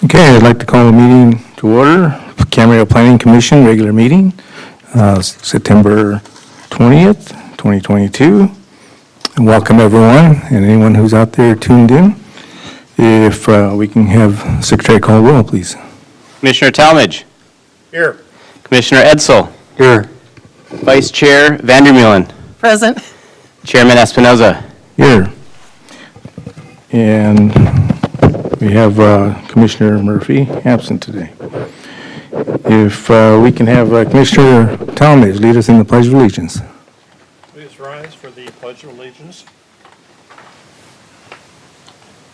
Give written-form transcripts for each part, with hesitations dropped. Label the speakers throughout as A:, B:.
A: Okay, I'd like to call the meeting to order. Camarillo Planning Commission regular meeting, September 20th, 2022. And welcome everyone and anyone who's out there tuned in. If we can have Secretary call the roll, please.
B: Commissioner Talmadge.
C: Here.
B: Commissioner Edsel.
A: Here.
B: Vice Chair Vandermeulen.
D: Present.
B: Chairman Espinoza.
A: Here. And we have Commissioner Murphy absent today. If we can have Commissioner Talmadge lead us in the Pledge of Allegiance.
C: Please rise for the Pledge of Allegiance.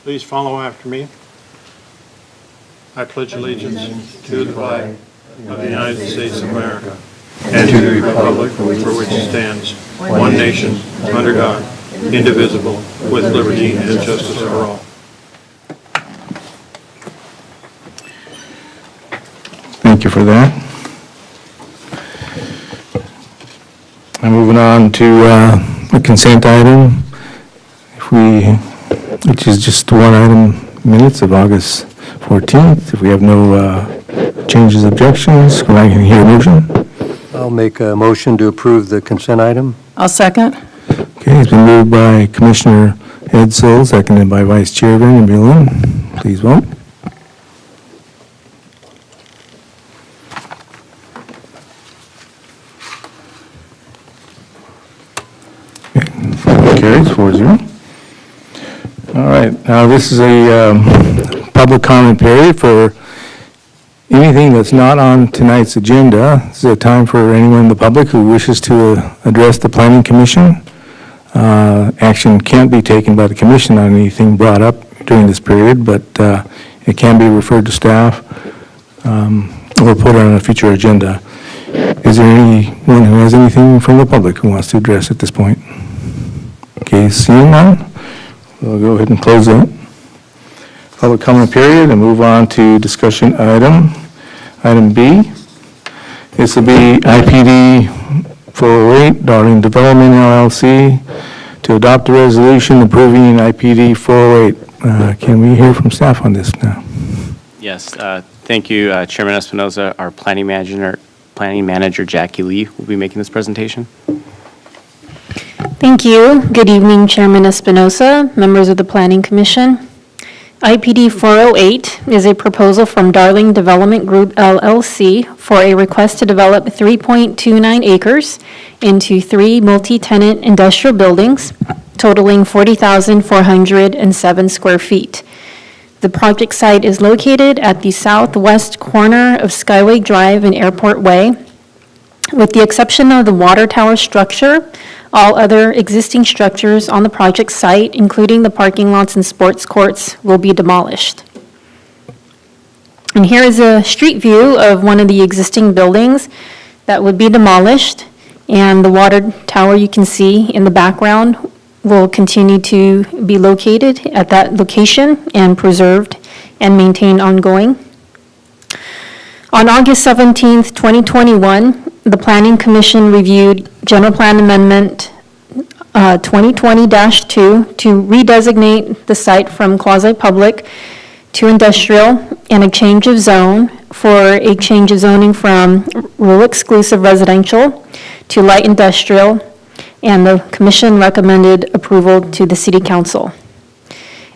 C: Please follow after me. I pledge allegiance to the flag of the United States of America and to the republic for which it stands, one nation, under God, indivisible, with liberty and justice for all.
A: Thank you for that. I'm moving on to the consent item, which is just one item, minutes of August 14th. If we have no changes, objections, go ahead and hear a motion.
E: I'll make a motion to approve the consent item.
D: I'll second.
A: Okay, it's been moved by Commissioner Edsel, seconded by Vice Chair Vandermeulen. Please vote. Carries 4-0. All right, now this is a public comment period for anything that's not on tonight's agenda. This is a time for anyone in the public who wishes to address the Planning Commission. Action can't be taken by the Commission on anything brought up during this period, but it can be referred to staff or put on a future agenda. Is there anyone who has anything from the public who wants to address at this point? Okay, seeing none, we'll go ahead and close that public comment period and move on to discussion item B. This will be IPD 408, Darling Development LLC, to adopt a resolution approving IPD 408. Can we hear from staff on this now?
B: Yes, thank you, Chairman Espinoza. Our planning manager, Jackie Lee, will be making this presentation.
F: Thank you. Good evening, Chairman Espinoza, members of the Planning Commission. IPD 408 is a proposal from Darling Development Group LLC for a request to develop 3.29 acres into 3 multi-tenant industrial buildings totaling 40,407 square feet. The project site is located at the southwest corner of Skyway Drive and Airport Way. With the exception of the water tower structure, all other existing structures on the project site, including the parking lots and sports courts, will be demolished. And here is a street view of one of the existing buildings that would be demolished, and the water tower you can see in the background will continue to be located at that location and preserved and maintained ongoing. On August 17th, 2021, the Planning Commission reviewed General Plan Amendment 2020-2 to redesignate the site from quasi-public to industrial and a change of zone for a change of zoning from rural exclusive residential to light industrial, and the Commission recommended approval to the City Council.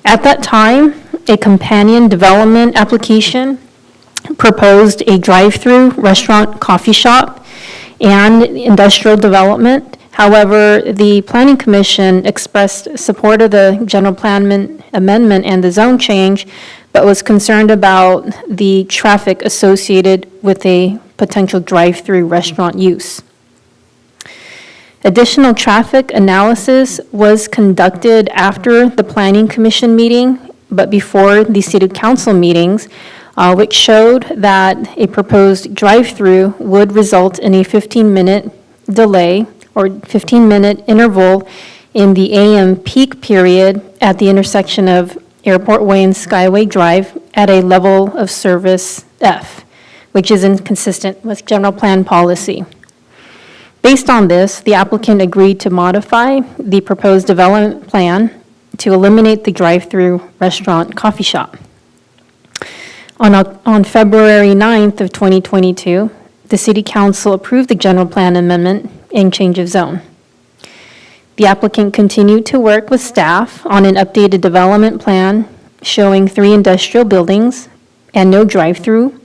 F: At that time, a companion development application proposed a drive-through restaurant, coffee shop, and industrial development. However, the Planning Commission expressed support of the general plan amendment and the zone change, but was concerned about the traffic associated with a potential drive-through restaurant use. Additional traffic analysis was conducted after the Planning Commission meeting, but before the City Council meetings, which showed that a proposed drive-through would result in a 15-minute delay or 15-minute interval in the AM peak period at the intersection of Airport Way and Skyway Drive at a level of service F, which is inconsistent with general plan policy. Based on this, the applicant agreed to modify the proposed development plan to eliminate the drive-through restaurant coffee shop. On February 9th of 2022, the City Council approved the general plan amendment and change of zone. The applicant continued to work with staff on an updated development plan showing 3 industrial buildings and no drive-through,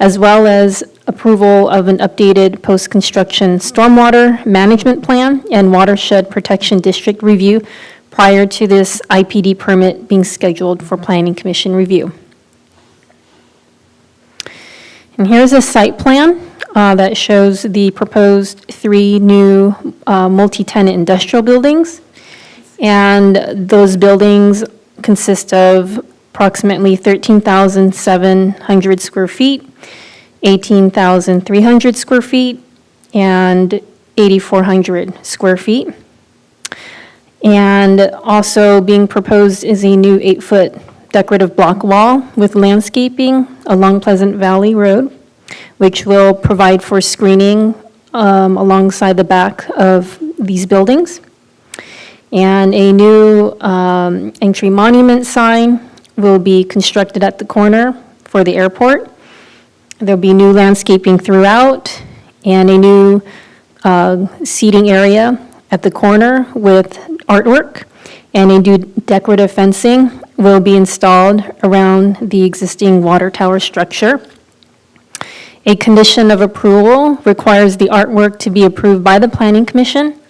F: as well as approval of an updated post-construction stormwater management plan and watershed protection district review prior to this IPD permit being scheduled for Planning Commission review. And here's a site plan that shows the proposed 3 new multi-tenant industrial buildings. And those buildings consist of approximately 13,700 square feet, 18,300 square feet, and 8,400 square feet. And also being proposed is a new 8-foot decorative block wall with landscaping along Pleasant Valley Road, which will provide for screening alongside the back of these buildings. And a new entry monument sign will be constructed at the corner for the airport. There'll be new landscaping throughout and a new seating area at the corner with artwork, and a new decorative fencing will be installed around the existing water tower structure. A condition of approval requires the artwork to be approved by the Planning Commission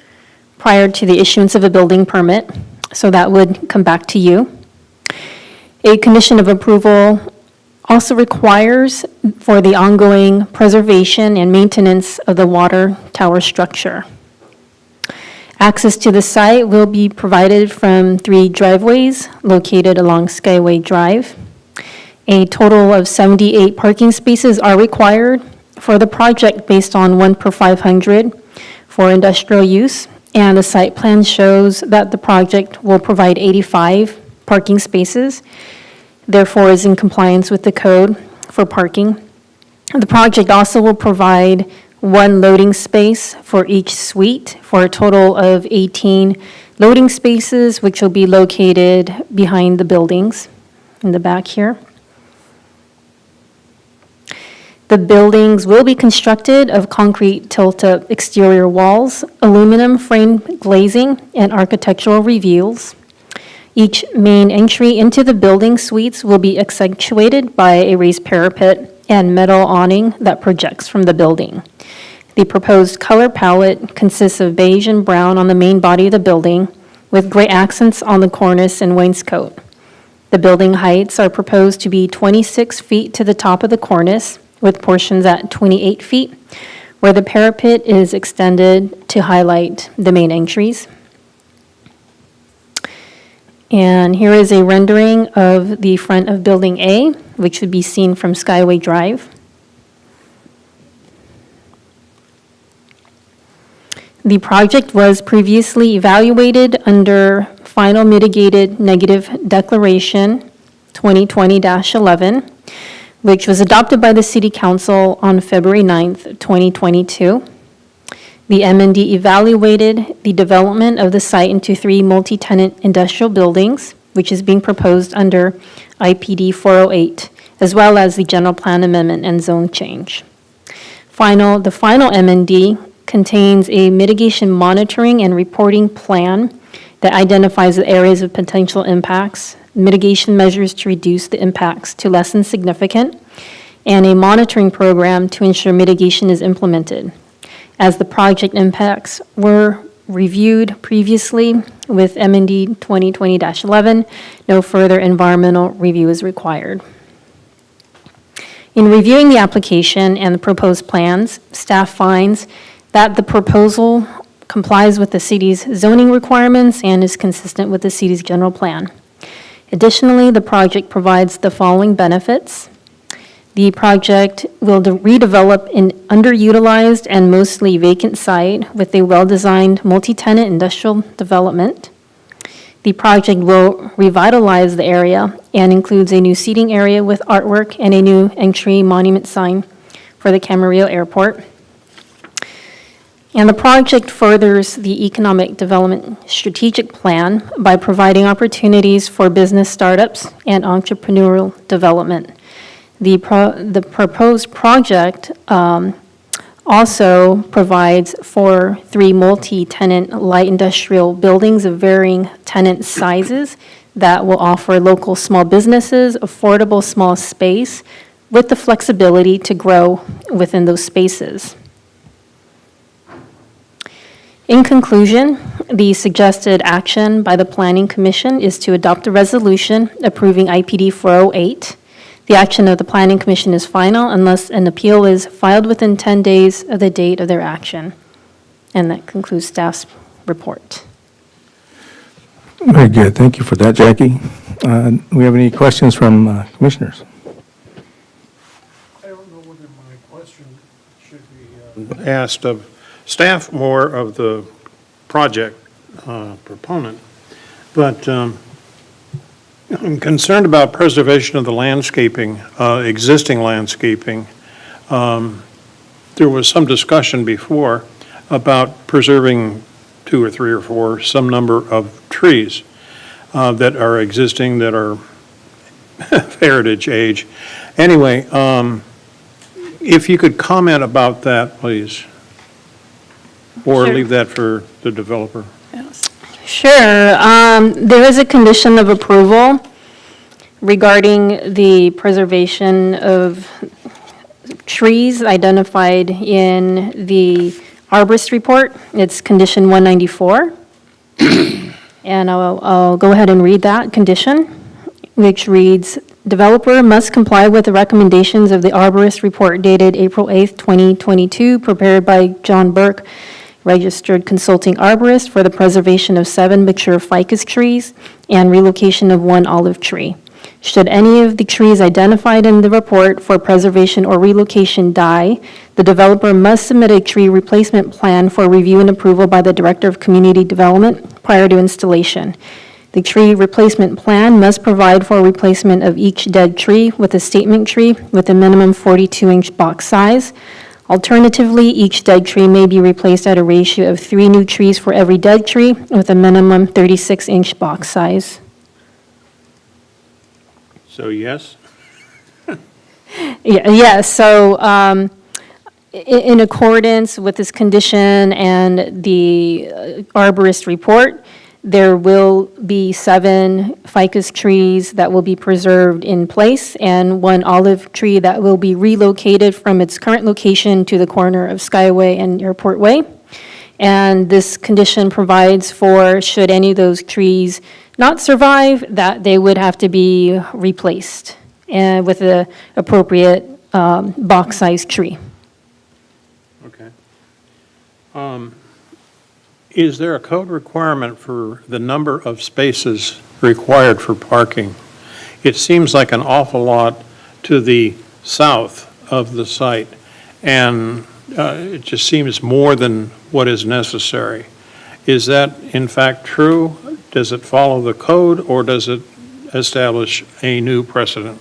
F: prior to the issuance of a building permit, so that would come back to you. A condition of approval also requires for the ongoing preservation and maintenance of the water tower structure. Access to the site will be provided from 3 driveways located along Skyway Drive. A total of 78 parking spaces are required for the project based on 1 per 500 for industrial use, and the site plan shows that the project will provide 85 parking spaces, therefore is in compliance with the code for parking. The project also will provide 1 loading space for each suite for a total of 18 loading spaces, which will be located behind the buildings in the back here. The buildings will be constructed of concrete tilt-up exterior walls, aluminum frame glazing, and architectural reveals. Each main entry into the building suites will be accentuated by a raised parapet and metal awning that projects from the building. The proposed color palette consists of beige and brown on the main body of the building, with gray accents on the cornice and wainscot. The building heights are proposed to be 26 feet to the top of the cornice, with portions at 28 feet, where the parapet is extended to highlight the main entries. And here is a rendering of the front of Building A, which would be seen from Skyway Drive. The project was previously evaluated under Final Mitigated Negative Declaration 2020-11, which was adopted by the City Council on February 9th, 2022. The M&D evaluated the development of the site into 3 multi-tenant industrial buildings, which is being proposed under IPD 408, as well as the general plan amendment and zone change. The final M&D contains a mitigation monitoring and reporting plan that identifies the areas of potential impacts, mitigation measures to reduce the impacts to less than significant, and a monitoring program to ensure mitigation is implemented. As the project impacts were reviewed previously with M&D 2020-11, no further environmental review is required. In reviewing the application and the proposed plans, staff finds that the proposal complies with the city's zoning requirements and is consistent with the city's general plan. Additionally, the project provides the following benefits. The project will redevelop an underutilized and mostly vacant site with a well-designed multi-tenant industrial development. The project will revitalize the area and includes a new seating area with artwork and a new entry monument sign for the Camarillo Airport. And the project furthers the economic development strategic plan by providing opportunities for business startups and entrepreneurial development. The proposed project also provides for 3 multi-tenant light industrial buildings of varying tenant sizes that will offer local small businesses affordable small space with the flexibility to grow within those spaces. In conclusion, the suggested action by the Planning Commission is to adopt a resolution approving IPD 408. The action of the Planning Commission is final unless an appeal is filed within 10 days of the date of their action. And that concludes staff's report.
A: Very good. Thank you for that, Jackie. Do we have any questions from commissioners?
C: I don't know whether my question should be asked of staff, more of the project proponent, but I'm concerned about preservation of the landscaping, existing landscaping. There was some discussion before about preserving 2 or 3 or 4, some number of trees that are existing, that are heritage age. Anyway, if you could comment about that, please, or
F: Sure.
C: leave that for the developer.
F: Sure. There is a condition of approval regarding the preservation of trees identified in the Arborist report. It's condition 194. And I'll go ahead and read that condition, which reads, "Developer must comply with the recommendations of the Arborist report dated April 8th, 2022, prepared by John Burke, registered consulting arborist, for the preservation of 7 mature ficus trees and relocation of 1 olive tree. Should any of the trees identified in the report for preservation or relocation die, the developer must submit a tree replacement plan for review and approval by the Director of Community Development prior to installation. The tree replacement plan must provide for replacement of each dead tree with a statement tree with a minimum 42-inch box size. Alternatively, each dead tree may be replaced at a ratio of 3 new trees for every dead tree with a minimum 36-inch box size."
C: So yes?
F: Yes, so in accordance with this condition and the arborist report, there will be 7 ficus trees that will be preserved in place and 1 olive tree that will be relocated from its current location to the corner of Skyway and Airport Way. And this condition provides for, should any of those trees not survive, that they would have to be replaced with the appropriate box-sized tree.
C: Okay. Is there a code requirement for the number of spaces required for parking? It seems like an awful lot to the south of the site, and it just seems more than what is necessary. Is that in fact true? Does it follow the code, or does it establish a new precedent?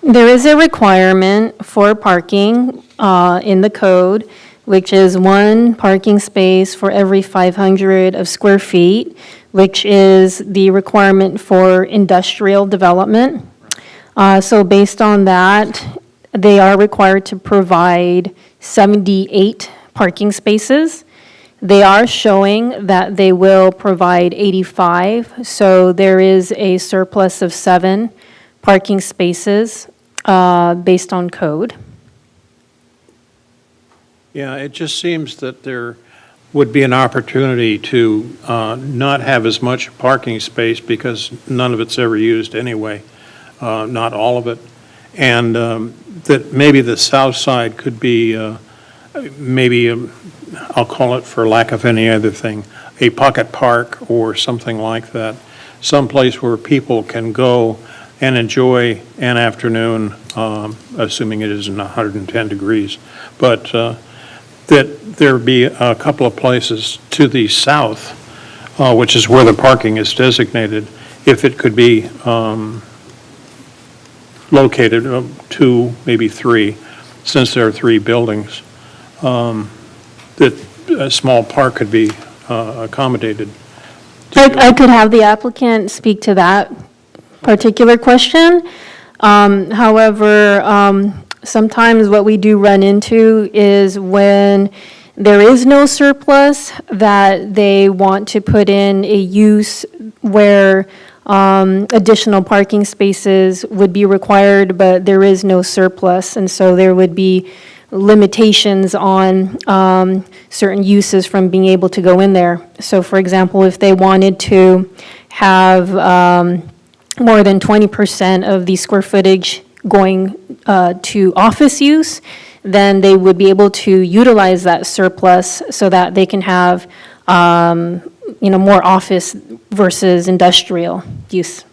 F: There is a requirement for parking in the code, which is 1 parking space for every 500 of square feet, which is the requirement for industrial development. So based on that, they are required to provide 78 parking spaces. They are showing that they will provide 85, so there is a surplus of 7 parking spaces based on code.
C: Yeah, it just seems that there would be an opportunity to not have as much parking space because none of it's ever used anyway, not all of it. And that maybe the south side could be I'll call it, for lack of any other thing, a pocket park or something like that, someplace where people can go and enjoy an afternoon, assuming it isn't 110 degrees, but that there be a couple of places to the south, which is where the parking is designated, if it could be located, 2, maybe 3, since there are 3 buildings, that a small park could be accommodated.
F: I could have the applicant speak to that particular question. However, sometimes what we do run into is when there is no surplus, that they want to put in a use where additional parking spaces would be required, but there is no surplus, and so there would be limitations on certain uses from being able to go in there. So for example, if they wanted to have more than 20% of the square footage going to office use, then they would be able to utilize that surplus so that they can have, more office versus industrial use.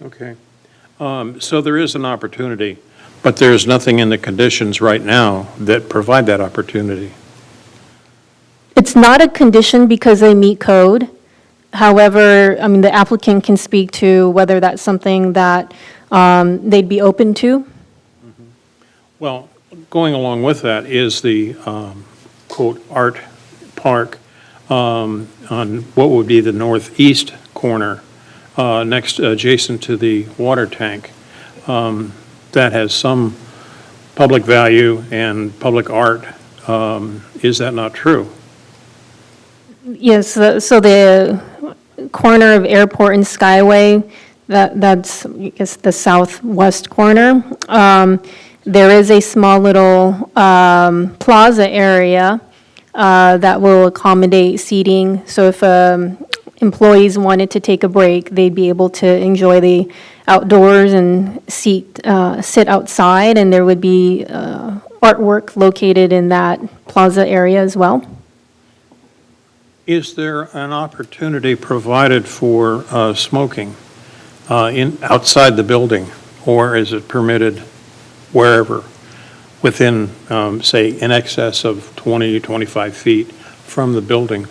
C: Okay. So there is an opportunity, but there's nothing in the conditions right now that provide that opportunity.
F: It's not a condition because they meet code. However, the applicant can speak to whether that's something that they'd be open to.
C: Well, going along with that is the, quote, art park on what would be the northeast corner, next, adjacent to the water tank. That has some public value and public art. Is that not true?
F: Yes, so the corner of Airport and Skyway, that's, I guess, the southwest corner. There is a small little plaza area that will accommodate seating. So if employees wanted to take a break, they'd be able to enjoy the outdoors and sit outside, and there would be artwork located in that plaza area as well.
C: Is there an opportunity provided for smoking outside the building, or is it permitted wherever within, say, in excess of 20, 25 feet from the building?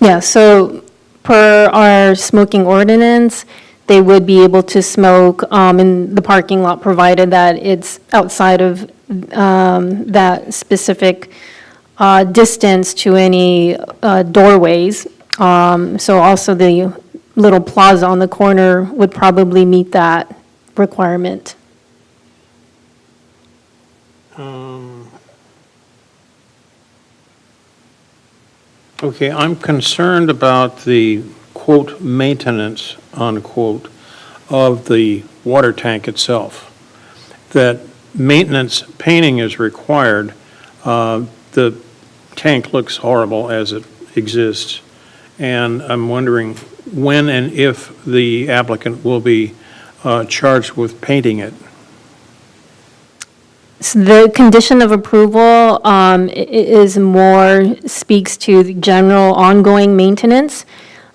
F: Yeah, so per our smoking ordinance, they would be able to smoke in the parking lot, provided that it's outside of that specific distance to any doorways. So also the little plaza on the corner would probably meet that requirement.
C: Okay, I'm concerned about the, quote, maintenance, unquote, of the water tank itself. That maintenance painting is required. The tank looks horrible as it exists, and I'm wondering when and if the applicant will be charged with painting it.
F: So the condition of approval speaks to the general ongoing maintenance.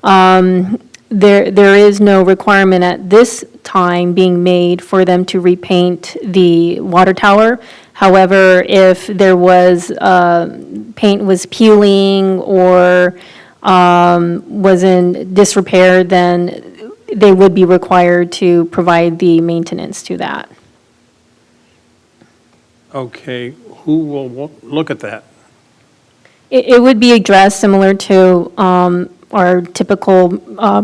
F: There is no requirement at this time being made for them to repaint the water tower. However, if there was, paint was peeling or was in disrepair, then they would be required to provide the maintenance to that.
C: Okay, who will look at that?
F: It would be addressed similar to our typical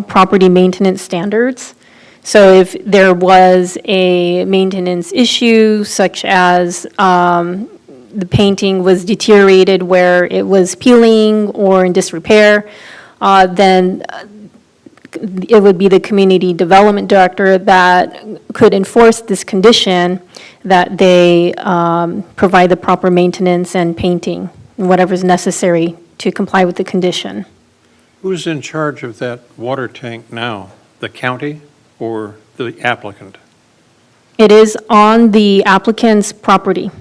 F: property maintenance standards. So if there was a maintenance issue, such as the painting was deteriorated where it was peeling or in disrepair, then it would be the community development director that could enforce this condition, that they provide the proper maintenance and painting, whatever's necessary to comply with the condition.
C: Who's in charge of that water tank now? The county or the applicant?
F: It is on the applicant's property.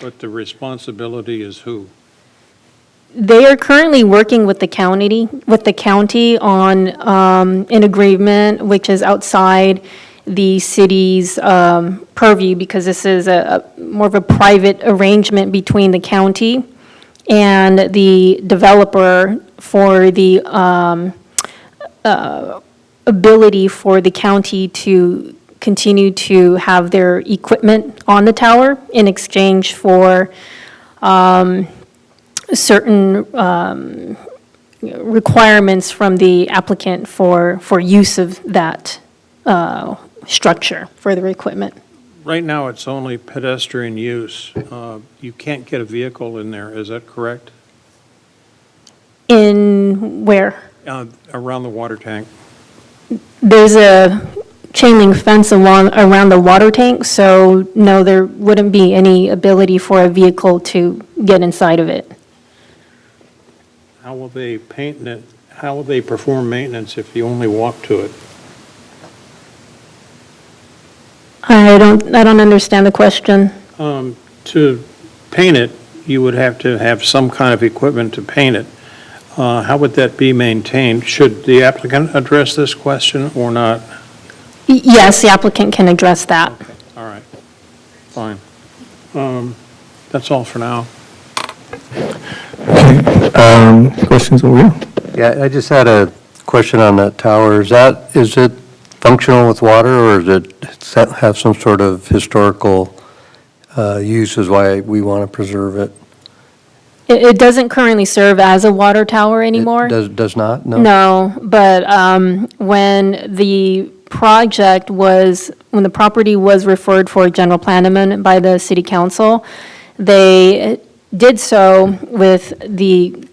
C: But the responsibility is who?
F: They are currently working with the county on an agreement which is outside the city's purview, because this is more of a private arrangement between the county and the developer for the ability for the county to continue to have their equipment on the tower in exchange for certain requirements from the applicant for use of that structure for their equipment.
C: Right now, it's only pedestrian use. You can't get a vehicle in there, is that correct?
F: In where?
C: Around the water tank?
F: There's a chain link fence around the water tank, so no, there wouldn't be any ability for a vehicle to get inside of it.
C: How will they paint it? How will they perform maintenance if you only walk to it?
F: I don't understand the question.
C: To paint it, you would have to have some kind of equipment to paint it. How would that be maintained? Should the applicant address this question or not?
F: Yes, the applicant can address that.
C: Okay, all right, fine. That's all for now.
A: Questions over here?
E: Yeah, I just had a question on that tower. Is it functional with water, or does it have some sort of historical use is why we want to preserve it?
F: It doesn't currently serve as a water tower anymore.
E: It does not? No?
F: No, but when the property was referred for a general plan amendment by the city council, they did so with the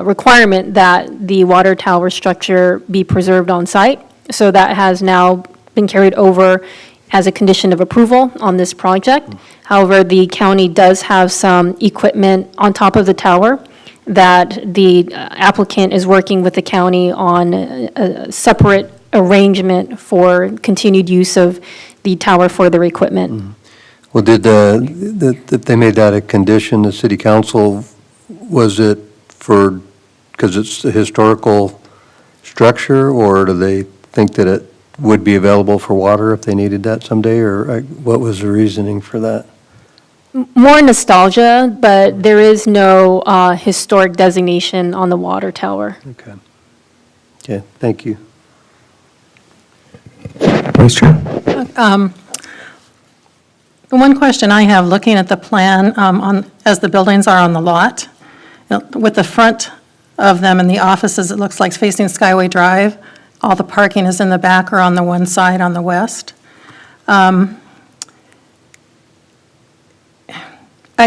F: requirement that the water tower structure be preserved on site. So that has now been carried over as a condition of approval on this project. However, the county does have some equipment on top of the tower that the applicant is working with the county on a separate arrangement for continued use of the tower for their equipment.
E: Well, did they made that a condition, the city council, was it because it's a historical structure, or do they think that it would be available for water if they needed that someday, or what was the reasoning for that?
F: More nostalgia, but there is no historic designation on the water tower.
E: Okay. Okay, thank you.
A: Vice Chair?
D: The one question I have, looking at the plan as the buildings are on the lot, with the front of them and the offices, it looks like facing Skyway Drive. All the parking is in the back or on the one side on the west. I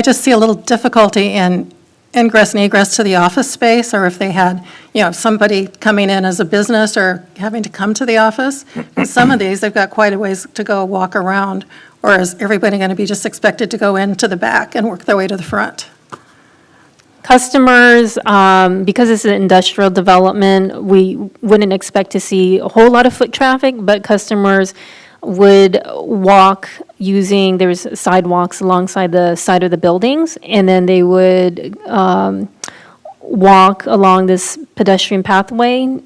D: just see a little difficulty in ingress and egress to the office space, or if they had, somebody coming in as a business or having to come to the office. Some of these, they've got quite a ways to go walk around, or is everybody going to be just expected to go into the back and work their way to the front?
F: Customers, because it's an industrial development, we wouldn't expect to see a whole lot of foot traffic, but customers would walk there's sidewalks alongside the side of the buildings, and then they would walk along this pedestrian pathway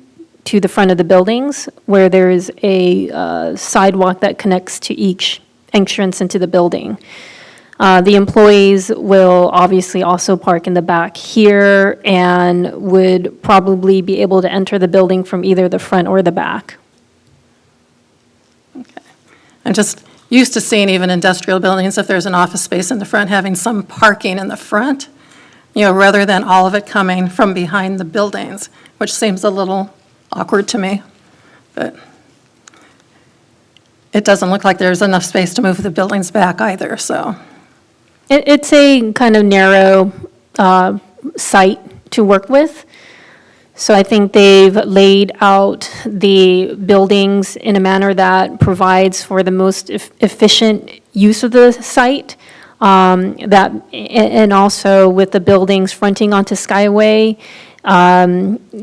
F: to the front of the buildings, where there is a sidewalk that connects to each entrance into the building. The employees will obviously also park in the back here and would probably be able to enter the building from either the front or the back.
D: Okay. I'm just used to seeing even industrial buildings, if there's an office space in the front, having some parking in the front, rather than all of it coming from behind the buildings, which seems a little awkward to me. But it doesn't look like there's enough space to move the buildings back either, so.
F: It's a kind of narrow site to work with. So I think they've laid out the buildings in a manner that provides for the most efficient use of the site. And also with the buildings fronting onto Skyway,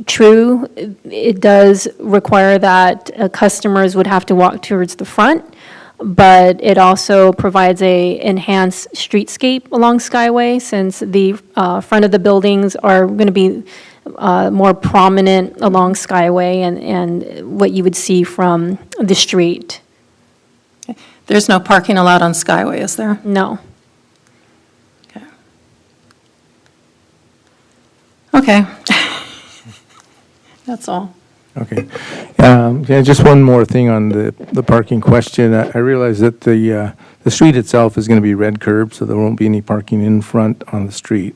F: true, it does require that customers would have to walk towards the front, but it also provides a enhanced streetscape along Skyway, since the front of the buildings are going to be more prominent along Skyway and what you would see from the street.
D: There's no parking allowed on Skyway, is there?
F: No.
D: Okay. Okay. That's all.
A: Okay. Yeah, just one more thing on the parking question. I realize that the street itself is going to be red curb, so there won't be any parking in front on the street.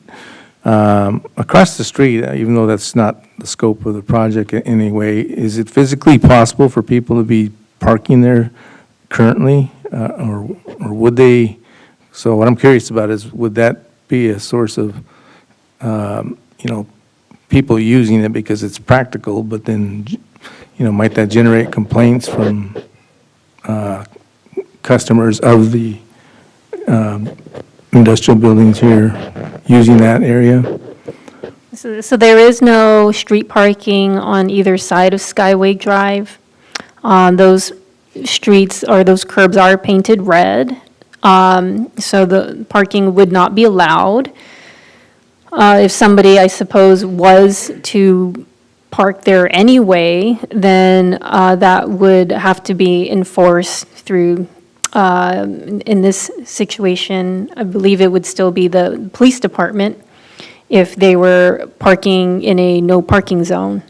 A: Across the street, even though that's not the scope of the project in any way, is it physically possible for people to be parking there currently? Or would they, so what I'm curious about is, would that be a source of, people using it because it's practical, but then, might that generate complaints from customers of the industrial buildings here using that area?
F: So there is no street parking on either side of Skyway Drive. Those streets or those curbs are painted red, so the parking would not be allowed. If somebody, I suppose, was to park there anyway, then that would have to be enforced through, in this situation, I believe it would still be the police department if they were parking in a no parking zone.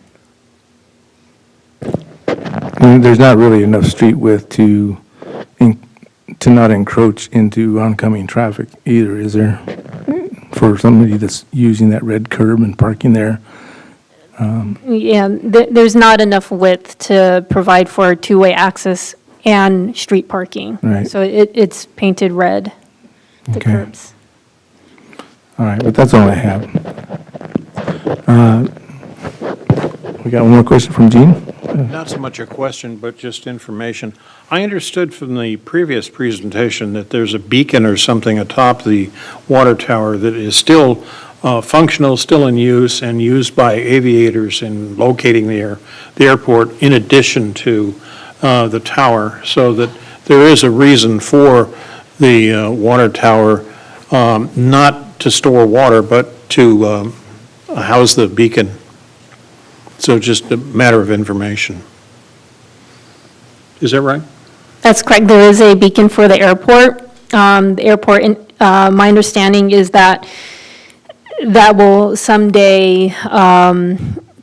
A: There's not really enough street width to not encroach into oncoming traffic either, is there? For somebody that's using that red curb and parking there?
F: Yeah, there's not enough width to provide for two-way access and street parking.
A: Right.
F: So it's painted red, the
A: Okay.
F: curbs.
A: All right, but that's all I have. We got one more question from Gene?
C: Not so much a question, but just information. I understood from the previous presentation that there's a beacon or something atop the water tower that is still functional, still in use, and used by aviators in locating the airport in addition to the tower, so that there is a reason for the water tower not to store water, but to house the beacon. So just a matter of information. Is that right?
F: That's correct. There is a beacon for the airport. The airport, my understanding is that that will someday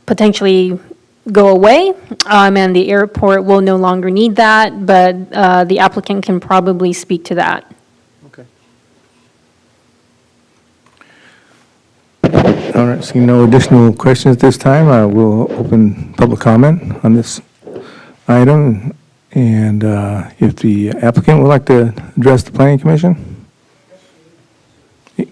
F: potentially go away, and the airport will no longer need that, but the applicant can probably speak to that.
C: Okay.
A: All right, seeing no additional questions at this time, I will open public comment on this item. And if the applicant would like to address the planning commission? Okay.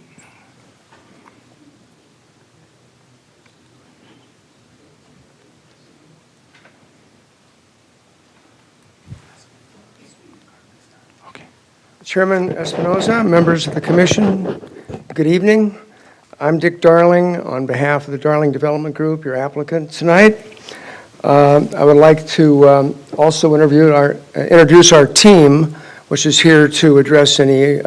G: Chairman Espinoza, members of the commission, good evening. I'm Dick Darling on behalf of the Darling Development Group, your applicant tonight. I would like to also introduce our team, which is here to address any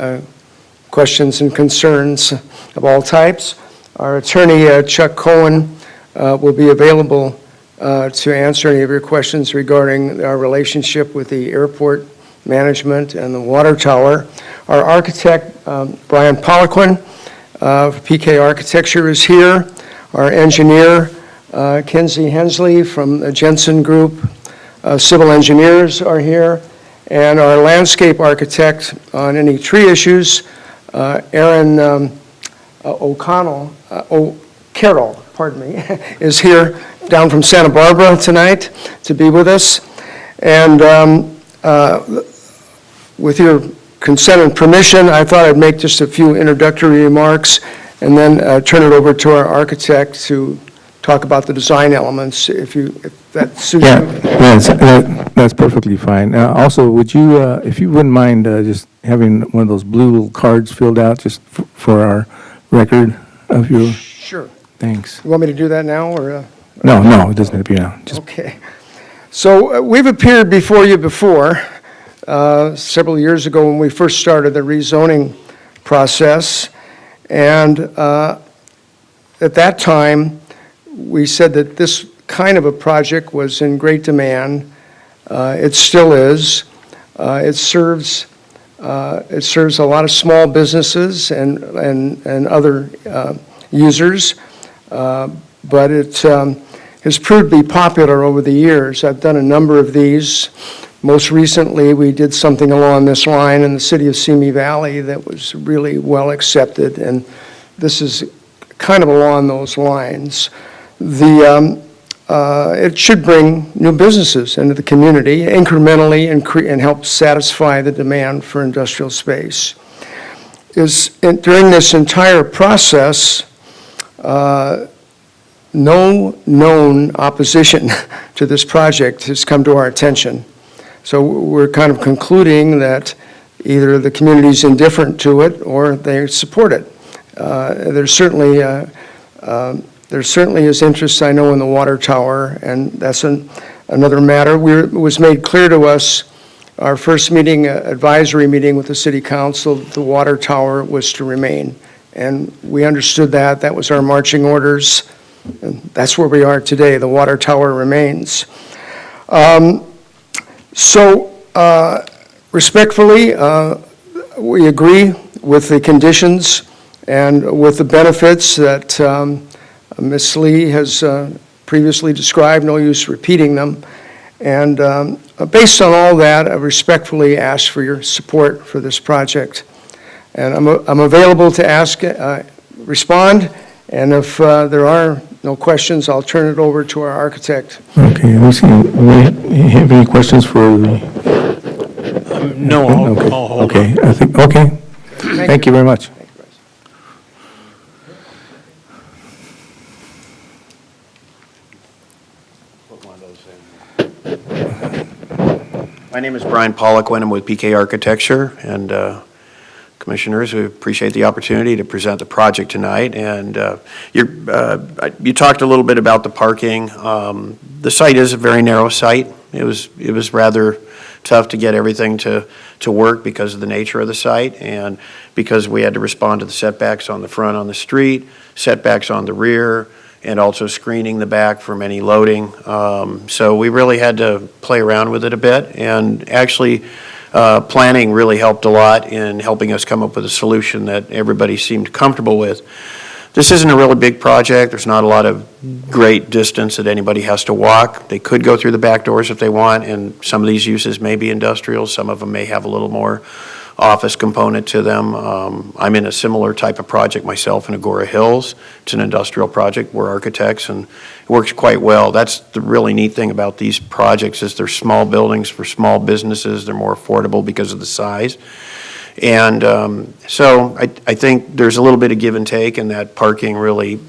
G: questions and concerns of all types. Our attorney, Chuck Cohen, will be available to answer any of your questions regarding our relationship with the airport management and the water tower. Our architect, Brian Poliquin, PK Architecture, is here. Our engineer, Kinsey Hensley from the Jensen Group, civil engineers are here, and our landscape architect on any tree issues, Aaron Carroll, is here down from Santa Barbara tonight to be with us. And with your consent and permission, I thought I'd make just a few introductory remarks and then turn it over to our architect to talk about the design elements, if that suits
A: Yeah,
G: you.
A: that's perfectly fine. Also, would you, if you wouldn't mind just having one of those blue little cards filled out just for our record of your,
G: Sure.
A: thanks.
G: You want me to do that now, or?
A: No, it doesn't have to be now. Just
G: Okay. So we've appeared before you before, several years ago when we first started the rezoning process. And at that time, we said that this kind of a project was in great demand. It still is. It serves a lot of small businesses and other users, but it has proved to be popular over the years. I've done a number of these. Most recently, we did something along this line in the city of Simi Valley that was really well accepted, and this is kind of along those lines. It should bring new businesses into the community incrementally and help satisfy the demand for industrial space. During this entire process, no known opposition to this project has come to our attention. So we're kind of concluding that either the community's indifferent to it or they support it. There certainly is interest, I know, in the water tower, and that's another matter. It was made clear to us, our first meeting, advisory meeting with the city council, the water tower was to remain. And we understood that. That was our marching orders. And that's where we are today. The water tower remains. Respectfully, we agree with the conditions and with the benefits that Ms. Lee has previously described. No use repeating them. And based on all that, I respectfully ask for your support for this project. And I'm available to respond, and if there are no questions, I'll turn it over to our architect.
A: Okay, let me see, we have any questions for the?
C: No,
A: Okay,
C: I'll hold
A: okay, I think, okay. Thank you very much.
H: My name is Brian Pollock, I'm with PK Architecture, and Commissioners, we appreciate the opportunity to present the project tonight. And you talked a little bit about the parking. The site is a very narrow site. It was rather tough to get everything to work because of the nature of the site and because we had to respond to the setbacks on the front on the street, setbacks on the rear, and also screening the back from any loading. So we really had to play around with it a bit, and actually planning really helped a lot in helping us come up with a solution that everybody seemed comfortable with. This isn't a really big project. There's not a lot of great distance that anybody has to walk. They could go through the back doors if they want, and some of these uses may be industrial. Some of them may have a little more office component to them. I'm in a similar type of project myself in Agora Hills. It's an industrial project. We're architects, and it works quite well. That's the really neat thing about these projects is they're small buildings for small businesses. They're more affordable because of the size. And so I think there's a little bit of give and take, and that parking really,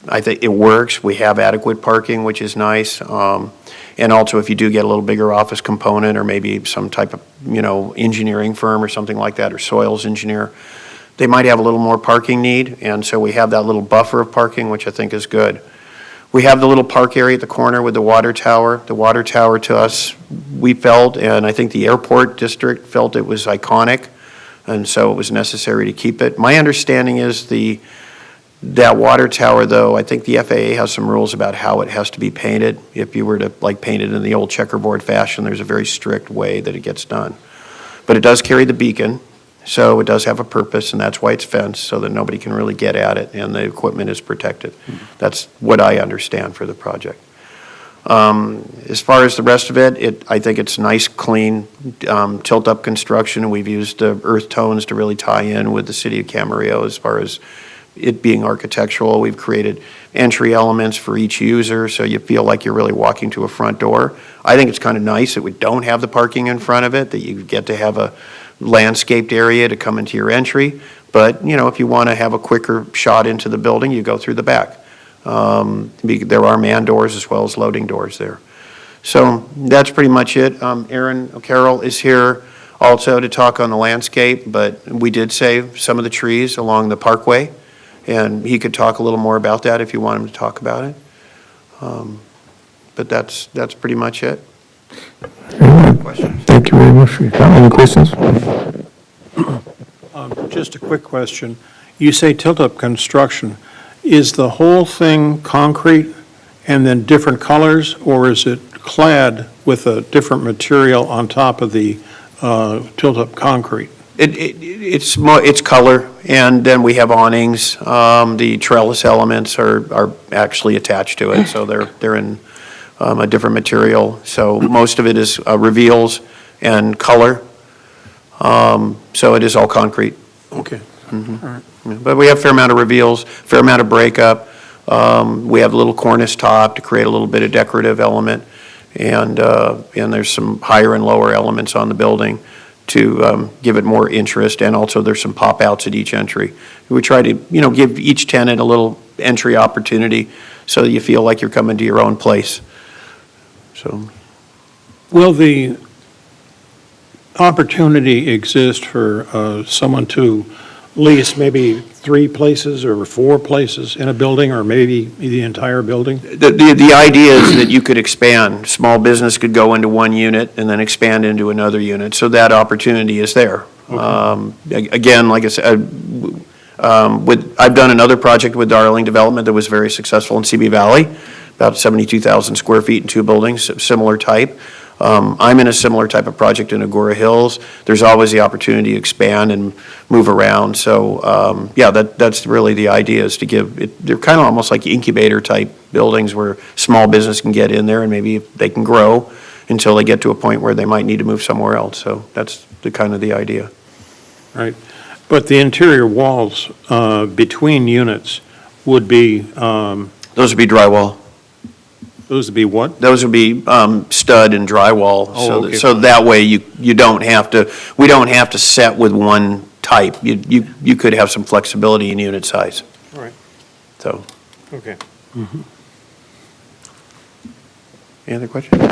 H: I think it works. We have adequate parking, which is nice. And also, if you do get a little bigger office component or maybe some type of, engineering firm or something like that, or soils engineer, they might have a little more parking need. And so we have that little buffer of parking, which I think is good. We have the little park area at the corner with the water tower. The water tower to us, we felt, and I think the airport district felt it was iconic, and so it was necessary to keep it. My understanding is that water tower, though, I think the FAA has some rules about how it has to be painted. If you were to paint it in the old checkerboard fashion, there's a very strict way that it gets done. But it does carry the beacon, so it does have a purpose, and that's why it's fenced, so that nobody can really get at it, and the equipment is protected. That's what I understand for the project. As far as the rest of it, I think it's nice, clean, tilt-up construction. We've used earth tones to really tie in with the city of Camarillo as far as it being architectural. We've created entry elements for each user, so you feel like you're really walking to a front door. I think it's kind of nice that we don't have the parking in front of it, that you get to have a landscaped area to come into your entry. But, if you want to have a quicker shot into the building, you go through the back. There are man doors as well as loading doors there. So that's pretty much it. Aaron O'Carroll is here also to talk on the landscape, but we did save some of the trees along the parkway, and he could talk a little more about that if you want him to talk about it. But that's pretty much it. Questions?
A: Thank you very much for your comment. Any questions?
C: Just a quick question. You say tilt-up construction. Is the whole thing concrete and then different colors, or is it clad with a different material on top of the tilt-up concrete?
H: It's color, and then we have awnings. The trellis elements are actually attached to it, so they're in a different material. So most of it is reveals and color. So it is all concrete.
C: Okay,
H: But we have a fair amount of reveals, fair amount of breakup. We have a little cornice top to create a little bit of decorative element, and there's some higher and lower elements on the building to give it more interest, and also there's some pop-outs at each entry. We try to, give each tenant a little entry opportunity so that you feel like you're coming to your own place. So,
C: Will the opportunity exist for someone to lease maybe 3 places or 4 places in a building, or maybe the entire building?
H: the idea is that you could expand. Small business could go into one unit and then expand into another unit, so that opportunity is there. Again, like I said, I've done another project with Darling Development that was very successful in CB Valley, about 72,000 square feet in 2 buildings, similar type. I'm in a similar type of project in Agora Hills. There's always the opportunity to expand and move around. So, that's really the idea, is to give it, they're kind of almost like incubator type buildings where small business can get in there and maybe they can grow until they get to a point where they might need to move somewhere else. So that's the kind of the idea.
C: Right. But the interior walls between units would be,
H: Those would be drywall.
C: those would be what?
H: Those would be stud and drywall.
C: Oh, okay,
H: So
C: fine.
H: that way you don't have to, we don't have to set with one type. You could have some flexibility in unit size.
C: All right.
H: So,
C: Okay.
H: any other questions?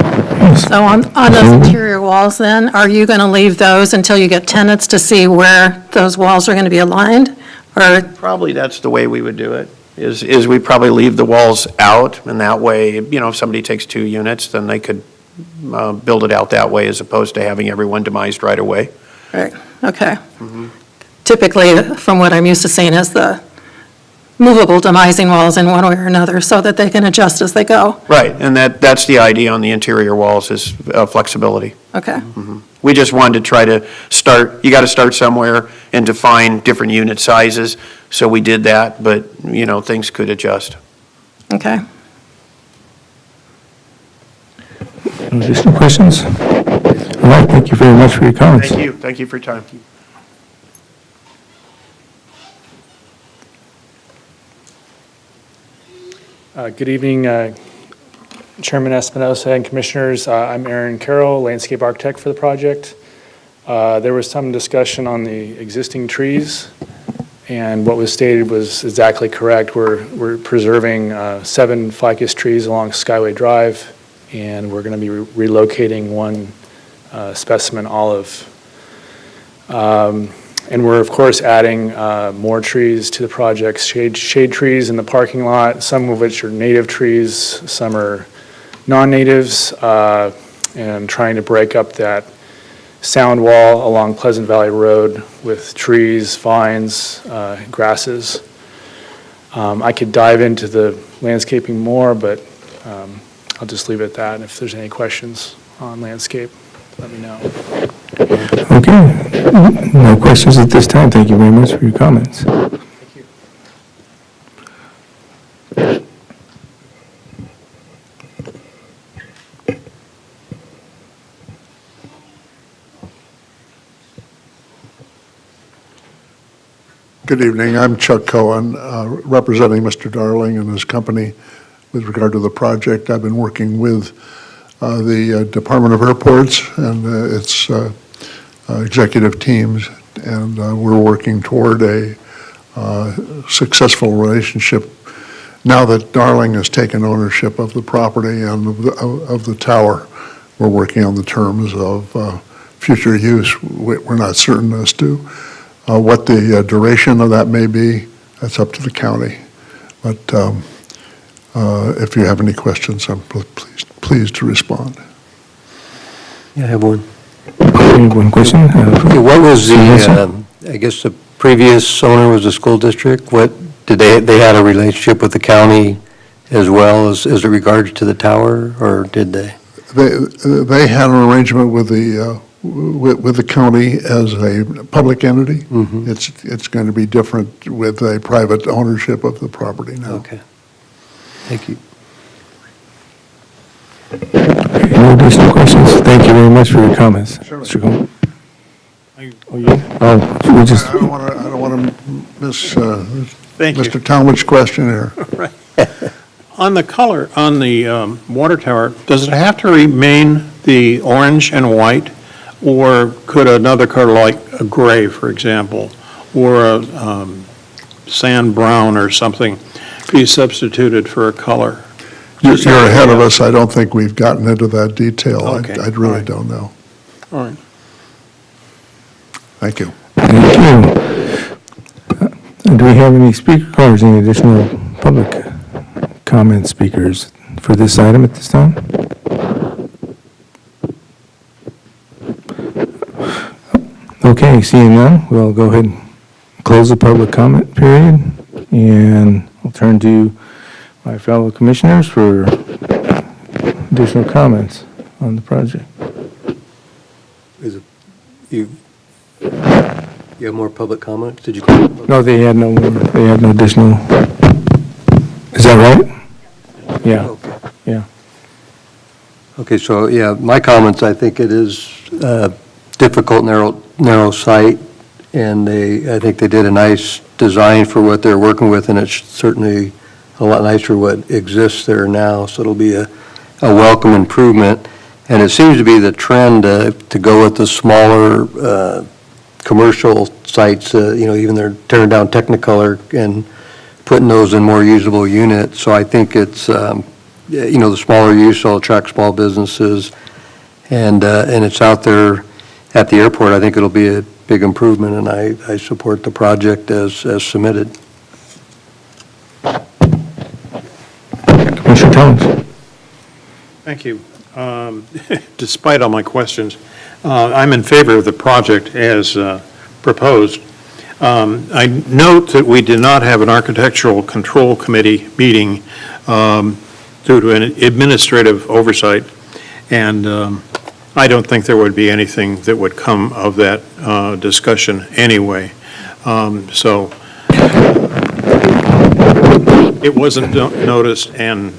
D: So on those interior walls then, are you going to leave those until you get tenants to see where those walls are going to be aligned? Or,
H: Probably that's the way we would do it, is we probably leave the walls out, and that way, if somebody takes 2 units, then they could build it out that way as opposed to having everyone demised right away.
D: right, okay. Typically, from what I'm used to seeing, is the movable demising walls in one way or another so that they can adjust as they go.
H: Right, and that's the idea on the interior walls, is flexibility.
D: Okay,
H: We just wanted to try to start, you got to start somewhere and define different unit sizes, so we did that, but, things could adjust.
D: okay.
A: Additional questions? All right, thank you very much for your comments.
H: Thank you for your time.
I: Good evening, Chairman Espinosa and Commissioners. I'm Aaron Carroll, landscape architect for the project. There was some discussion on the existing trees, and what was stated was exactly correct. We're preserving 7 ficus trees along Skyway Drive, and we're going to be relocating 1 specimen olive. And we're, of course, adding more trees to the project, shade trees in the parking lot, some of which are native trees, some are non-natives, and trying to break up that sound wall along Pleasant Valley Road with trees, vines, grasses. I could dive into the landscaping more, but I'll just leave it at that. And if there's any questions on landscape, let me know.
A: Okay, no questions at this time. Thank you very much for your comments.
I: Thank you.
J: Good evening. I'm Chuck Cohen, representing Mr. Darling and his company with regard to the project. I've been working with the Department of Airports and its executive teams, and we're working toward a successful relationship now that Darling has taken ownership of the property and of the tower. We're working on the terms of future use. We're not certain as to what the duration of that may be. That's up to the county. But if you have any questions, I'm pleased to respond.
E: Yeah, I have one.
A: One question?
E: Okay, what was
A: Yes,
E: the, I guess the previous owner was the school district? What, did they had a relationship with the county as well as it regards to the tower, or did they?
J: They had an arrangement with the county as a public entity.
E: Mhm.
J: It's going to be different with a private ownership of the property now.
E: Okay. Thank you.
A: No additional questions? Thank you very much for your comments. Mr. Cohen. Oh, you? Oh, we just,
J: I don't want to miss
C: Thank you.
J: Mr. Talmadge's question here.
C: On the color, on the water tower, does it have to remain the orange and white? Or could another color like a gray, for example, or a sand brown or something be substituted for a color?
J: You're ahead of us. I don't think we've gotten into that detail.
C: Okay.
J: I
C: All
J: really
C: right.
J: don't know.
C: All right.
J: Thank you.
A: thank you. Do we have any speakers, any additional public comment speakers for this item at this time? Okay, seeing none, we'll go ahead and close the public comment period, and we'll turn to my fellow commissioners for additional comments on the project.
E: Is it, you have more public comments? Did you?
A: No, they had no additional, is that right? Yeah,
E: Okay.
A: yeah.
E: Okay, so, yeah, my comments, I think it is difficult, narrow site, and I think they did a nice design for what they're working with, and it's certainly a lot nicer what exists there now, so it'll be a welcome improvement. And it seems to be the trend to go with the smaller commercial sites, even they're tearing down Technicolor and putting those in more usable units. So I think it's, the smaller use will attract small businesses, and it's out there at the airport. I think it'll be a big improvement, and I support the project as submitted.
A: Commissioner Towns?
C: Thank you. Despite all my questions, I'm in favor of the project as proposed. I note that we did not have an Architectural Control Committee meeting due to an administrative oversight, and I don't think there would be anything that would come of that discussion anyway. So it wasn't noticed, and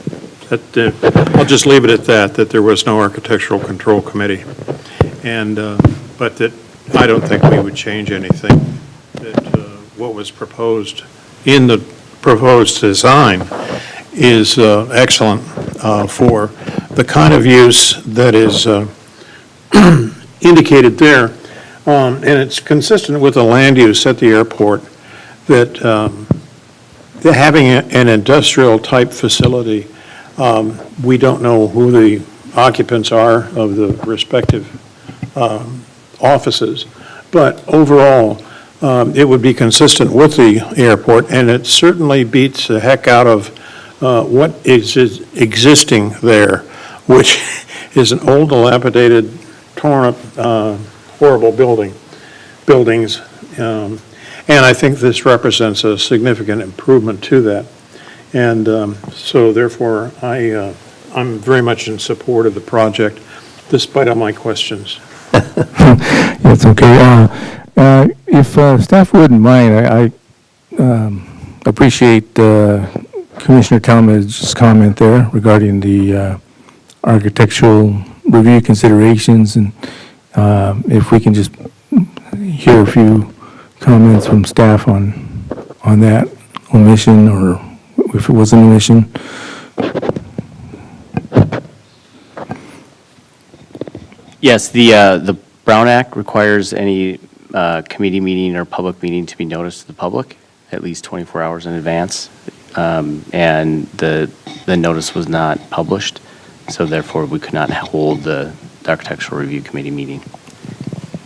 C: I'll just leave it at that there was no Architectural Control Committee. And, but that I don't think we would change anything. That what was proposed in the proposed design is excellent for the kind of use that is indicated there. And it's consistent with the land use at the airport that having an industrial type facility, we don't know who the occupants are of the respective offices, but overall, it would be consistent with the airport, and it certainly beats the heck out of what is existing there, which is an old, dilapidated, torn up, horrible buildings. And I think this represents a significant improvement to that. And so therefore, I'm very much in support of the project, despite all my questions.
A: It's okay. If staff wouldn't mind, I appreciate Commissioner Talmadge's comment there regarding the architectural review considerations, and if we can just hear a few comments from staff on that omission, or if it was an omission.
B: Yes, the Brown Act requires any committee meeting or public meeting to be noticed to the public at least 24 hours in advance. And the notice was not published, so therefore we could not hold the Architectural Review Committee meeting.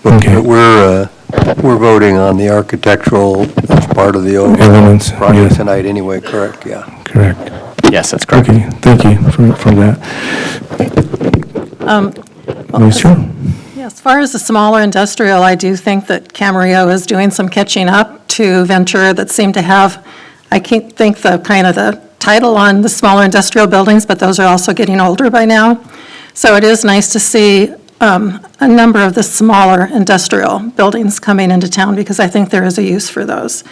A: Okay.
E: But we're voting on the architectural as part of the overall
A: Elements,
E: project
A: yes.
E: tonight anyway, correct? Yeah.
A: Correct.
B: Yes, that's correct.
A: Okay, thank you for that. Commissioner?
D: Yeah, as far as the smaller industrial, I do think that Camarillo is doing some catching up to Ventura that seem to have, I can't think the kind of the title on the smaller industrial buildings, but those are also getting older by now. So it is nice to see a number of the smaller industrial buildings coming into town, because I think there is a use for those.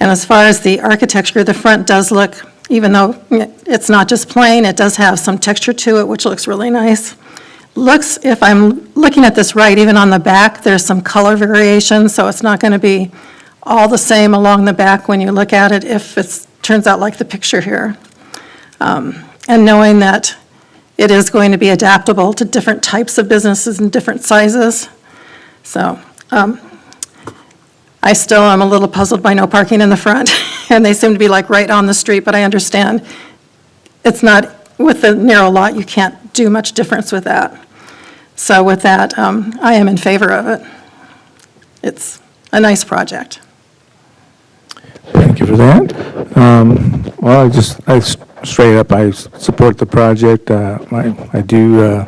D: And as far as the architecture, the front does look, even though it's not just plain, it does have some texture to it, which looks really nice. looks, if I'm looking at this right, even on the back, there's some color variation, so it's not going to be all the same along the back when you look at it if it turns out like the picture here. And knowing that it is going to be adaptable to different types of businesses and different sizes. So I still am a little puzzled by no parking in the front, and they seem to be like right on the street, but I understand it's not, with the narrow lot, you can't do much difference with that. So with that, I am in favor of it. It's a nice project.
A: Thank you for that. Well, straight up, I support the project. I do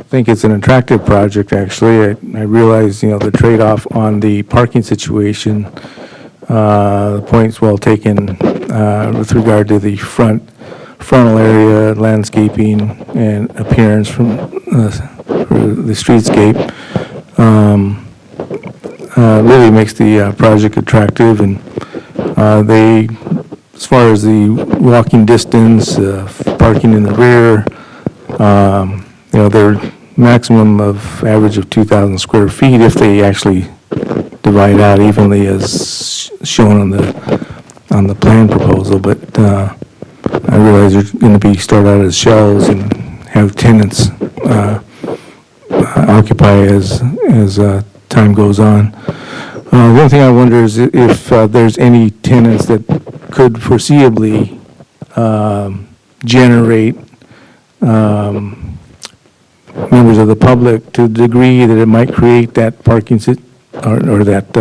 A: think it's an attractive project, actually. I realize, the trade-off on the parking situation, the point's well taken with regard to the frontal area, landscaping, and appearance from the streetscape. Really makes the project attractive, and they, as far as the walking distance, parking in the rear, they're maximum of average of 2,000 square feet if they actually divide out evenly as shown on the plan proposal. But I realize they're going to start out as shells and have tenants occupy as time goes on. The only thing I wonder is if there's any tenants that could foreseeably generate members of the public to the degree that it might create that parking or that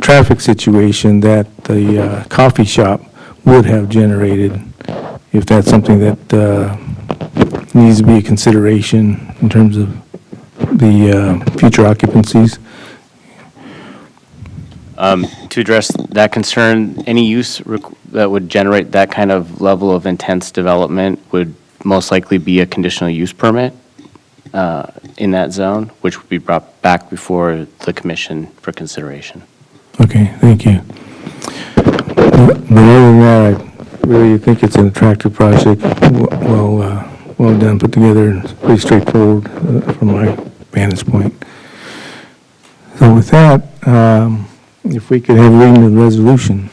A: traffic situation that the coffee shop would have generated, if that's something that needs to be a consideration in terms of the future occupancies.
B: To address that concern, any use that would generate that kind of level of intense development would most likely be a conditional use permit in that zone, which would be brought back before the commission for consideration.
A: Okay, thank you. But other than that, I really think it's an attractive project, well done, put together, and pretty straightforward from my vantage point. So with that, if we could have a reading of the resolution.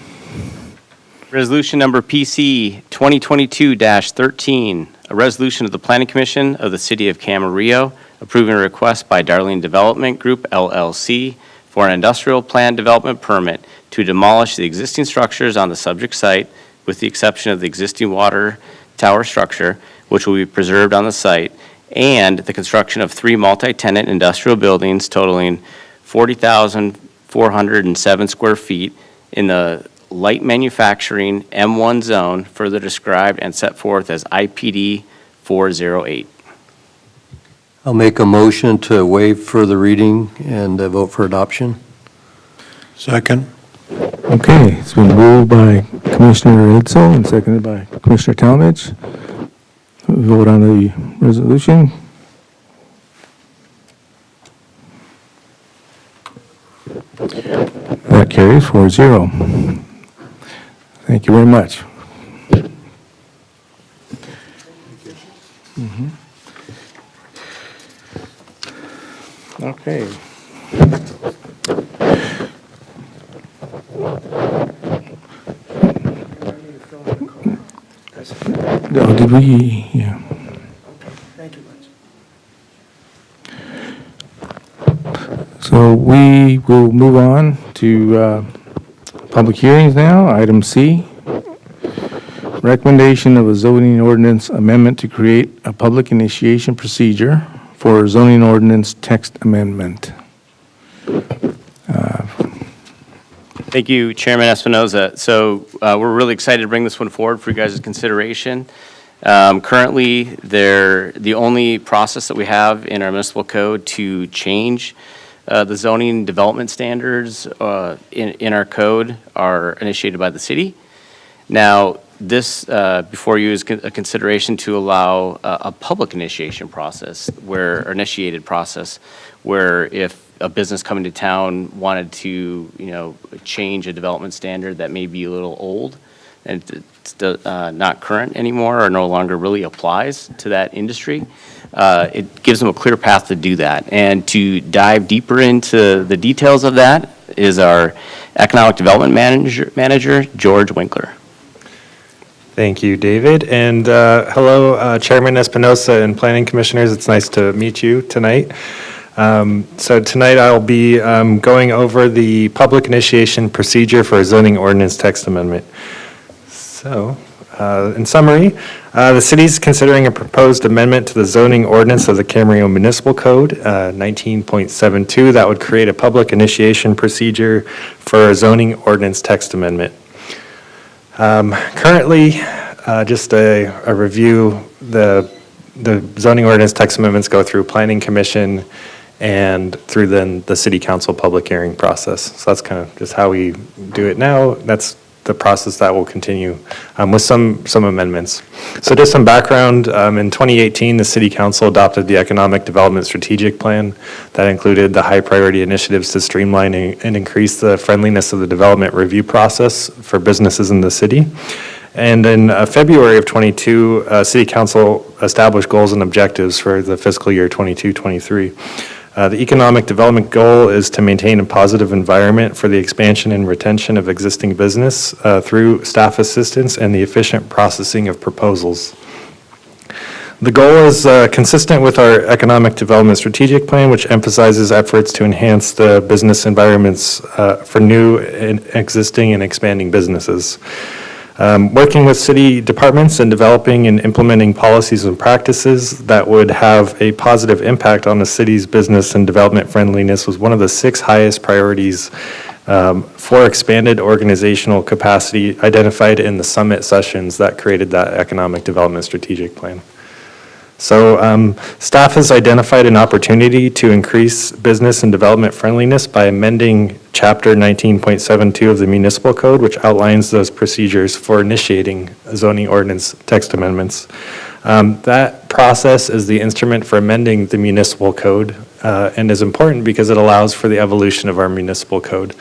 B: Resolution number PC 2022-13, a resolution of the Planning Commission of the City of Camarillo approving a request by Darling Development Group, LLC, for an industrial plan development permit to demolish the existing structures on the subject site, with the exception of the existing water tower structure, which will be preserved on the site, and the construction of 3 multi-tenant industrial buildings totaling 40,407 square feet in the light manufacturing M1 zone, further described and set forth as IPD 408.
E: I'll make a motion to waive further reading and vote for adoption.
J: Second.
A: Okay, it's been moved by Commissioner Edsel and seconded by Commissioner Talmadge. Vote on the resolution. That carries 4-0. Thank you very much. Okay. Oh, did we? Yeah.
G: Thank you, Liz.
A: So we will move on to public hearings now. Item C, recommendation of a zoning ordinance amendment to create a public initiation procedure for zoning ordinance text amendment.
B: Thank you, Chairman Espinoza. So we're really excited to bring this one forward for you guys' consideration. Currently, the only process that we have in our municipal code to change the zoning development standards in our code are initiated by the city. Now, this before you is a consideration to allow a public initiation process, initiated process, where if a business coming to town wanted to, change a development standard that may be a little old, and not current anymore or no longer really applies to that industry, it gives them a clear path to do that. And to dive deeper into the details of that is our Economic Development Manager, George Winkler.
K: Thank you, David. And hello, Chairman Espinosa and Planning Commissioners. It's nice to meet you tonight. So tonight I'll be going over the public initiation procedure for a zoning ordinance text amendment. So, in summary, the city is considering a proposed amendment to the zoning ordinance of the Camarillo Municipal Code, 19.72, that would create a public initiation procedure for a zoning ordinance text amendment. Currently, just a review, the zoning ordinance text amendments go through Planning Commission and through then the City Council public hearing process. So that's kind of just how we do it now. That's the process that will continue with some amendments. So just some background, in 2018, the City Council adopted the Economic Development Strategic Plan that included the high priority initiatives to streamline and increase the friendliness of the development review process for businesses in the city. And in February of 22, City Council established goals and objectives for the fiscal year 22-23. The economic development goal is to maintain a positive environment for the expansion and retention of existing business through staff assistance and the efficient processing of proposals. The goal is consistent with our economic development strategic plan, which emphasizes efforts to enhance the business environments for new and existing and expanding businesses. Working with city departments and developing and implementing policies and practices that would have a positive impact on the city's business and development friendliness was one of the 6 highest priorities for expanded organizational capacity identified in the summit sessions that created that economic development strategic plan. So staff has identified an opportunity to increase business and development friendliness by amending Chapter 19.72 of the Municipal Code, which outlines those procedures for initiating zoning ordinance text amendments. That process is the instrument for amending the municipal code and is important because it allows for the evolution of our municipal code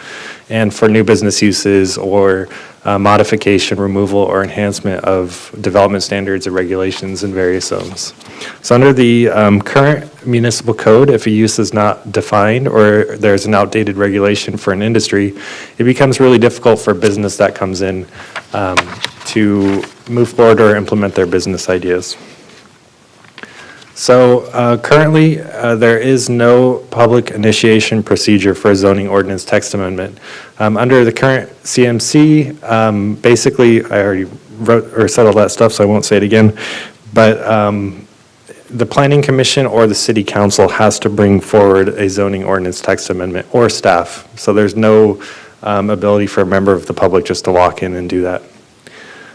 K: and for new business uses or modification, removal, or enhancement of development standards or regulations in various zones. So under the current municipal code, if a use is not defined or there's an outdated regulation for an industry, it becomes really difficult for a business that comes in to move forward or implement their business ideas. So currently, there is no public initiation procedure for a zoning ordinance text amendment. Under the current CMC, basically, I already wrote or said all that stuff, so I won't say it again, but the Planning Commission or the City Council has to bring forward a zoning ordinance text amendment or staff. So there's no ability for a member of the public just to walk in and do that.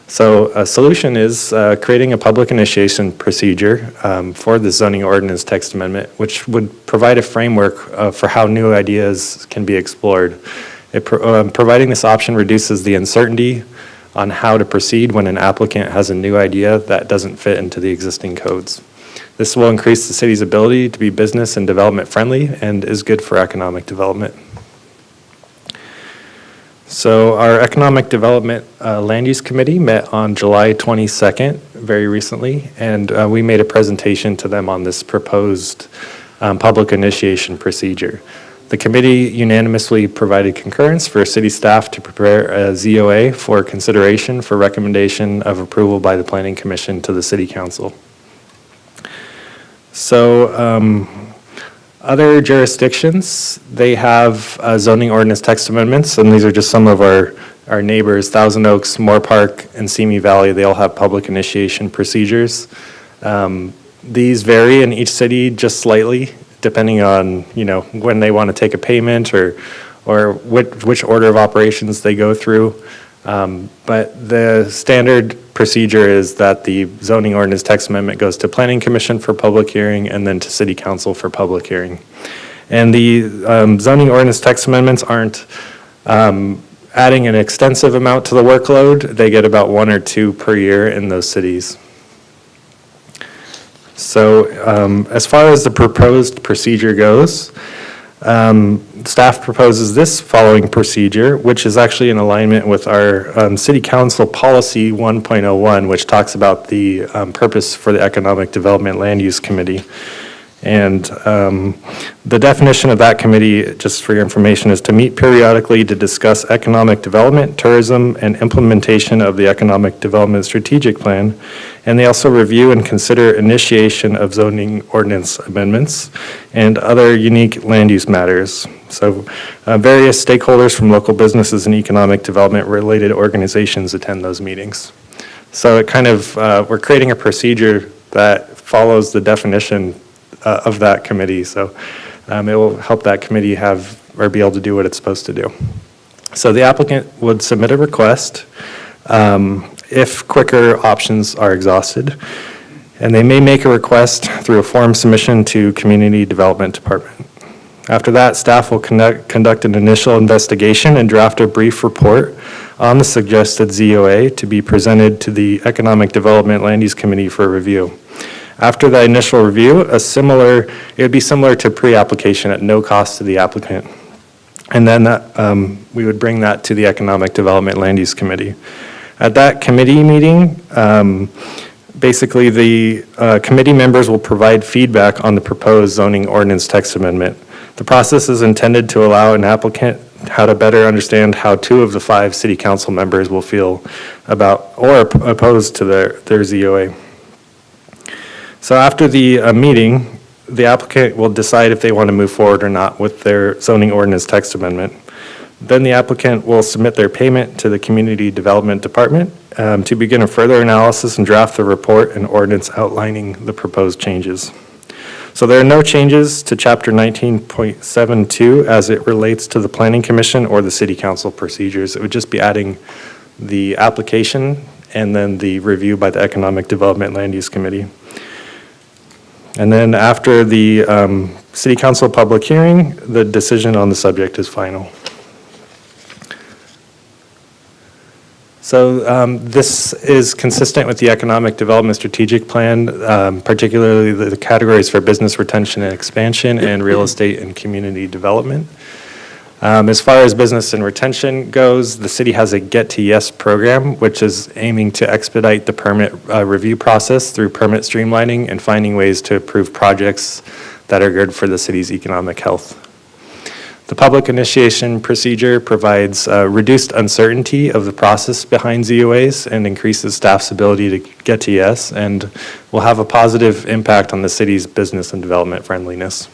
K: So a solution is creating a public initiation procedure for the zoning ordinance text amendment, which would provide a framework for how new ideas can be explored. Providing this option reduces the uncertainty on how to proceed when an applicant has a new idea that doesn't fit into the existing codes. This will increase the city's ability to be business and development friendly and is good for economic development. So our Economic Development Land Use Committee met on July 22nd, very recently, and we made a presentation to them on this proposed public initiation procedure. The committee unanimously provided concurrence for city staff to prepare a ZOA for consideration for recommendation of approval by the Planning Commission to the City Council. So other jurisdictions, they have zoning ordinance text amendments, and these are just some of our neighbors, Thousand Oaks, Moore Park, and Simi Valley. They all have public initiation procedures. These vary in each city just slightly, depending on when they want to take a payment or which order of operations they go through. But the standard procedure is that the zoning ordinance text amendment goes to Planning Commission for public hearing and then to City Council for public hearing. And the zoning ordinance text amendments aren't adding an extensive amount to the workload. They get about 1 or 2 per year in those cities. So as far as the proposed procedure goes, Staff proposes this following procedure, which is actually in alignment with our City Council Policy 1.01, which talks about the purpose for the Economic Development Land Use Committee. And the definition of that committee, just for your information, is to meet periodically to discuss economic development, tourism, and implementation of the Economic Development Strategic Plan. And they also review and consider initiation of zoning ordinance amendments and other unique land use matters. So various stakeholders from local businesses and economic development related organizations attend those meetings. So it kind of, we're creating a procedure that follows the definition of that committee. So it will help that committee have, or be able to do what it's supposed to do. So the applicant would submit a request if quicker options are exhausted. And they may make a request through a form submission to Community Development Department. After that, staff will conduct an initial investigation and draft a brief report on the suggested ZOA to be presented to the Economic Development Land Use Committee for review. After the initial review, it would be similar to pre-application at no cost to the applicant. And then we would bring that to the Economic Development Land Use Committee. At that committee meeting, basically the committee members will provide feedback on the proposed zoning ordinance text amendment. The process is intended to allow an applicant how to better understand how 2 of the 5 city council members will feel about or opposed to their ZOA. So after the meeting, the applicant will decide if they want to move forward or not with their zoning ordinance text amendment. Then the applicant will submit their payment to the Community Development Department to begin a further analysis and draft the report and ordinance outlining the proposed changes. So there are no changes to Chapter 19.72 as it relates to the Planning Commission or the City Council procedures. It would just be adding the application and then the review by the Economic Development Land Use Committee. And then after the City Council public hearing, the decision on the subject is final. So this is consistent with the Economic Development Strategic Plan, particularly the categories for business retention and expansion and real estate and community development. As far as business and retention goes, the city has a Get to Yes program, which is aiming to expedite the permit review process through permit streamlining and finding ways to approve projects that are good for the city's economic health. The public initiation procedure provides reduced uncertainty of the process behind ZOAs and increases staff's ability to get to yes, and will have a positive impact on the city's business and development friendliness.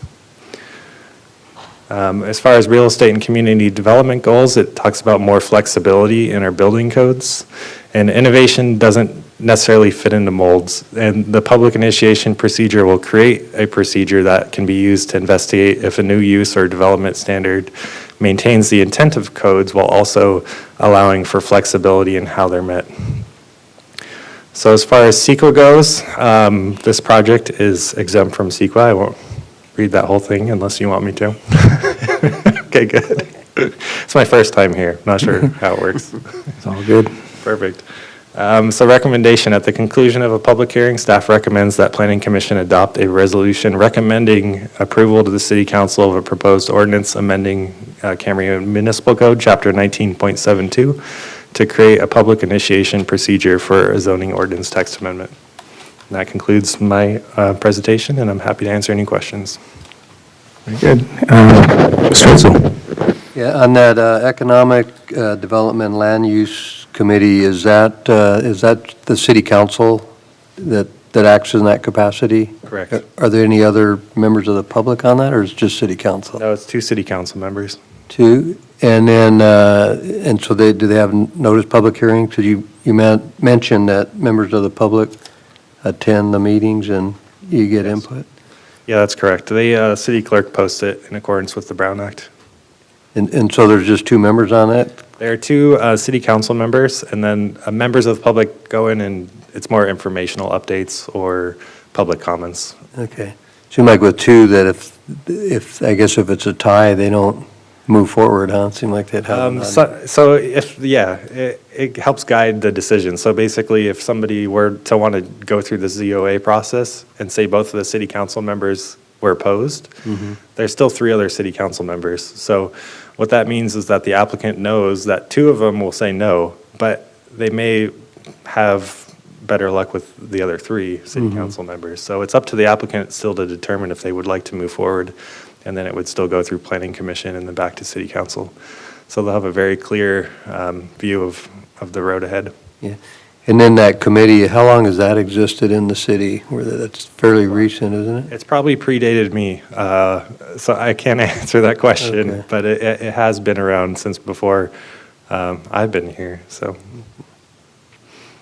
K: As far as real estate and community development goals, it talks about more flexibility in our building codes, and innovation doesn't necessarily fit into molds. And the public initiation procedure will create a procedure that can be used to investigate if a new use or development standard maintains the intent of codes while also allowing for flexibility in how they're met. So as far as CEQA goes, this project is exempt from CEQA. I won't read that whole thing unless you want me to. Okay, good. It's my first time here. Not sure how it works.
A: It's all good.
K: Perfect. So recommendation, at the conclusion of a public hearing, staff recommends that Planning Commission adopt a resolution recommending approval to the City Council of a proposed ordinance amending Camarillo Municipal Code, Chapter 19.72, to create a public initiation procedure for a zoning ordinance text amendment. And that concludes my presentation, and I'm happy to answer any questions.
A: Very good. Mr. Wetzel.
E: Yeah, on that Economic Development Land Use Committee, is that the city council that acts in that capacity?
K: Correct.
E: Are there any other members of the public on that, or is it just city council?
K: No, it's 2 city council members.
E: 2, and then, and so do they have notice public hearings? Because you mentioned that members of the public attend the meetings and you get input?
K: Yeah, that's correct. The city clerk posts it in accordance with the Brown Act.
E: And so there's just 2 members on that?
K: There are 2 city council members, and then members of the public go in and it's more informational updates or public comments.
E: Okay. Seems like with 2 that if I guess if it's a tie, they don't move forward, huh? It seemed like they'd have.
K: So it helps guide the decision. So basically, if somebody were to want to go through the ZOA process and say both of the city council members were opposed. There's still 3 other city council members. So what that means is that the applicant knows that 2 of them will say no, but they may have better luck with the other 3 city council members. So it's up to the applicant still to determine if they would like to move forward, and then it would still go through planning commission and then back to city council. So they'll have a very clear view of the road ahead.
E: Yeah. And then that committee, how long has that existed in the city? That's fairly recent, isn't it?
K: It's probably predated me, so I can't answer that question,
E: Okay.
K: but it has been around since before I've been here, so.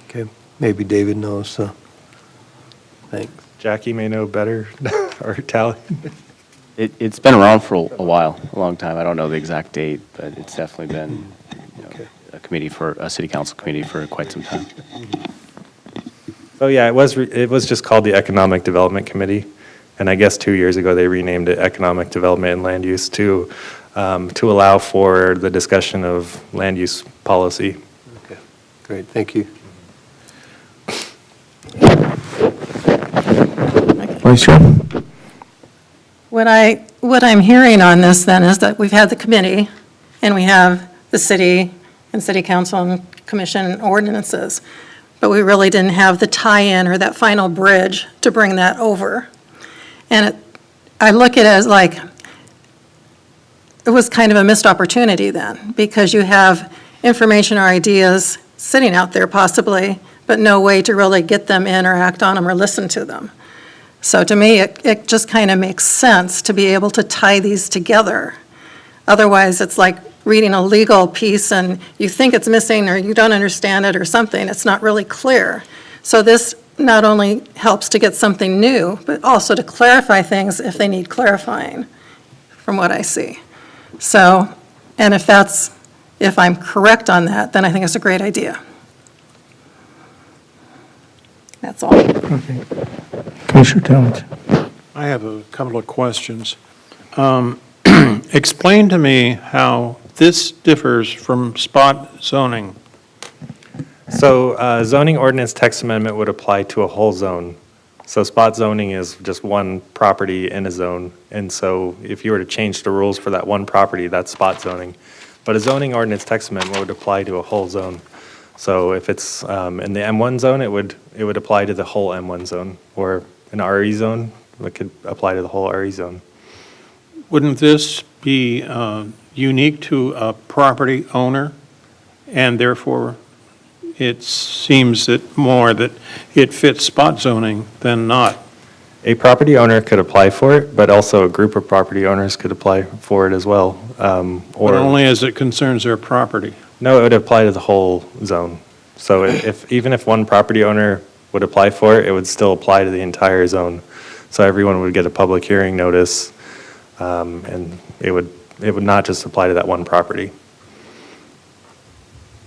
E: Okay, maybe David knows, so, thanks.
K: Jackie may know better, or Tally.
B: It's been around for a while, a long time. I don't know the exact date, but it's definitely been, a committee a city council committee for quite some time.
K: So yeah, it was just called the Economic Development Committee, and I guess 2 years ago they renamed it Economic Development and Land Use to allow for the discussion of land use policy.
E: Okay, great, thank you.
A: Vice Chair?
D: What I'm hearing on this then is that we've had the committee, and we have the city, and city council, and commission, and ordinances, but we really didn't have the tie-in or that final bridge to bring that over. And I look at it as like, it was kind of a missed opportunity then, because you have information or ideas sitting out there possibly, but no way to really get them in or act on them or listen to them. So to me, it just kind of makes sense to be able to tie these together. Otherwise, it's like reading a legal piece and you think it's missing or you don't understand it or something. It's not really clear. So this not only helps to get something new, but also to clarify things if they need clarifying, from what I see. So, and if I'm correct on that, then I think it's a great idea. That's all.
A: Okay. Commissioner Talmadge.
C: I have a couple of questions. Explain to me how this differs from spot zoning.
K: So zoning ordinance text amendment would apply to a whole zone. So spot zoning is just one property in a zone. And so if you were to change the rules for that one property, that's spot zoning. But a zoning ordinance text amendment would apply to a whole zone. So if it's in the M1 zone, it would apply to the whole M1 zone. Or an RE zone, it could apply to the whole RE zone.
C: Wouldn't this be unique to a property owner? And therefore, it seems that it fits spot zoning than not.
K: A property owner could apply for it, but also a group of property owners could apply for it as well.
C: But only as it concerns their property.
K: No, it would apply to the whole zone. So even if one property owner would apply for it, it would still apply to the entire zone. So everyone would get a public hearing notice, and it would not just apply to that one property.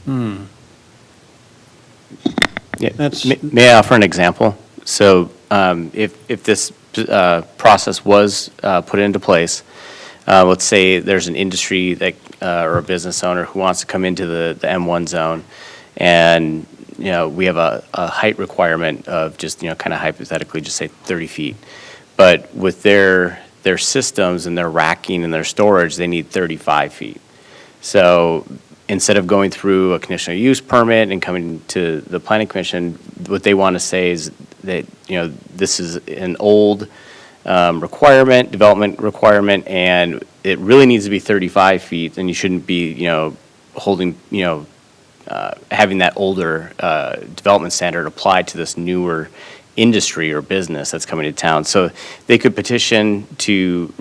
B: Yeah. May I offer an example? So if this process was put into place, let's say there's an industry that, or a business owner who wants to come into the M1 zone, and we have a height requirement of just kind of hypothetically just say 30 feet. But with their systems and their racking and their storage, they need 35 feet. So instead of going through a conditional use permit and coming to the planning commission, what they want to say is that, this is an old development requirement, and it really needs to be 35 feet, and you shouldn't be, holding, having that older development standard applied to this newer industry or business that's coming to town. So they could petition to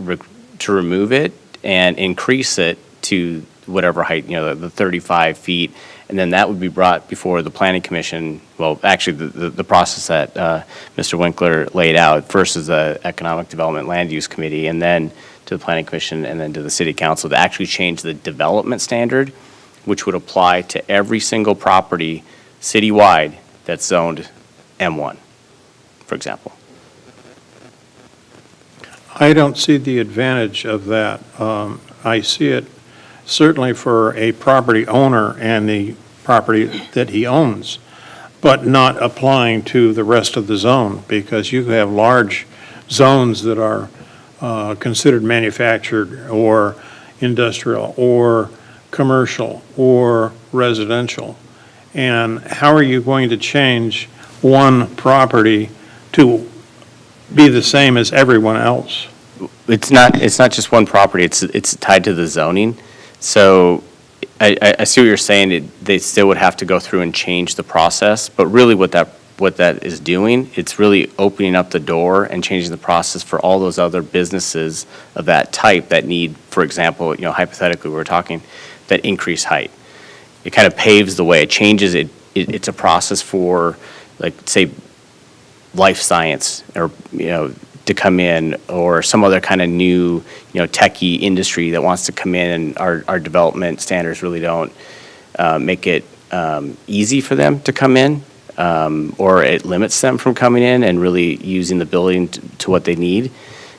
B: remove it and increase it to whatever height, the 35 feet, and then that would be brought before the planning commission. Well, actually, the process that Mr. Winkler laid out, first is the Economic Development Land Use Committee, and then to the planning commission, and then to the city council to actually change the development standard, which would apply to every single property citywide that's zoned M1, for example.
C: I don't see the advantage of that. I see it certainly for a property owner and the property that he owns, but not applying to the rest of the zone, because you have large zones that are considered manufactured or industrial or commercial or residential? And how are you going to change one property to be the same as everyone else?
B: It's not just one property, it's tied to the zoning. So I see what you're saying, they still would have to go through and change the process, but really what that is doing, it's really opening up the door and changing the process for all those other businesses of that type that need, for example, hypothetically, we're talking, that increased height. It kind of paves the way, it changes it, it's a process for, like, say, life science, or, to come in, or some other kind of new, techie industry that wants to come in, and our development standards really don't make it easy for them to come in, or it limits them from coming in and really using the building to what they need.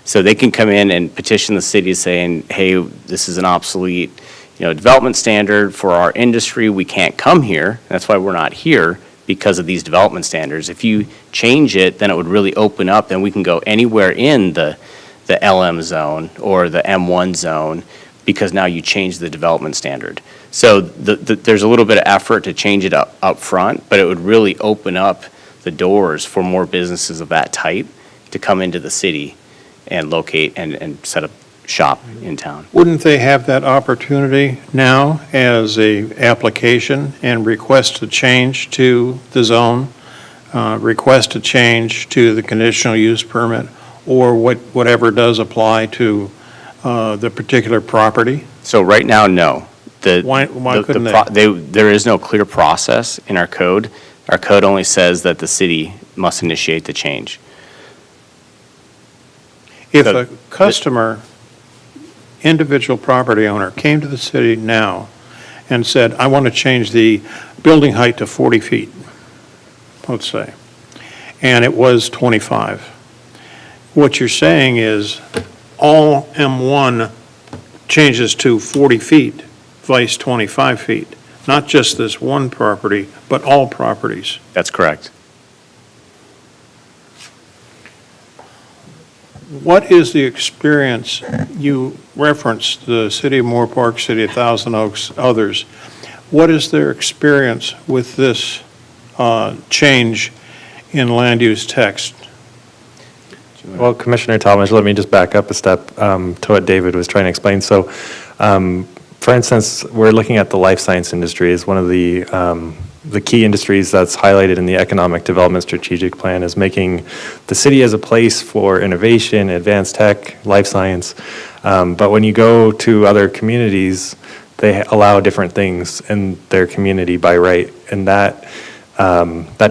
B: So they can come in and petition the city saying, hey, this is an obsolete, development standard for our industry. We can't come here. That's why we're not here, because of these development standards. If you change it, then it would really open up, and we can go anywhere in the LM zone or the M1 zone, because now you change the development standard. So there's a little bit of effort to change it up front, but it would really open up the doors for more businesses of that type to come into the city and locate and set up shop in town.
C: Wouldn't they have that opportunity now as a application and request a change to the zone, request a change to the conditional use permit, or whatever does apply to the particular property?
B: So right now, no.
C: Why couldn't they?
B: There is no clear process in our code. Our code only says that the city must initiate the change.
C: If a customer, individual property owner, came to the city now and said, I want to change the building height to 40 feet, let's say, and it was 25. What you're saying is all M1 changes to 40 feet, vice 25 feet, not just this one property, but all properties.
B: That's correct.
C: What is the experience, you referenced the city of Moore Park, city of Thousand Oaks, others. What is their experience with this change in land use text?
K: Well, Commissioner Talmadge, let me just back up a step to what David was trying to explain. So, for instance, we're looking at the life science industry as one of the key industries that's highlighted in the Economic Development Strategic Plan, is making the city as a place for innovation, advanced tech, life science. But when you go to other communities, they allow different things in their community by right, and that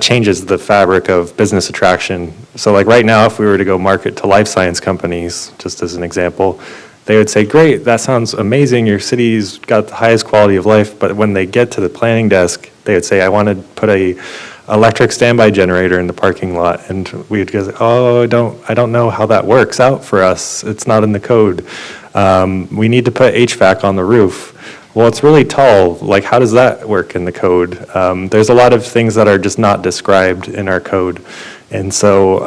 K: changes the fabric of business attraction. So like right now, if we were to go market to life science companies, just as an example, they would say, great, that sounds amazing, your city's got the highest quality of life, but when they get to the planning desk, they would say, I want to put a electric standby generator in the parking lot, and we'd go, oh, I don't know how that works out for us, it's not in the code. We need to put HVAC on the roof. Well, it's really tall, like how does that work in the code? There's a lot of things that are just not described in our code. And so,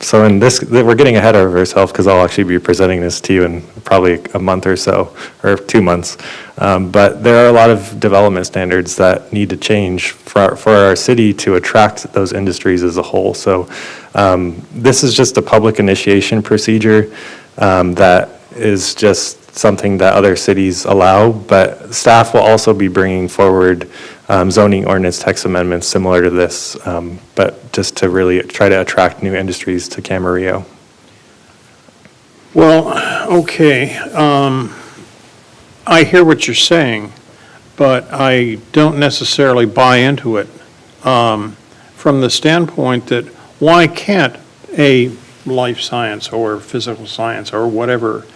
K: so in this, we're getting ahead of ourselves, because I'll actually be presenting this to you in probably a month or so, or 2 months. But there are a lot of development standards that need to change for our city to attract those industries as a whole. So this is just a public initiation procedure that is just something that other cities allow, but staff will also be bringing forward zoning ordinance text amendments similar to this, but just to really try to attract new industries to Camarillo.
C: Well, okay, I hear what you're saying, but I don't necessarily buy into it from the standpoint that why can't a life science or physical science or whatever,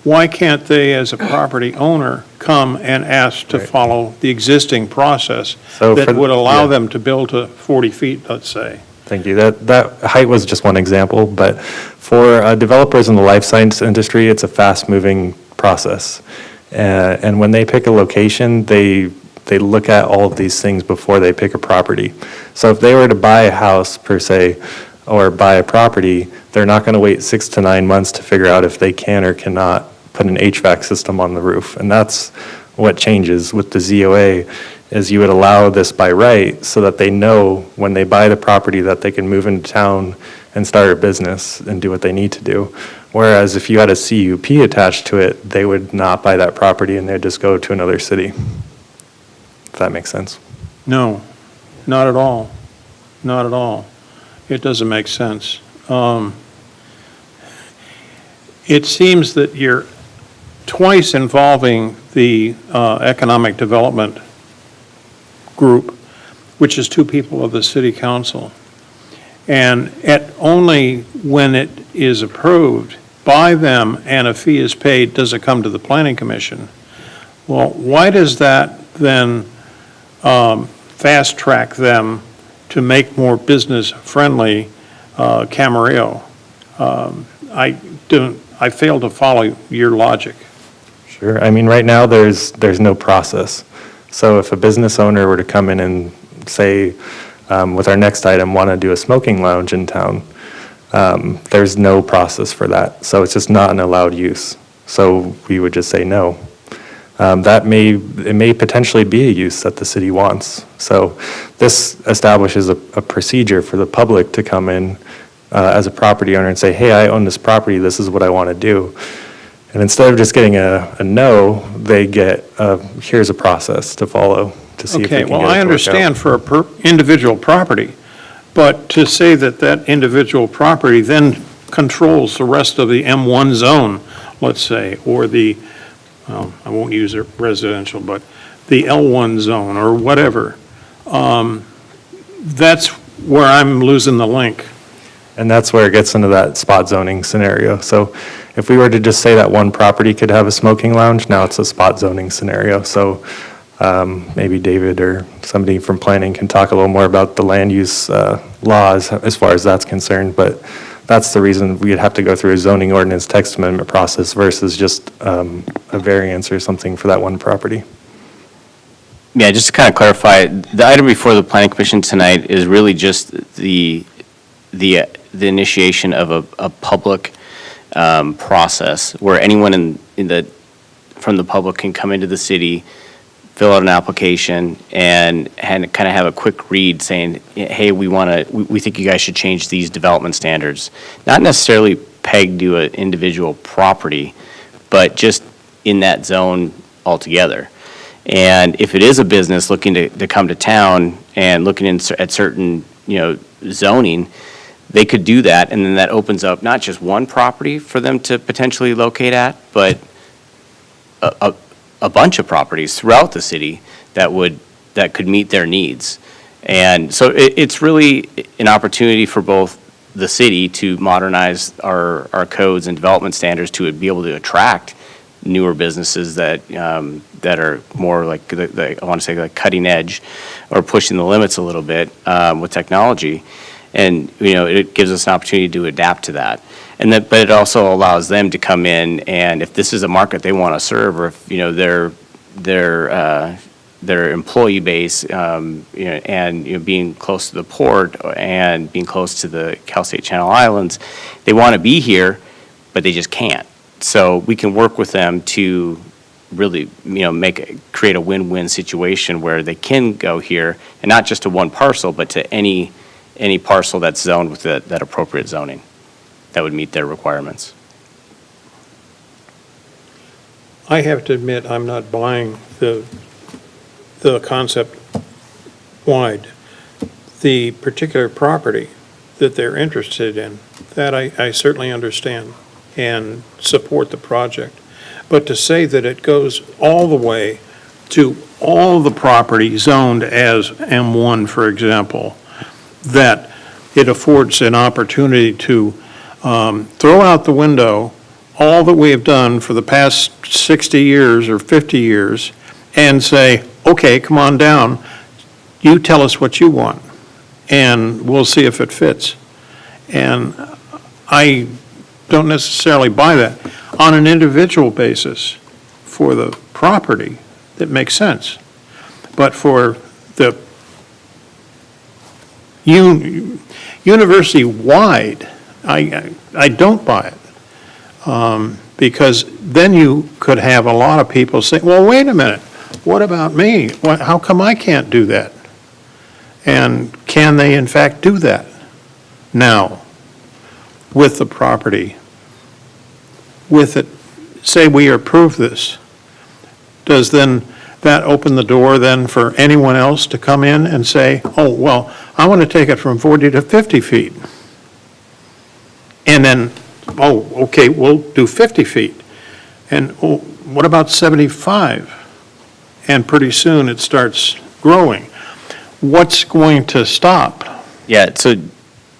C: why can't they, as a property owner, come and ask to follow the existing process that would allow them to build to 40 feet, let's say?
K: Thank you. That height was just one example, but for developers in the life science industry, it's a fast-moving process. And when they pick a location, they look at all of these things before they pick a property. So if they were to buy a house, per se, or buy a property, they're not going to wait 6 to 9 months to figure out if they can or cannot put an HVAC system on the roof. And that's what changes with the ZOA, is you would allow this by right so that they know when they buy the property that they can move into town and start a business and do what they need to do. Whereas if you had a CUP attached to it, they would not buy that property and they'd just go to another city. If that makes sense.
C: No, not at all. Not at all. It doesn't make sense. It seems that you're twice involving the economic development group, which is 2 people of the city council. And only when it is approved by them and a fee is paid does it come to the planning commission. Well, why does that then fast track them to make more business friendly Camarillo? I fail to follow your logic.
K: Sure. I mean, right now, there's no process. So if a business owner were to come in and say, with our next item, want to do a smoking lounge in town, there's no process for that. So it's just not an allowed use. So we would just say no. It may potentially be a use that the city wants. So this establishes a procedure for the public to come in as a property owner and say, hey, I own this property, this is what I want to do. And instead of just getting a no, they get, here's a process to follow to see if they
C: Okay,
K: can get it
C: well,
K: to
C: I
K: work
C: understand
K: out.
C: for a individual property, but to say that that individual property then controls the rest of the M1 zone, let's say, or the, well, I won't use it residential, but the L1 zone or whatever, that's where I'm losing the link.
K: And that's where it gets into that spot zoning scenario. So if we were to just say that one property could have a smoking lounge, now it's a spot zoning scenario. So maybe David or somebody from planning can talk a little more about the land use laws as far as that's concerned. But that's the reason we'd have to go through a zoning ordinance text amendment process versus just a variance or something for that one property.
B: Yeah, just to kind of clarify, the item before the planning commission tonight is really just the initiation of a public process where anyone from the public can come into the city, fill out an application, and kind of have a quick read saying, hey, we think you guys should change these development standards. Not necessarily pegged to an individual property, but just in that zone altogether. And if it is a business looking to come to town and looking at certain, zoning, they could do that, and then that opens up not just one property for them to potentially locate at, but a bunch of properties throughout the city that could meet their needs. And so it's really an opportunity for both the city to modernize our codes and development standards to be able to attract newer businesses that are more like, I want to say like cutting edge or pushing the limits a little bit with technology. And, it gives us an opportunity to adapt to that. But it also allows them to come in, and if this is a market they want to serve, or if, their employee base, and, being close to the port and being close to the Cal State Channel Islands, they want to be here, but they just can't. So we can work with them to really, create a win-win situation where they can go here, and not just to one parcel, but to any parcel that's zoned with that appropriate zoning that would meet their requirements.
C: I have to admit, I'm not buying the concept wide. The particular property that they're interested in, that I certainly understand and support the project. But to say that it goes all the way to all the property zoned as M1, for example, that it affords an opportunity to throw out the window all that we have done for the past 60 years or 50 years and say, okay, come on down, you tell us what you want, and we'll see if it fits. And I don't necessarily buy that. On an individual basis, for the property, that makes sense. But for the University-wide, I don't buy it. Because then you could have a lot of people say, well, wait a minute, what about me? How come I can't do that? And can they in fact do that now with the property? With it, say we approve this, does then that open the door then for anyone else to come in and say, oh, well, I want to take it from 40 to 50 feet? And then, oh, okay, we'll do 50 feet. And oh, what about 75? And pretty soon it starts growing. What's going to stop?
B: Yeah, so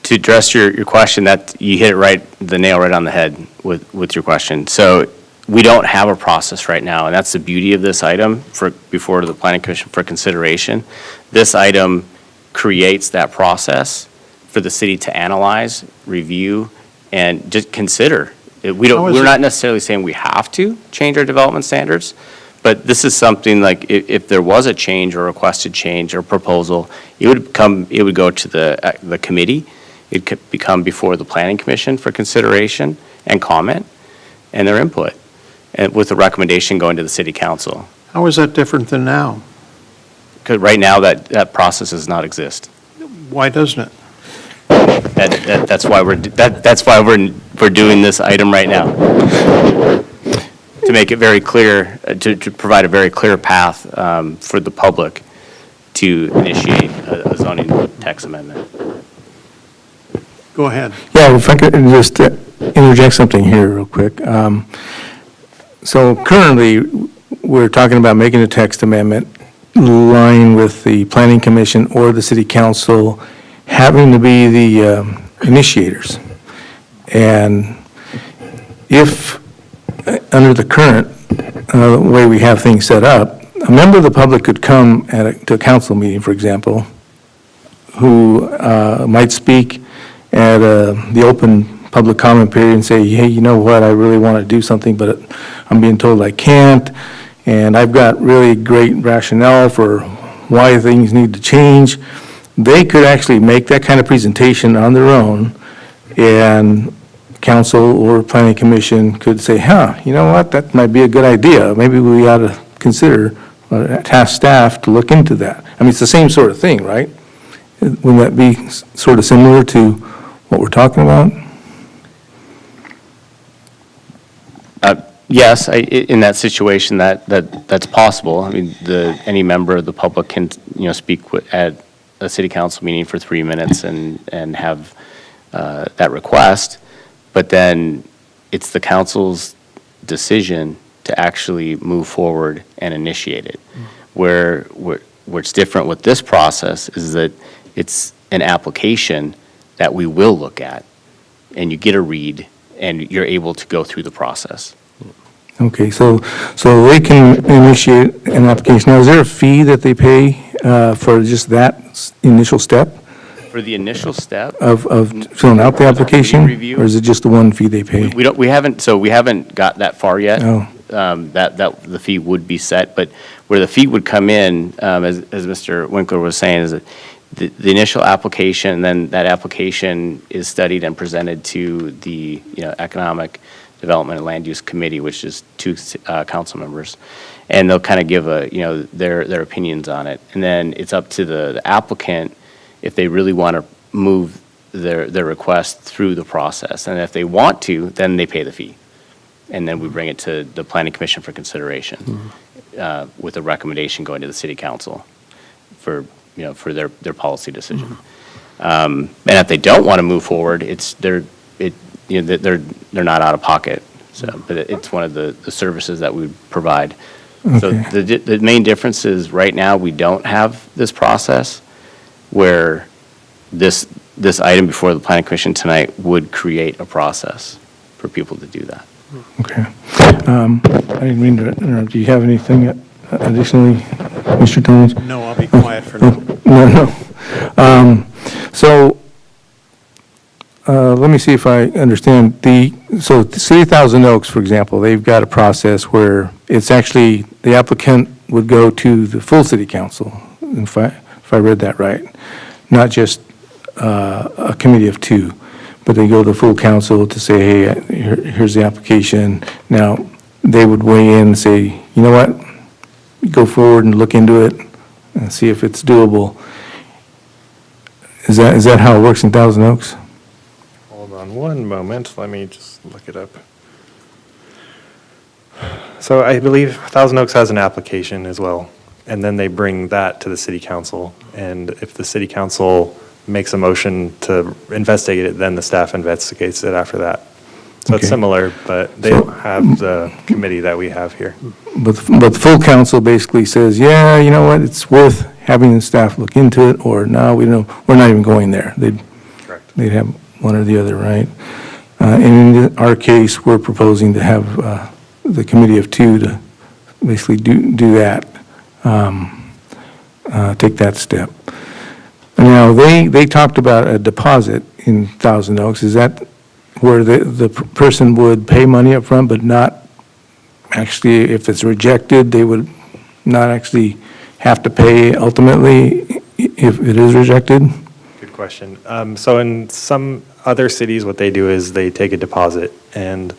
B: to address your question, that you hit it right, the nail right on the head with your question. So we don't have a process right now, and that's the beauty of this item before the Planning Commission for consideration. This item creates that process for the city to analyze, review, and just consider. We're not necessarily saying we have to change our development standards, but this is something like if there was a change or requested change or proposal, it would go to the committee. It could become before the Planning Commission for consideration and comment and their input, and with a recommendation going to the city council.
C: How is that different than now?
B: Because right now that process does not exist.
C: Why doesn't it?
B: That's why we're doing this item right now. To make it very clear, to provide a very clear path for the public to initiate a zoning text amendment.
C: Go ahead.
A: Yeah, if I could just interject something here real quick. So currently, we're talking about making a text amendment line with the Planning Commission or the City Council having to be the initiators. And if, under the current way we have things set up, a member of the public could come to a council meeting, for example, who might speak at the open public comment period and say, hey, you know what, I really want to do something, but I'm being told I can't, and I've got really great rationale for why things need to change. They could actually make that kind of presentation on their own, and council or planning commission could say, you know what, that might be a good idea. Maybe we ought to consider, task staff to look into that. I mean, it's the same sort of thing, right? Wouldn't that be sort of similar to what we're talking about?
B: Yes, in that situation, that's possible. I mean, any member of the public can, speak at a city council meeting for 3 minutes and have that request, but then it's the council's decision to actually move forward and initiate it. Where it's different with this process is that it's an application that we will look at, and you get a read, and you're able to go through the process.
A: Okay, so they can initiate an application. Now, is there a fee that they pay for just that initial step
B: For the initial step,
A: of filling out the application?
B: review?
A: Or is it just the one fee they pay?
B: we haven't got that far yet.
A: Oh.
B: That the fee would be set, but where the fee would come in, as Mr. Winkler was saying, is that the initial application, then that application is studied and presented to the, Economic Development and Land Use Committee, which is 2 council members, and they'll kind of give their opinions on it. And then it's up to the applicant if they really want to move their request through the process. And if they want to, then they pay the fee. And then we bring it to the Planning Commission for consideration with a recommendation going to the City Council for their policy decision. And if they don't want to move forward, they're not out of pocket. So, but it's one of the services that we provide. So the main difference is right now we don't have this process where this item before the Planning Commission tonight would create a process for people to do that.
A: Okay. I didn't mean to interrupt. Do you have anything additionally, Mr. Tones?
C: No, I'll be quiet for now.
A: No. So let me see if I understand. So the City of Thousand Oaks, for example, they've got a process where it's actually the applicant would go to the full City Council, if I read that right, not just a committee of two, but they go to the full council to say, hey, here's the application. Now, they would weigh in and say, you know what, go forward and look into it and see if it's doable. Is that how it works in Thousand Oaks?
K: Hold on one moment, let me just look it up. So I believe Thousand Oaks has an application as well, and then they bring that to the city council. And if the city council makes a motion to investigate it, then the staff investigates it after that. So it's
A: Okay.
K: similar, but they don't have the committee that we have here.
A: But the full council basically says, yeah, you know what, it's worth having the staff look into it, or no, we're not even going there.
K: Correct.
A: They'd have one or the other, right? And in our case, we're proposing to have the committee of two to basically do that, take that step. Now, they talked about a deposit in Thousand Oaks. Is that where the person would pay money up front, but not actually, if it's rejected, they would not actually have to pay ultimately if it is rejected?
K: Good question. So in some other cities, what they do is they take a deposit, and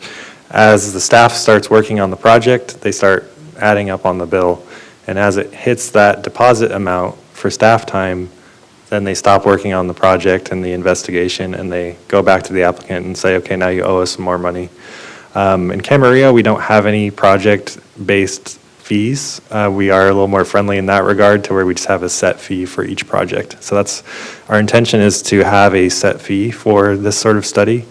K: as the staff starts working on the project, they start adding up on the bill. And as it hits that deposit amount for staff time, then they stop working on the project and the investigation, and they go back to the applicant and say, okay, now you owe us some more money. In Camarillo, we don't have any project-based fees. We are a little more friendly in that regard, to where we just have a set fee for each project. So that's, our intention is to have a set fee for this sort of study,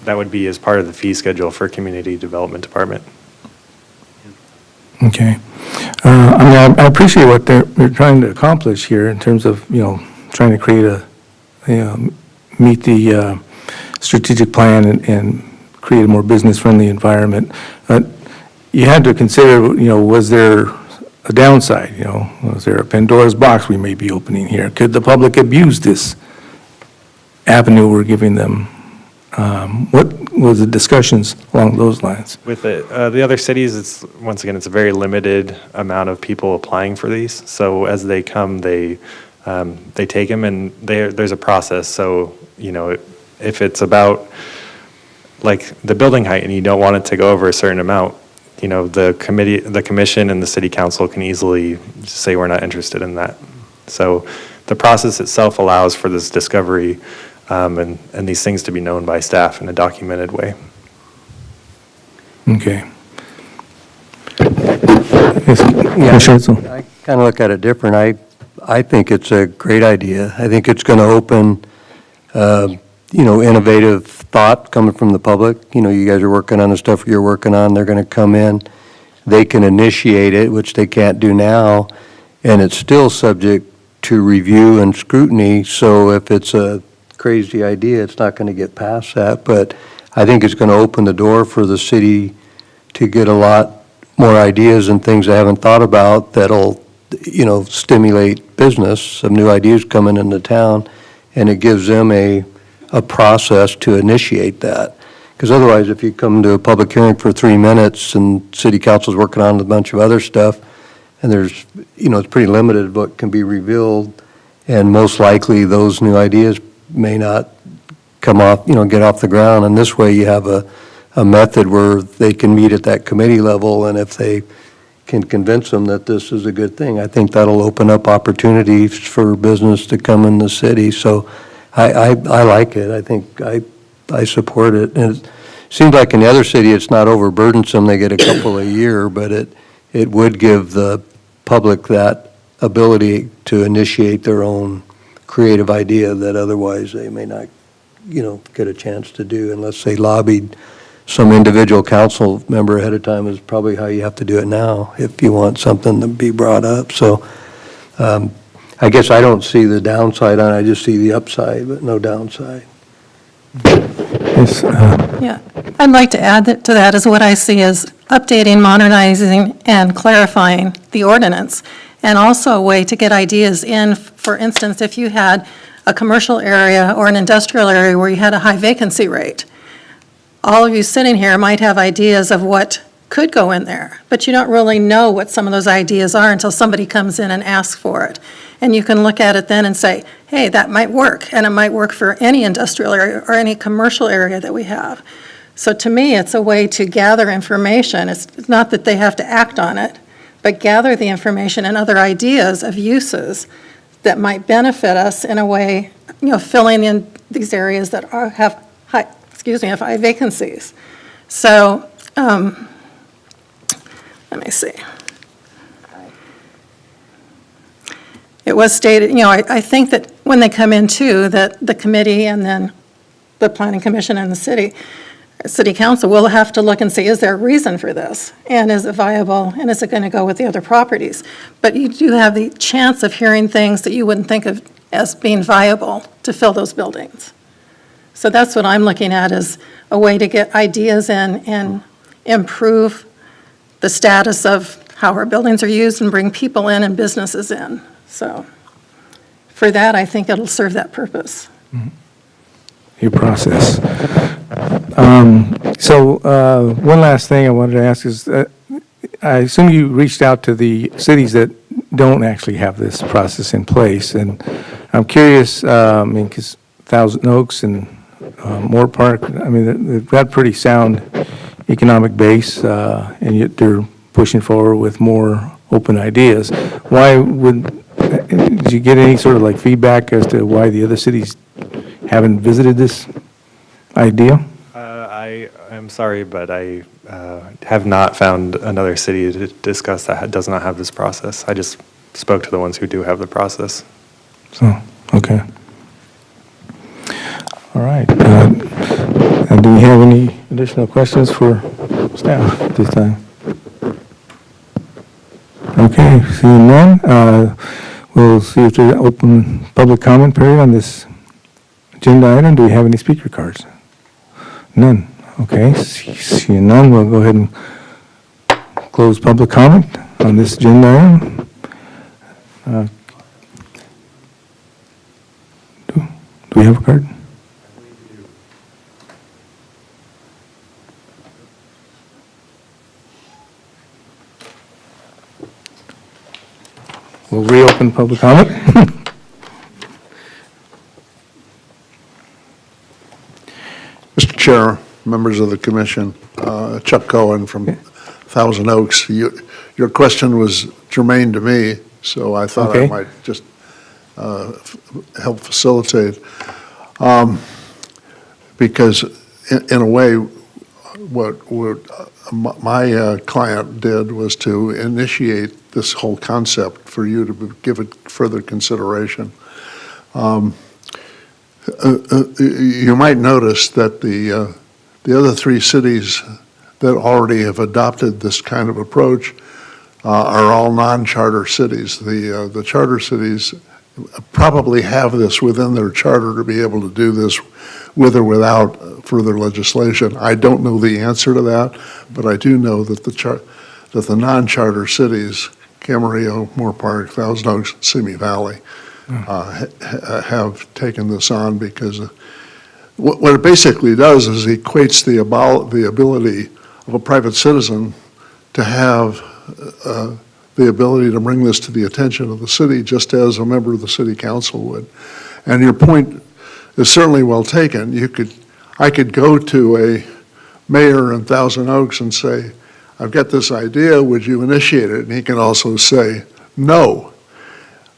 K: that would be as part of the fee schedule for Community Development Department.
A: Okay. I mean, I appreciate what they're trying to accomplish here in terms of, trying to create meet the strategic plan and create a more business-friendly environment. But you had to consider, was there a downside? Was there a Pandora's box we may be opening here? Could the public abuse this avenue we're giving them? What was the discussions along those lines?
K: With the other cities, it's a very limited amount of people applying for these. So as they come, they take them, and there's a process. So if it's about like the building height and you don't want it to go over a certain amount, the commission and the city council can easily say we're not interested in that. So the process itself allows for this discovery and these things to be known by staff in a documented way.
A: Okay. Yes, Commissioner Edsel.
E: I kind of look at it different. I think it's a great idea. I think it's going to open, innovative thought coming from the public. You guys are working on the stuff you're working on. They're going to come in. They can initiate it, which they can't do now, and it's still subject to review and scrutiny. So if it's a crazy idea, it's not going to get past that. But I think it's going to open the door for the city to get a lot more ideas and things they haven't thought about that'll, stimulate business, some new ideas coming into town, and it gives them a process to initiate that. Because otherwise, if you come to a public hearing for 3 minutes and city council's working on a bunch of other stuff, and there's, it's pretty limited what can be revealed, and most likely those new ideas may not come off, get off the ground. And this way you have a method where they can meet at that committee level, and if they can convince them that this is a good thing, I think that'll open up opportunities for business to come in the city. So I like it. I think I support it. And it seems like in the other city, it's not overburdensome. They get a couple a year, but it would give the public that ability to initiate their own creative idea that otherwise they may not, get a chance to do unless they lobbied some individual council member ahead of time. Is probably how you have to do it now if you want something to be brought up. So I guess I don't see the downside on it. I just see the upside, but no downside.
A: Yes,
D: Yeah, I'd like to add to that is what I see as updating, modernizing, and clarifying the ordinance, and also a way to get ideas in. For instance, if you had a commercial area or an industrial area where you had a high vacancy rate, all of you sitting here might have ideas of what could go in there, but you don't really know what some of those ideas are until somebody comes in and asks for it. And you can look at it then and say, hey, that might work, and it might work for any industrial area or any commercial area that we have. So to me, it's a way to gather information. It's not that they have to act on it, but gather the information and other ideas of uses that might benefit us in a way, filling in these areas that have high vacancies. So, let me see. It was stated, I think that when they come in too, that the committee and then the planning commission and the city council will have to look and see, is there a reason for this? And is it viable? And is it going to go with the other properties? But you do have the chance of hearing things that you wouldn't think of as being viable to fill those buildings. So that's what I'm looking at, as a way to get ideas in and improve the status of how our buildings are used and bring people in and businesses in. So for that, I think it'll serve that purpose.
A: Your process. So one last thing I wanted to ask is, I assume you reached out to the cities that don't actually have this process in place, and I'm curious, because Thousand Oaks and Moore Park, they've got pretty sound economic base, and yet they're pushing forward with more open ideas. Did you get any sort of like feedback as to why the other cities haven't visited this idea?
K: I am sorry, but I have not found another city to discuss that does not have this process. I just spoke to the ones who do have the process.
A: So, okay. All right. Do we have any additional questions for staff at this time? Okay, seeing none, we'll see if there's an open public comment period on this agenda item. Do we have any speaker cards? None. Okay, seeing none, we'll go ahead and close public comment on this agenda item. Do we have a card? We'll reopen public comment.
J: Mr. Chair, members of the commission, Chuck Cohen from Thousand Oaks. Your question was germane to me, so I thought I
A: Okay.
J: might just help facilitate. Because in a way, what my client did was to initiate this whole concept for you to give it further consideration. You might notice that the other three cities that already have adopted this kind of approach are all non-charter cities. The charter cities probably have this within their charter to be able to do this with or without further legislation. I don't know the answer to that, but I do know that the non-charter cities, Camarillo, Moore Park, Thousand Oaks, Simi Valley, have taken this on, because what it basically does is equates the ability of a private citizen to have the ability to bring this to the attention of the city, just as a member of the city council would. And your point is certainly well taken. I could go to a mayor in Thousand Oaks and say, I've got this idea, would you initiate it? And he can also say, no.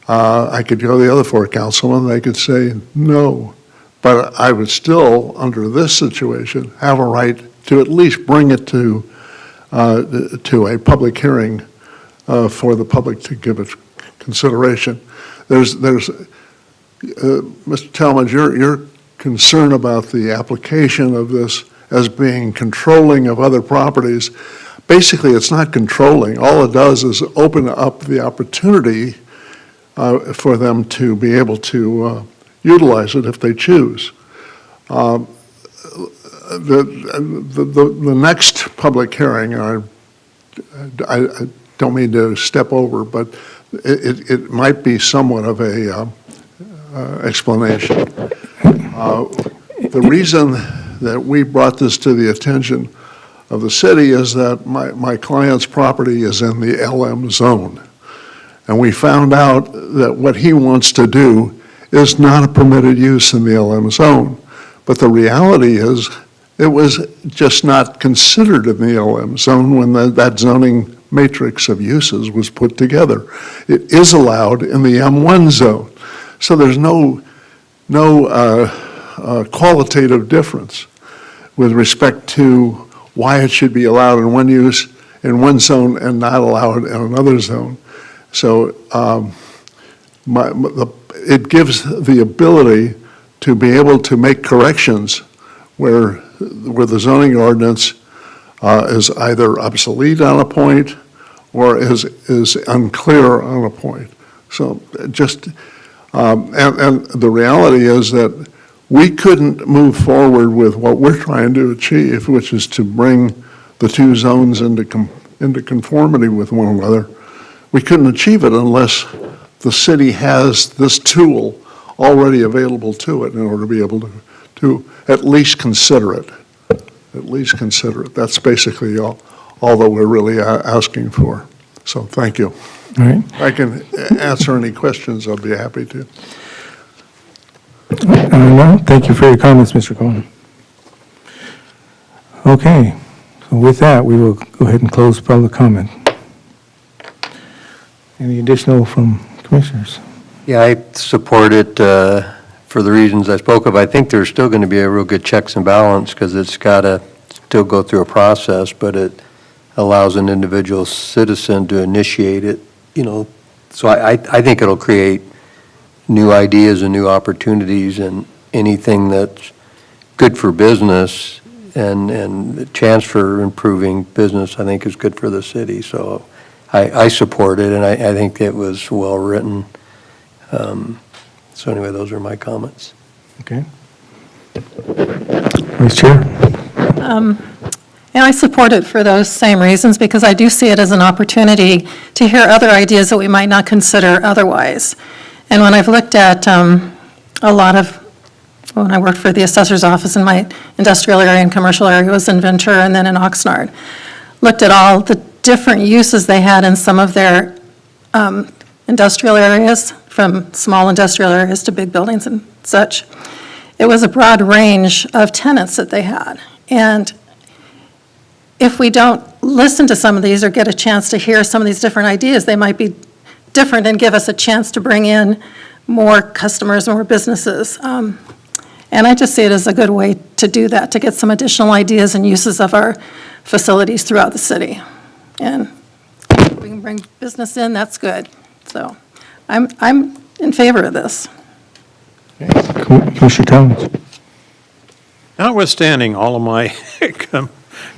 J: I could go to the other four councilmen, they could say no. But I would still, under this situation, have a right to at least bring it to a public hearing for the public to give it consideration. Mr. Talmadge, your concern about the application of this as being controlling of other properties, basically it's not controlling. All it does is open up the opportunity for them to be able to utilize it if they choose. The next public hearing, I don't mean to step over, but it might be somewhat of a explanation. The reason that we brought this to the attention of the city is that my client's property is in the LM zone. And we found out that what he wants to do is not a permitted use in the LM zone. But the reality is, it was just not considered in the LM zone when that zoning matrix of uses was put together. It is allowed in the M1 zone. So there's no qualitative difference with respect to why it should be allowed in one use in one zone and not allowed in another zone. So it gives the ability to be able to make corrections where the zoning ordinance is either obsolete on a point or is unclear on a point. So just, and the reality is that we couldn't move forward with what we're trying to achieve, which is to bring the two zones into conformity with one another. We couldn't achieve it unless the city has this tool already available to it in order to be able to at least consider it. At least consider it. That's basically all that we're really asking for. So thank you.
A: All right.
J: If I can answer any questions, I'll be happy to.
A: No, thank you for your comments, Mr. Cohen. Okay, so with that, we will go ahead and close public comment. Any additional from commissioners?
E: Yeah, I support it for the reasons I spoke of. I think there's still going to be a real good checks and balance because it's got to still go through a process, but it allows an individual citizen to initiate it, you know. So I think it'll create new ideas and new opportunities, and anything that's good for business and the chance for improving business, I think is good for the city. So I support it, and I think it was well-written. So anyway, those are my comments.
A: Okay. Vice Chair?
D: And I support it for those same reasons, because I do see it as an opportunity to hear other ideas that we might not consider otherwise. And when I've looked at a lot of, when I worked for the assessor's office, in my industrial area and commercial area was in Ventura and then in Oxnard, looked at all the different uses they had in some of their industrial areas, from small industrial areas to big buildings and such. It was a broad range of tenants that they had. And if we don't listen to some of these or get a chance to hear some of these different ideas, they might be different and give us a chance to bring in more customers, more businesses. And I just see it as a good way to do that, to get some additional ideas and uses of our facilities throughout the city. And if we can bring business in, that's good. So I'm in favor of this.
A: Commissioner Towns?
C: Notwithstanding all of my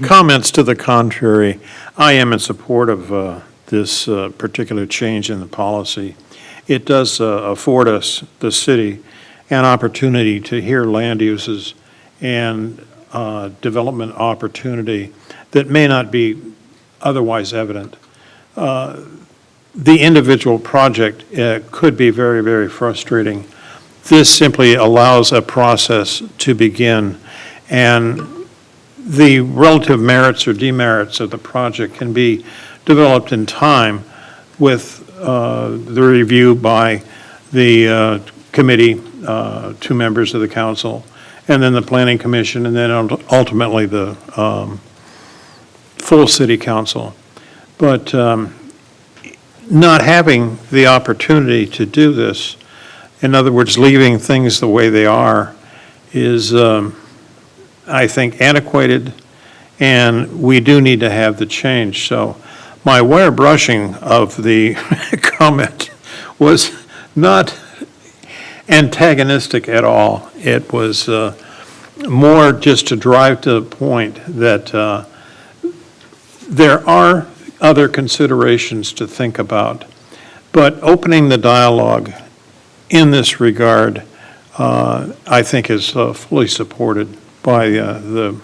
C: comments to the contrary, I am in support of this particular change in the policy. It does afford us, the city, an opportunity to hear land uses and development opportunity that may not be otherwise evident. The individual project could be very, very frustrating. This simply allows a process to begin, and the relative merits or demerits of the project can be developed in time with the review by the committee, 2 members of the council, and then the planning commission, and then ultimately the full city council. But not having the opportunity to do this, in other words, leaving things the way they are, is, I think, antiquated, and we do need to have the change. So my wire brushing of the comment was not antagonistic at all. It was more just to drive to the point that there are other considerations to think about, but opening the dialogue in this regard, I think, is fully supported by the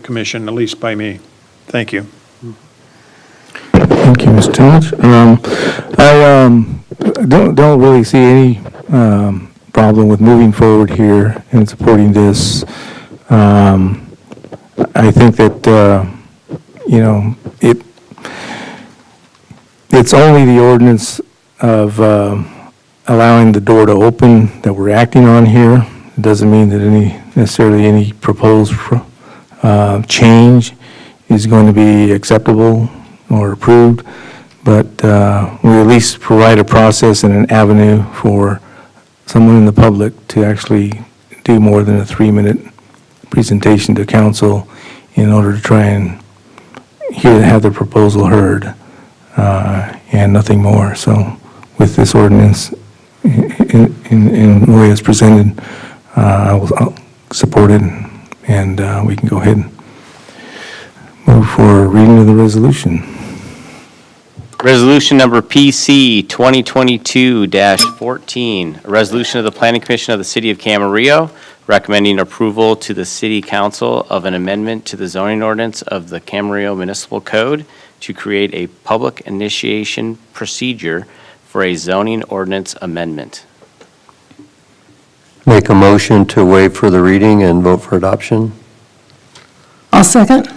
C: commission, at least by me. Thank you.
A: Thank you, Mr. Towns. I don't really see any problem with moving forward here and supporting this. I think that, you know, it's only the ordinance of allowing the door to open that we're acting on here. It doesn't mean that necessarily any proposed change is going to be acceptable or approved, but we at least provide a process and an avenue for someone in the public to actually do more than a 3-minute presentation to council in order to try and have the proposal heard, and nothing more. So with this ordinance in the way it's presented, I'll support it, and we can go ahead and move for reading of the resolution.
B: Resolution number PC 2022-14, a resolution of the Planning Commission of the City of Camarillo recommending approval to the City Council of an amendment to the zoning ordinance of the Camarillo Municipal Code to create a public initiation procedure for a zoning ordinance amendment.
E: Make a motion to waive further reading and vote for adoption.
D: I'll second.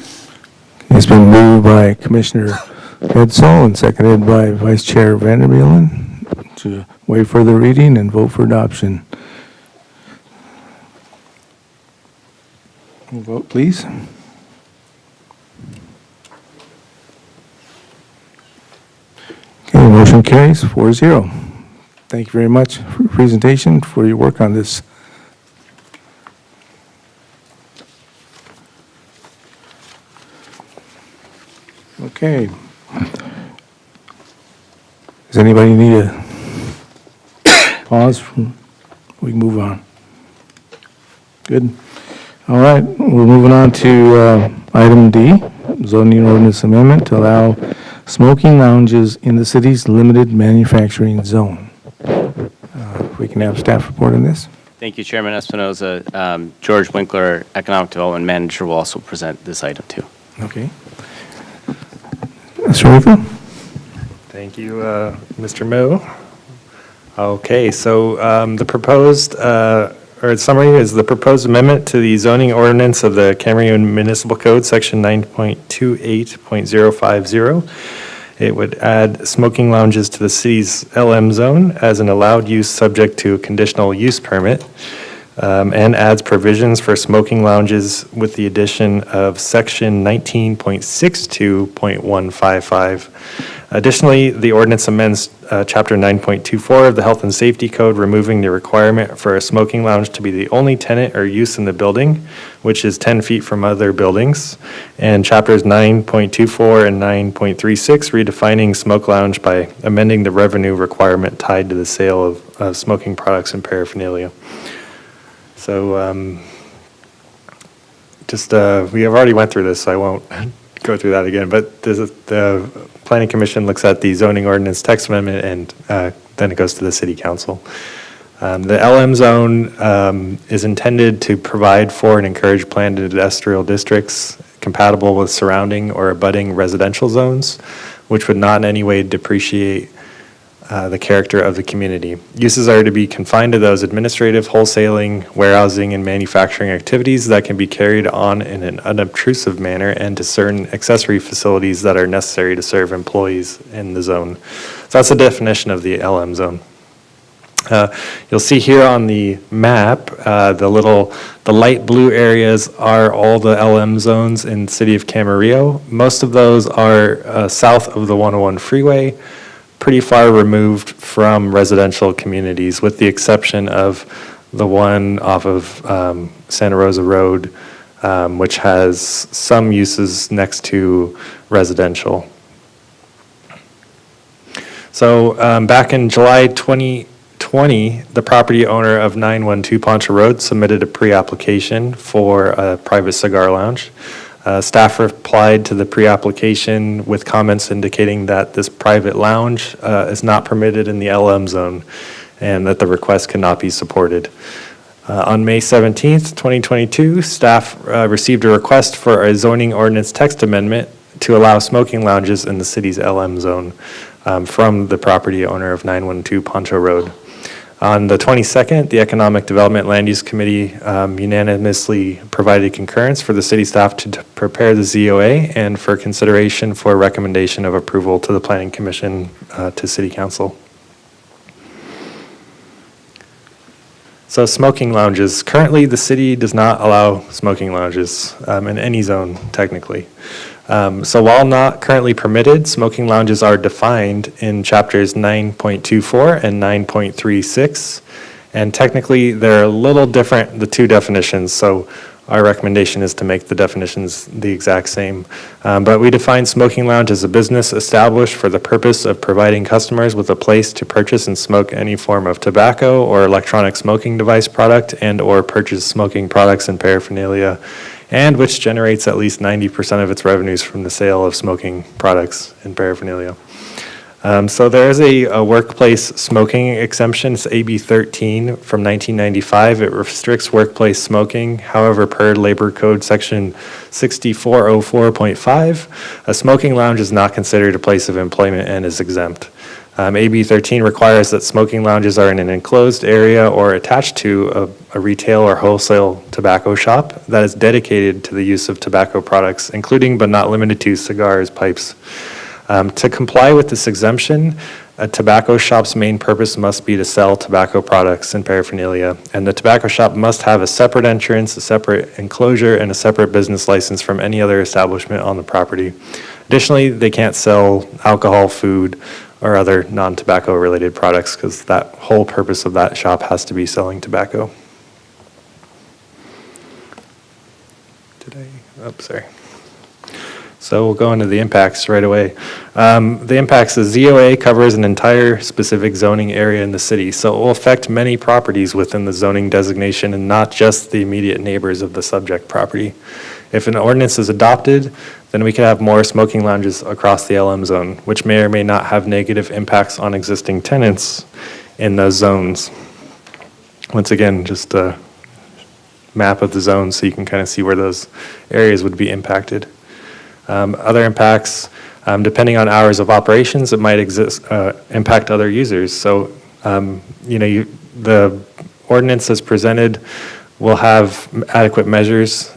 A: It's been moved by Commissioner Edsall and seconded by Vice Chair Vandermeulen to waive further reading and vote for adoption. Vote, please. Okay, motion carries 4-0. Thank you very much for your presentation, for your work on this. Okay. Does anybody need a pause? We can move on. Good. All right, we're moving on to item D, zoning ordinance amendment to allow smoking lounges in the city's limited manufacturing zone. If we can have staff report on this.
B: Thank you, Chairman Espinoza. George Winkler, Economic Development Manager, will also present this item too.
A: Okay. Mr. Winkler?
K: Thank you, Mr. Moe. Okay, so the proposed, or summary is the proposed amendment to the zoning ordinance of the Camarillo Municipal Code, Section 9.28.050. It would add smoking lounges to the city's LM zone as an allowed use subject to a conditional use permit, and adds provisions for smoking lounges with the addition of Section 19.62.155. Additionally, the ordinance amends Chapter 9.24 of the Health and Safety Code, removing the requirement for a smoking lounge to be the only tenant or use in the building, which is 10 feet from other buildings, and Chapters 9.24 and 9.36 redefining smoke lounge by amending the revenue requirement tied to the sale of smoking products and paraphernalia. So we have already went through this, so I won't go through that again, but the Planning Commission looks at the zoning ordinance text amendment, and then it goes to the City Council. The LM zone is intended to provide for and encourage planned industrial districts compatible with surrounding or abutting residential zones, which would not in any way depreciate the character of the community. Uses are to be confined to those administrative, wholesaling, warehousing, and manufacturing activities that can be carried on in an unobtrusive manner, and to certain accessory facilities that are necessary to serve employees in the zone. So that's the definition of the LM zone. You'll see here on the map, the light blue areas are all the LM zones in the city of Camarillo. Most of those are south of the 101 freeway, pretty far removed from residential communities, with the exception of the one off of Santa Rosa Road, which has some uses next to residential. So back in July 2020, the property owner of 912 Poncha Road submitted a pre-application for a private cigar lounge. Staff replied to the pre-application with comments indicating that this private lounge is not permitted in the LM zone and that the request cannot be supported. On May 17th, 2022, staff received a request for a zoning ordinance text amendment to allow smoking lounges in the city's LM zone from the property owner of 912 Poncha Road. On the 22nd, the Economic Development Land Use Committee unanimously provided concurrence for the city staff to prepare the ZOA and for consideration for recommendation of approval to the Planning Commission to City Council. So smoking lounges, currently the city does not allow smoking lounges in any zone technically. So while not currently permitted, smoking lounges are defined in chapters 9.24 and 9.36. And technically, they're a little different, the two definitions. So our recommendation is to make the definitions the exact same. But we define smoking lounge as a business established for the purpose of providing customers with a place to purchase and smoke any form of tobacco or electronic smoking device product and/or purchase smoking products and paraphernalia, and which generates at least 90% of its revenues from the sale of smoking products and paraphernalia. So there is a workplace smoking exemption. It's AB 13 from 1995. It restricts workplace smoking. However, per Labor Code Section 6404.5, a smoking lounge is not considered a place of employment and is exempt. AB 13 requires that smoking lounges are in an enclosed area or attached to a retail or wholesale tobacco shop that is dedicated to the use of tobacco products, including but not limited to cigars, pipes. To comply with this exemption, a tobacco shop's main purpose must be to sell tobacco products and paraphernalia, and the tobacco shop must have a separate entrance, a separate enclosure, and a separate business license from any other establishment on the property. Additionally, they can't sell alcohol, food, or other non-tobacco related products because that whole purpose of that shop has to be selling tobacco. Sorry. So we'll go into the impacts right away. The impacts, the ZOA covers an entire specific zoning area in the city, so it will affect many properties within the zoning designation and not just the immediate neighbors of the subject property. If an ordinance is adopted, then we could have more smoking lounges across the LM zone, which may or may not have negative impacts on existing tenants in those zones. Once again, just a map of the zone so you can kind of see where those areas would be impacted. Other impacts, depending on hours of operations, it might impact other users. So, the ordinance as presented will have adequate measures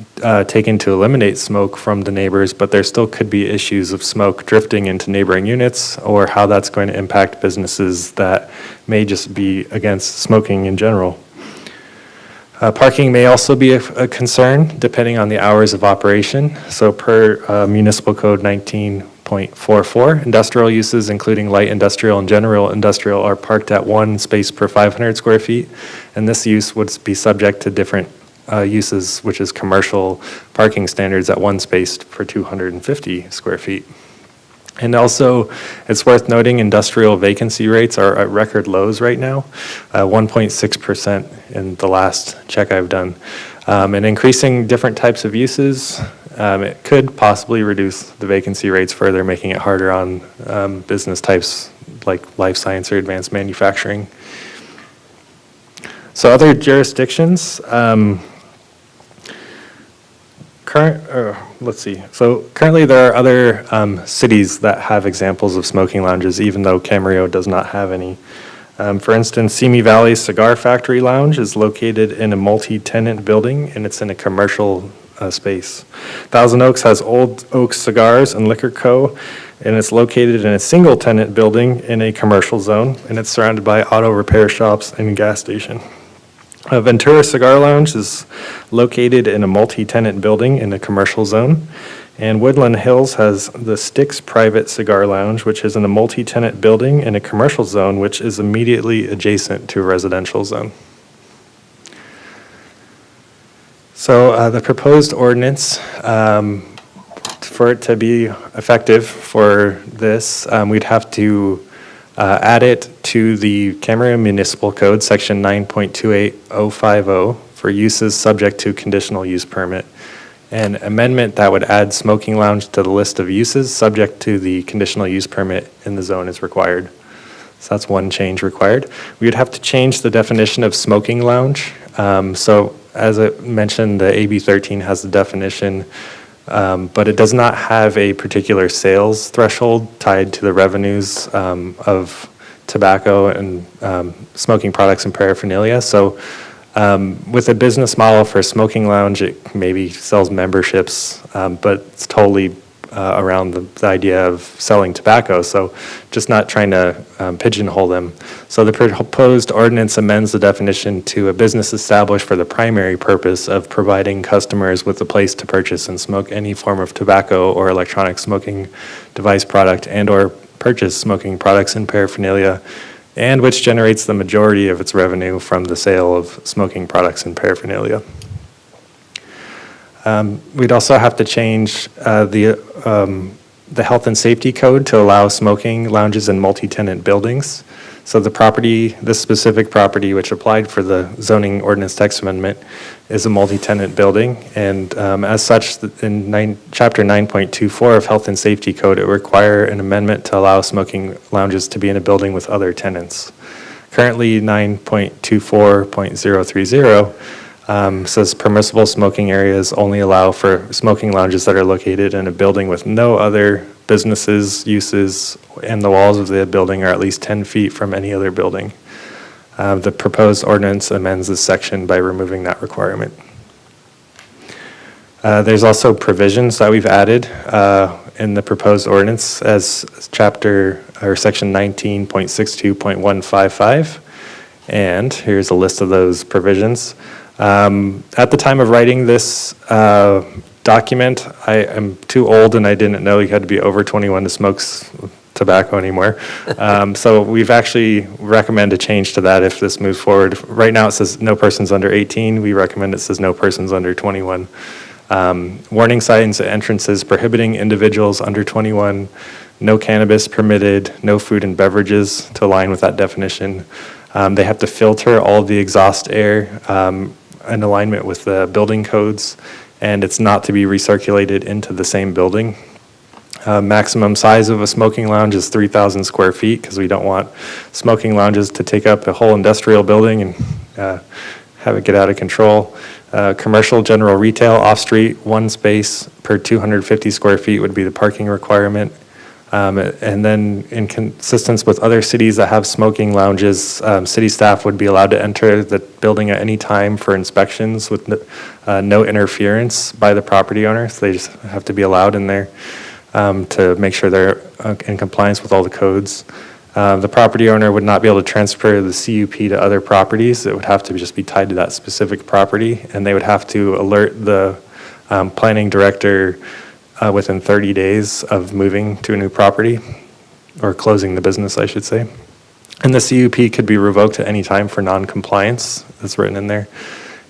K: taken to eliminate smoke from the neighbors, but there still could be issues of smoke drifting into neighboring units or how that's going to impact businesses that may just be against smoking in general. Parking may also be a concern depending on the hours of operation. So per Municipal Code 19.44, industrial uses including light industrial and general industrial are parked at one space per 500 square feet. And this use would be subject to different uses, which is commercial parking standards at one space per 250 square feet. And also, it's worth noting industrial vacancy rates are at record lows right now, 1.6% in the last check I've done. And increasing different types of uses, it could possibly reduce the vacancy rates further, making it harder on business types like life science or advanced manufacturing. So other jurisdictions, currently there are other cities that have examples of smoking lounges, even though Camarillo does not have any. For instance, Simi Valley Cigar Factory Lounge is located in a multi-tenant building, and it's in a commercial space. Thousand Oaks has Old Oak Cigars and Liquor Co., and it's located in a single-tenant building in a commercial zone, and it's surrounded by auto repair shops and gas station. Ventura Cigar Lounge is located in a multi-tenant building in a commercial zone. And Woodland Hills has the Sticks Private Cigar Lounge, which is in a multi-tenant building in a commercial zone, which is immediately adjacent to a residential zone. So the proposed ordinance, for it to be effective for this, we'd have to add it to the Camarillo Municipal Code, Section 9.28050, for uses subject to conditional use permit. An amendment that would add smoking lounge to the list of uses subject to the conditional use permit in the zone is required. So that's one change required. We would have to change the definition of smoking lounge. So as I mentioned, the AB 13 has the definition, but it does not have a particular sales threshold tied to the revenues of tobacco and smoking products and paraphernalia. So with a business model for a smoking lounge, it maybe sells memberships, but it's totally around the idea of selling tobacco, so just not trying to pigeonhole them. So the proposed ordinance amends the definition to a business established for the primary purpose of providing customers with a place to purchase and smoke any form of tobacco or electronic smoking device product and/or purchase smoking products and paraphernalia, and which generates the majority of its revenue from the sale of smoking products and paraphernalia. We'd also have to change the health and safety code to allow smoking lounges in multi-tenant buildings. So this specific property, which applied for the zoning ordinance text amendment, is a multi-tenant building. And as such, in Chapter 9.24 of Health and Safety Code, it require an amendment to allow smoking lounges to be in a building with other tenants. Currently, 9.24.030 says permissible smoking areas only allow for smoking lounges that are located in a building with no other businesses, uses, and the walls of the building are at least 10 feet from any other building. The proposed ordinance amends this section by removing that requirement. There's also provisions that we've added in the proposed ordinance as section 19.62.155. And here's a list of those provisions. At the time of writing this document, I am too old and I didn't know you had to be over 21 to smoke tobacco anymore. So we've actually recommend a change to that if this moves forward. Right now it says no persons under 18. We recommend it says no persons under 21. Warning signs at entrances prohibiting individuals under 21, no cannabis permitted, no food and beverages to align with that definition. They have to filter all of the exhaust air in alignment with the building codes, and it's not to be recirculated into the same building. Maximum size of a smoking lounge is 3,000 square feet because we don't want smoking lounges to take up a whole industrial building and have it get out of control. Commercial general retail off-street, one space per 250 square feet would be the parking requirement. And then in consistence with other cities that have smoking lounges, city staff would be allowed to enter the building at any time for inspections with no interference by the property owner. So they just have to be allowed in there to make sure they're in compliance with all the codes. The property owner would not be able to transfer the CUP to other properties. It would have to just be tied to that specific property, and they would have to alert the planning director within 30 days of moving to a new property, or closing the business, I should say. And the CUP could be revoked at any time for non-compliance, that's written in there.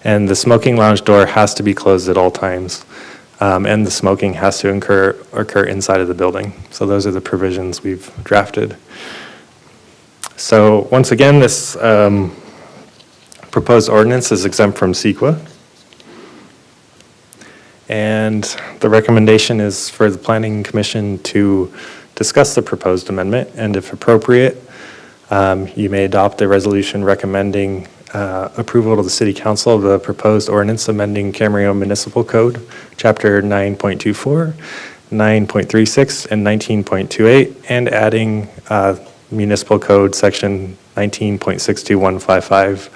K: And the smoking lounge door has to be closed at all times, and the smoking has to occur inside of the building. So those are the provisions we've drafted. So once again, this proposed ordinance is exempt from CEQA. And the recommendation is for the Planning Commission to discuss the proposed amendment, and if appropriate, you may adopt a resolution recommending approval to the City Council of the proposed ordinance amending Camarillo Municipal Code, Chapter 9.24, 9.36, and 19.28, and adding Municipal Code Section 19.62155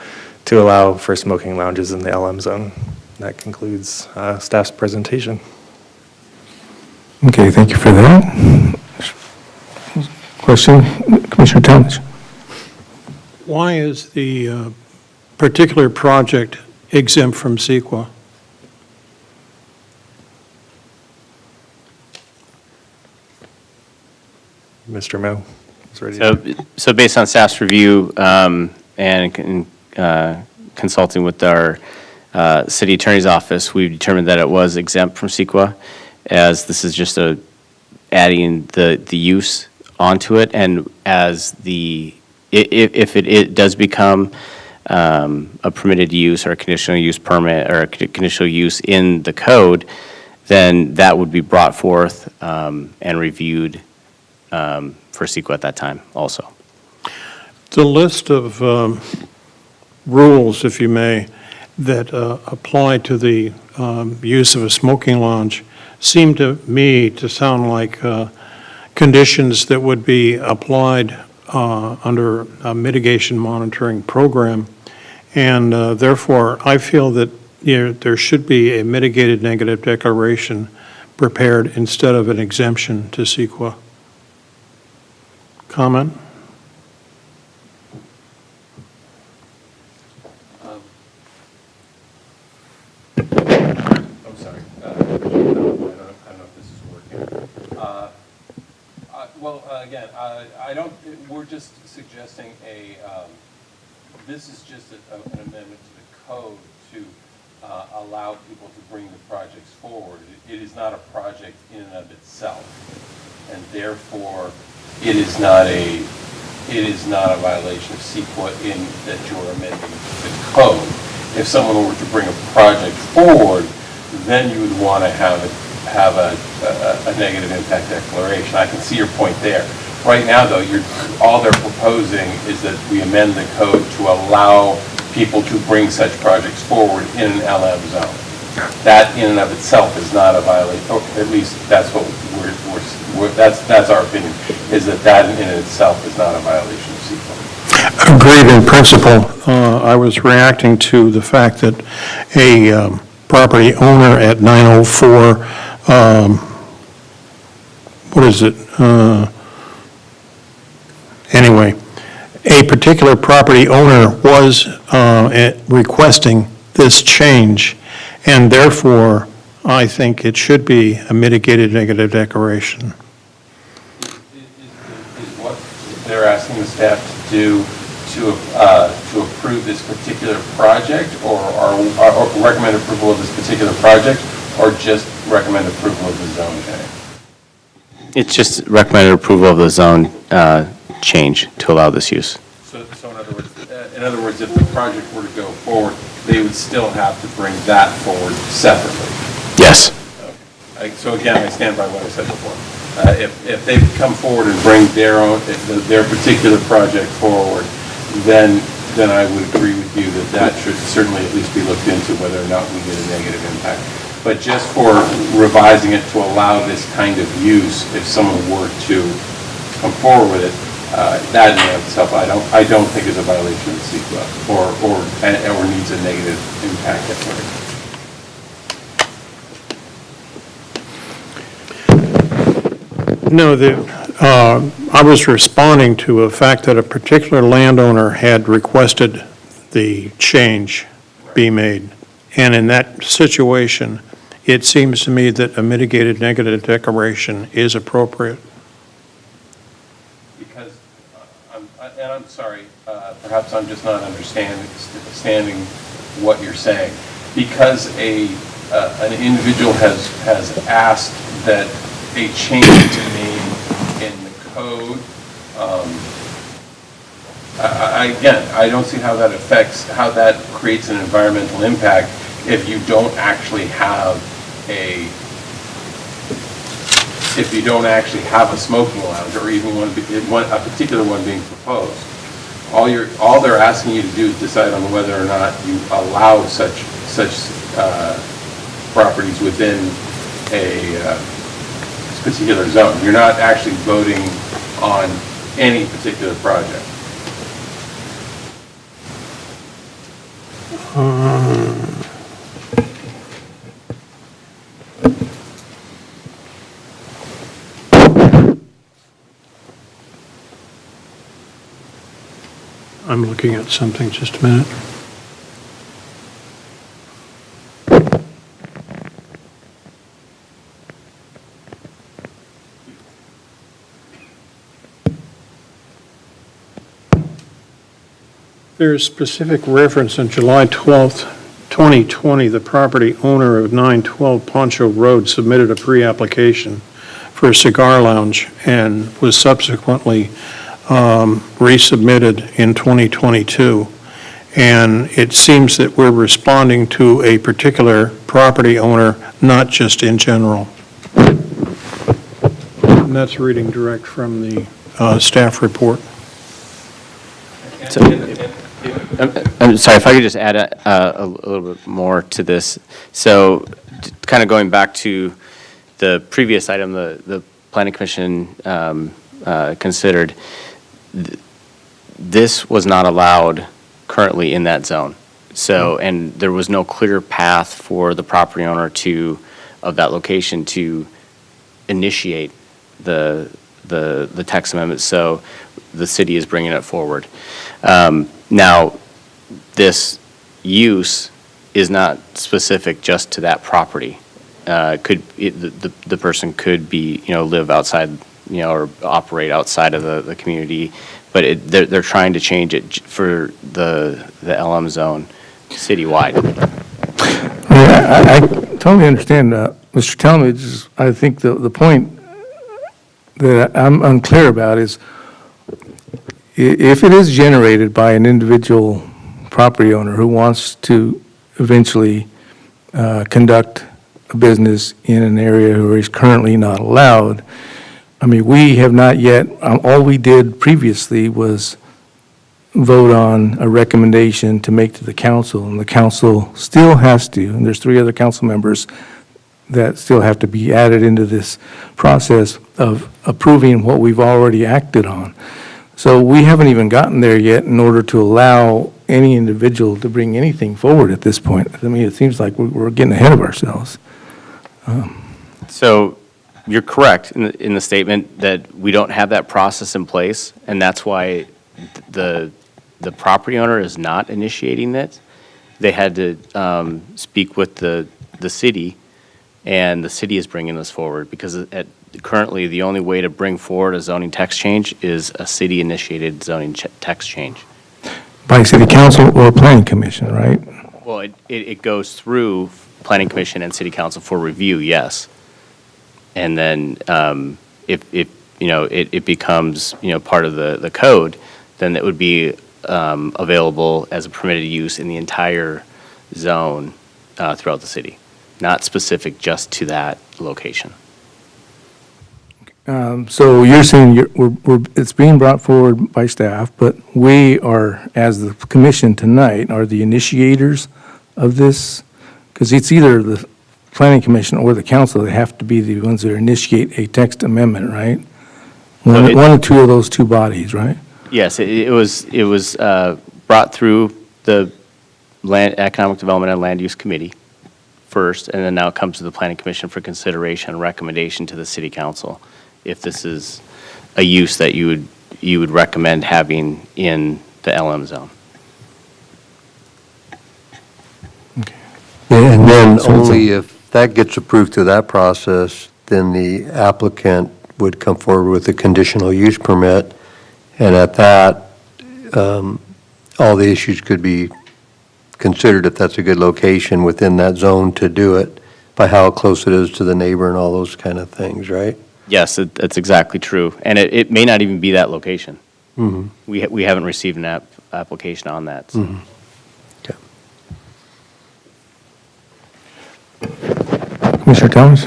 K: to allow for smoking lounges in the LM zone. That concludes staff's presentation.
A: Okay, thank you for that. Question, Commissioner Talmadge?
C: Why is the particular project exempt from CEQA?
K: Mr. Moe is ready.
B: So based on staff's review and consulting with our city attorney's office, we determined that it was exempt from CEQA, as this is just adding the use onto it, and as if it does become a permitted use or a conditional use permit or a conditional use in the code, then that would be brought forth and reviewed for CEQA at that time also.
C: The list of rules, if you may, that apply to the use of a smoking lounge seem to me to sound like conditions that would be applied under a mitigation monitoring program. And therefore, I feel that there should be a mitigated negative declaration prepared instead of an exemption to CEQA. Comment?
L: I'm sorry. I don't know if this is working. Well, again, I don't, we're just suggesting this is just an amendment to the code to allow people to bring the projects forward. It is not a project in and of itself, and therefore, it is not a violation of CEQA in that you're amending the code. If someone were to bring a project forward, then you would want to have a negative impact declaration. I can see your point there. Right now, though, all they're proposing is that we amend the code to allow people to bring such projects forward in an LM zone. That in and of itself is not a violation, or at least that's what that's our opinion, is that in and itself is not a violation of CEQA.
C: Agreed in principle. I was reacting to the fact that a property owner at 904, what is it? Anyway, a particular property owner was requesting this change, and therefore, I think it should be a mitigated negative declaration.
L: Is what they're asking the staff to do to approve this particular project, or recommend approval of this particular project, or just recommend approval of the zone change?
B: It's just recommended approval of the zone change to allow this use.
L: So in other words, if the project were to go forward, they would still have to bring that forward separately.
B: Yes.
L: Okay. So again, I stand by what I said before. If they come forward and bring their particular project forward, then I would agree with you that should certainly at least be looked into whether or not we get a negative impact. But just for revising it to allow this kind of use, if someone were to come forward with it, that in and of itself, I don't think is a violation of CEQA or needs a negative impact declaration.
C: No, I was responding to a fact that a particular landowner had requested the change be made. And in that situation, it seems to me that a mitigated negative declaration is appropriate.
L: Because, I'm sorry, perhaps I'm just not understanding what you're saying. Because an individual has asked that a change be made in the code, again, I don't see how that creates an environmental impact if you don't actually have a smoking lounge, or even a particular one being proposed. All they're asking you to do is decide on whether or not you allow such properties within a particular zone. You're not actually voting on any particular project.
C: I'm looking at something, just a minute. There's specific reference on July 12th, 2020, the property owner of 912 Poncho Road submitted a pre-application for a cigar lounge and was subsequently resubmitted in 2022. And it seems that we're responding to a particular property owner, not just in general. And that's reading direct from the staff report.
B: I'm sorry, if I could just add a little bit more to this. So kind of going back to the previous item, the Planning Commission considered, this was not allowed currently in that zone. So, and there was no clear path for the property owner to of that location to initiate the text amendment, so the city is bringing it forward. Now, this use is not specific just to that property. The person could be, live outside, or operate outside of the community, but they're trying to change it for the LM zone citywide.
A: I totally understand, Mr. Talmadge. I think the point that I'm unclear about is if it is generated by an individual property owner who wants to eventually conduct a business in an area where he's currently not allowed, I mean, we have not yet, all we did previously was vote on a recommendation to make to the council, and the council still has to, and there's 3 other council members that still have to be added into this process of approving what we've already acted on. So we haven't even gotten there yet in order to allow any individual to bring anything forward at this point. I mean, it seems like we're getting ahead of ourselves.
B: So you're correct in the statement that we don't have that process in place, and that's why the property owner is not initiating it. They had to speak with the city, and the city is bringing this forward because currently the only way to bring forward a zoning text change is a city-initiated zoning text change.
A: By city council or planning commission, right?
B: Well, it goes through planning commission and city council for review, yes. And then if it becomes, part of the code, then it would be available as a permitted use in the entire zone throughout the city, not specific just to that location.
A: So you're saying it's being brought forward by staff, but we are, as the commission tonight, are the initiators of this? Because it's either the planning commission or the council that have to be the ones that initiate a text amendment, right? One or two of those 2 bodies, right?
B: Yes, it was brought through the Economic Development and Land Use Committee first, and then now it comes to the Planning Commission for consideration and recommendation to the City Council if this is a use that you would recommend having in the LM zone.
E: And then only if that gets approved through that process, then the applicant would come forward with a conditional use permit, and at that, all the issues could be considered if that's a good location within that zone to do it, by how close it is to the neighbor and all those kind of things, right?
B: Yes, that's exactly true. And it may not even be that location.
E: Mm-hmm.
B: We haven't received an application on that. So.
E: Mm-hmm.
A: Mr. Thomas?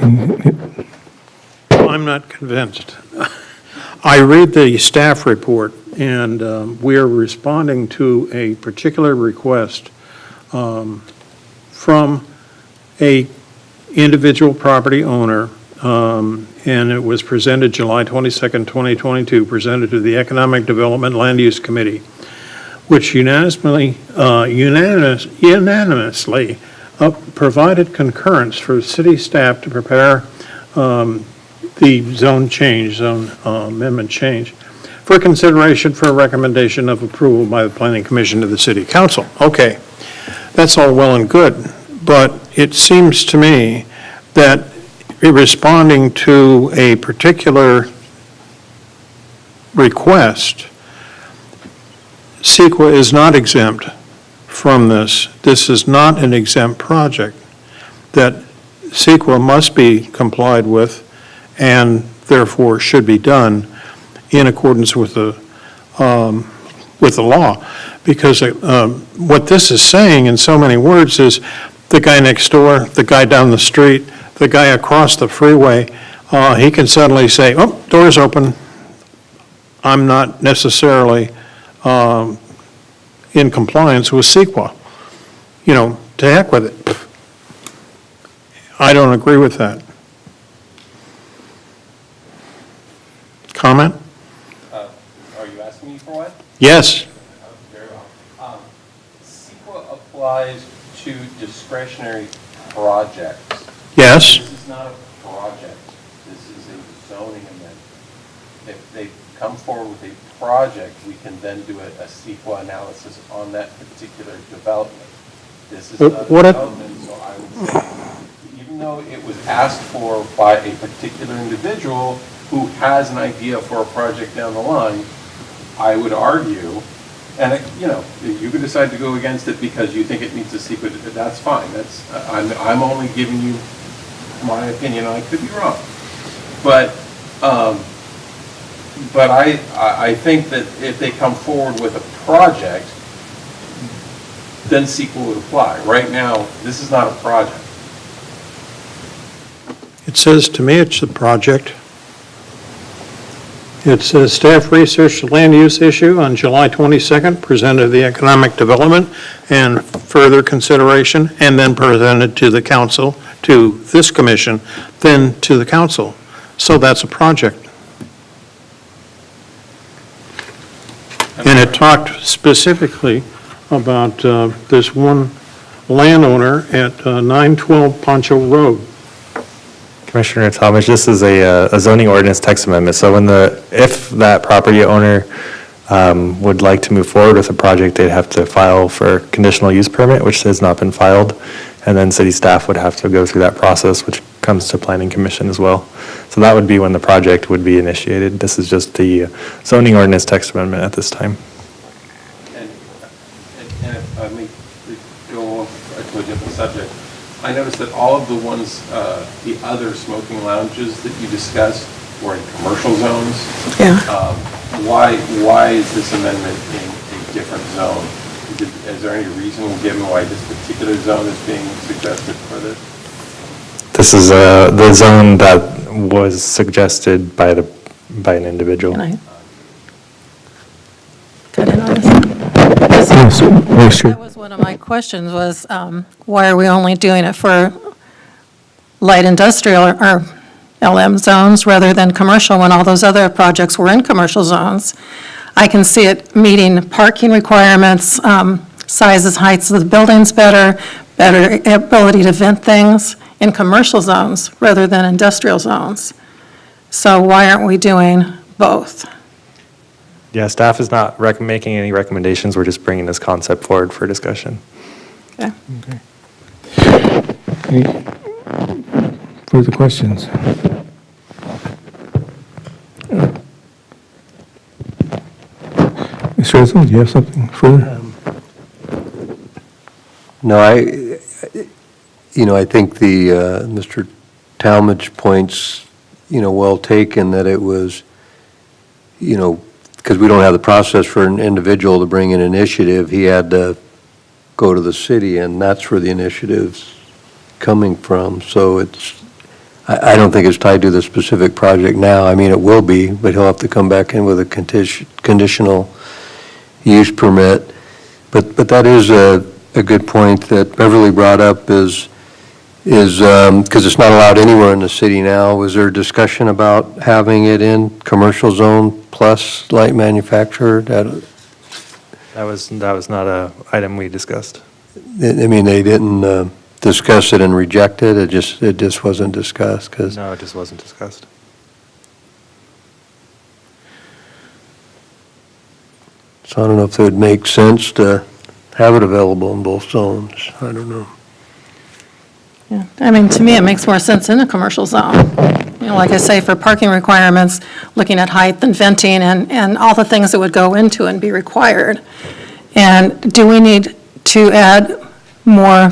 C: I'm not convinced. I read the staff report, and we are responding to a particular request from a individual property owner, and it was presented July 22nd, 2022, presented to the Economic Development Land Use Committee, which unanimously provided concurrence for city staff to prepare the zone amendment change for consideration for a recommendation of approval by the Planning Commission to the City Council. Okay, that's all well and good, but it seems to me that responding to a particular request, CEQA is not exempt from this. This is not an exempt project, that CEQA must be complied with and therefore should be done in accordance with the law. Because what this is saying in so many words is the guy next door, the guy down the street, the guy across the freeway, he can suddenly say, oh, door's open. I'm not necessarily in compliance with CEQA. To heck with it. I don't agree with that. Comment?
L: Are you asking me for one?
C: Yes.
L: Very well. CEQA applies to discretionary projects.
C: Yes?
L: This is not a project, this is a zoning amendment. If they come forward with a project, we can then do a CEQA analysis on that particular development. This is not a
C: What if-
L: development, so I would say, even though it was asked for by a particular individual who has an idea for a project down the line, I would argue, and, if you could decide to go against it because you think it needs a CEQA, that's fine. I'm only giving you my opinion, I could be wrong. But I think that if they come forward with a project, then CEQA would apply. Right now, this is not a project.
C: It says to me it's a project. It says staff researched the land use issue on July 22nd, presented the economic development and further consideration, and then presented to the council, to this commission, then to the council. So that's a project. And it talked specifically about this one landowner at 912 Poncho Road.
K: Commissioner Talmadge, this is a zoning ordinance text amendment, so if that property owner would like to move forward with a project, they'd have to file for a conditional use permit, which has not been filed, and then city staff would have to go through that process, which comes to planning commission as well. So that would be when the project would be initiated. This is just the zoning ordinance text amendment at this time.
L: And if I may go to a different subject, I noticed that all of the ones, the other smoking lounges that you discussed were in commercial zones.
D: Yeah.
L: Why is this amendment in a different zone? Is there any reason given why this particular zone is being suggested for this?
K: This is the zone that was suggested by an individual.
D: Can I cut in on this?
A: Yes, Vice Chair.
D: That was one of my questions was, why are we only doing it for light industrial or LM zones rather than commercial when all those other projects were in commercial zones? I can see it meeting parking requirements, sizes, heights of the buildings better ability to vent things in commercial zones rather than industrial zones. So why aren't we doing both?
K: Yeah, staff is not making any recommendations. We're just bringing this concept forward for discussion.
D: Okay.
A: Any further questions? Ms. Rizzo, do you have something further?
E: No, I think Mr. Talmadge points, well taken, that it was, because we don't have the process for an individual to bring an initiative, he had to go to the city, and that's where the initiative's coming from. So I don't think it's tied to the specific project now. I mean, it will be, but he'll have to come back in with a conditional use permit. But that is a good point that Beverly brought up is because it's not allowed anywhere in the city now. Was there discussion about having it in commercial zone plus light manufacturer?
K: That was not a item we discussed.
E: I mean, they didn't discuss it and reject it? It just wasn't discussed?
K: No, it just wasn't discussed.
E: So I don't know if it would make sense to have it available in both zones. I don't know.
D: Yeah, I mean, to me, it makes more sense in a commercial zone. Like I say, for parking requirements, looking at height and venting and all the things that would go into and be required. And do we need to add more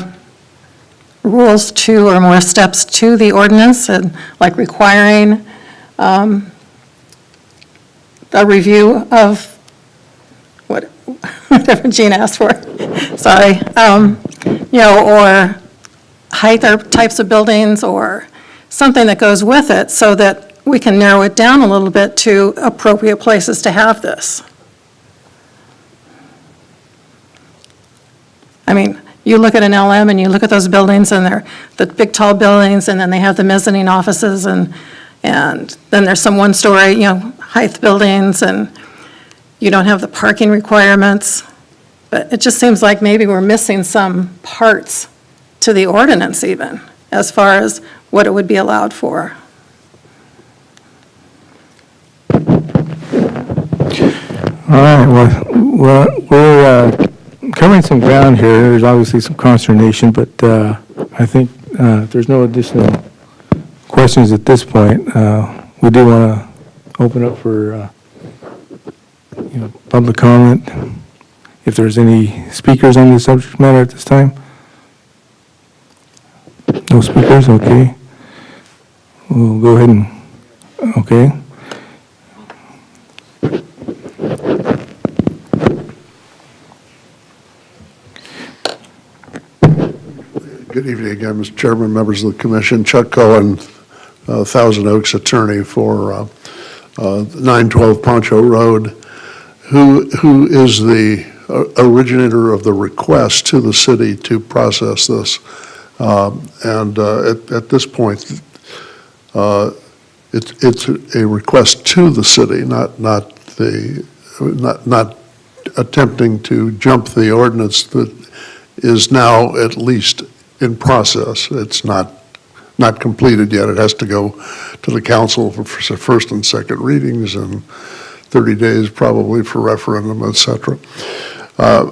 D: rules to or more steps to the ordinance, and like requiring a review of whatever Gene asked for, sorry, or height or types of buildings or something that goes with it so that we can narrow it down a little bit to appropriate places to have this. I mean, you look at an LM and you look at those buildings and they're the big tall buildings, and then they have the mezzanine offices, and then there's some one-story, height buildings, and you don't have the parking requirements. But it just seems like maybe we're missing some parts to the ordinance even. as far as what it would be allowed for.
A: All right, well, we're covering some ground here. There's obviously some consternation, but I think if there's no additional questions at this point, we do want to open up for, public comment. If there's any speakers on the subject matter at this time? No speakers, okay. We'll go ahead and, okay.
J: Good evening again, Mr. Chairman, members of the commission. Chuck Cohen, Thousand Oaks attorney for 912 Poncho Road, who is the originator of the request to the city to process this. At this point, it's a request to the city, not attempting to jump the ordinance that is now at least in process. It's not completed yet. It has to go to the council for first and second readings and 30 days probably for referendum, et cetera. I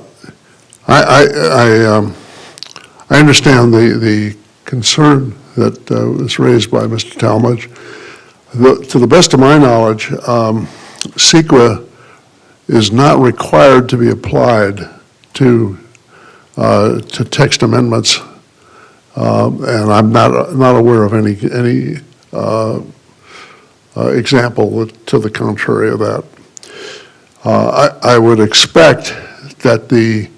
J: understand the concern that was raised by Mr. Talmadge. To the best of my knowledge, CEQA is not required to be applied to text amendments, and I'm not aware of any example to the contrary of that. I would expect that the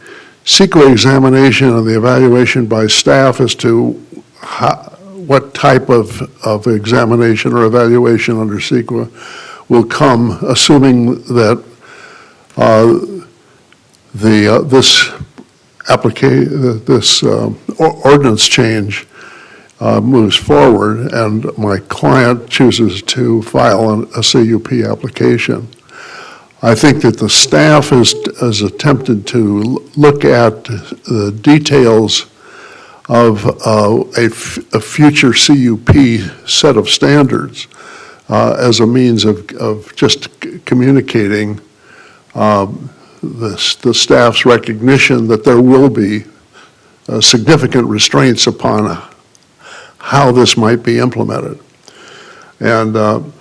J: CEQA examination and the evaluation by staff as to what type of examination or evaluation under CEQA will come, assuming that this ordinance change moves forward and my client chooses to file a CUP application. I think that the staff has attempted to look at the details of a future CUP set of standards as a means of just communicating the staff's recognition that there will be significant restraints upon how this might be implemented. And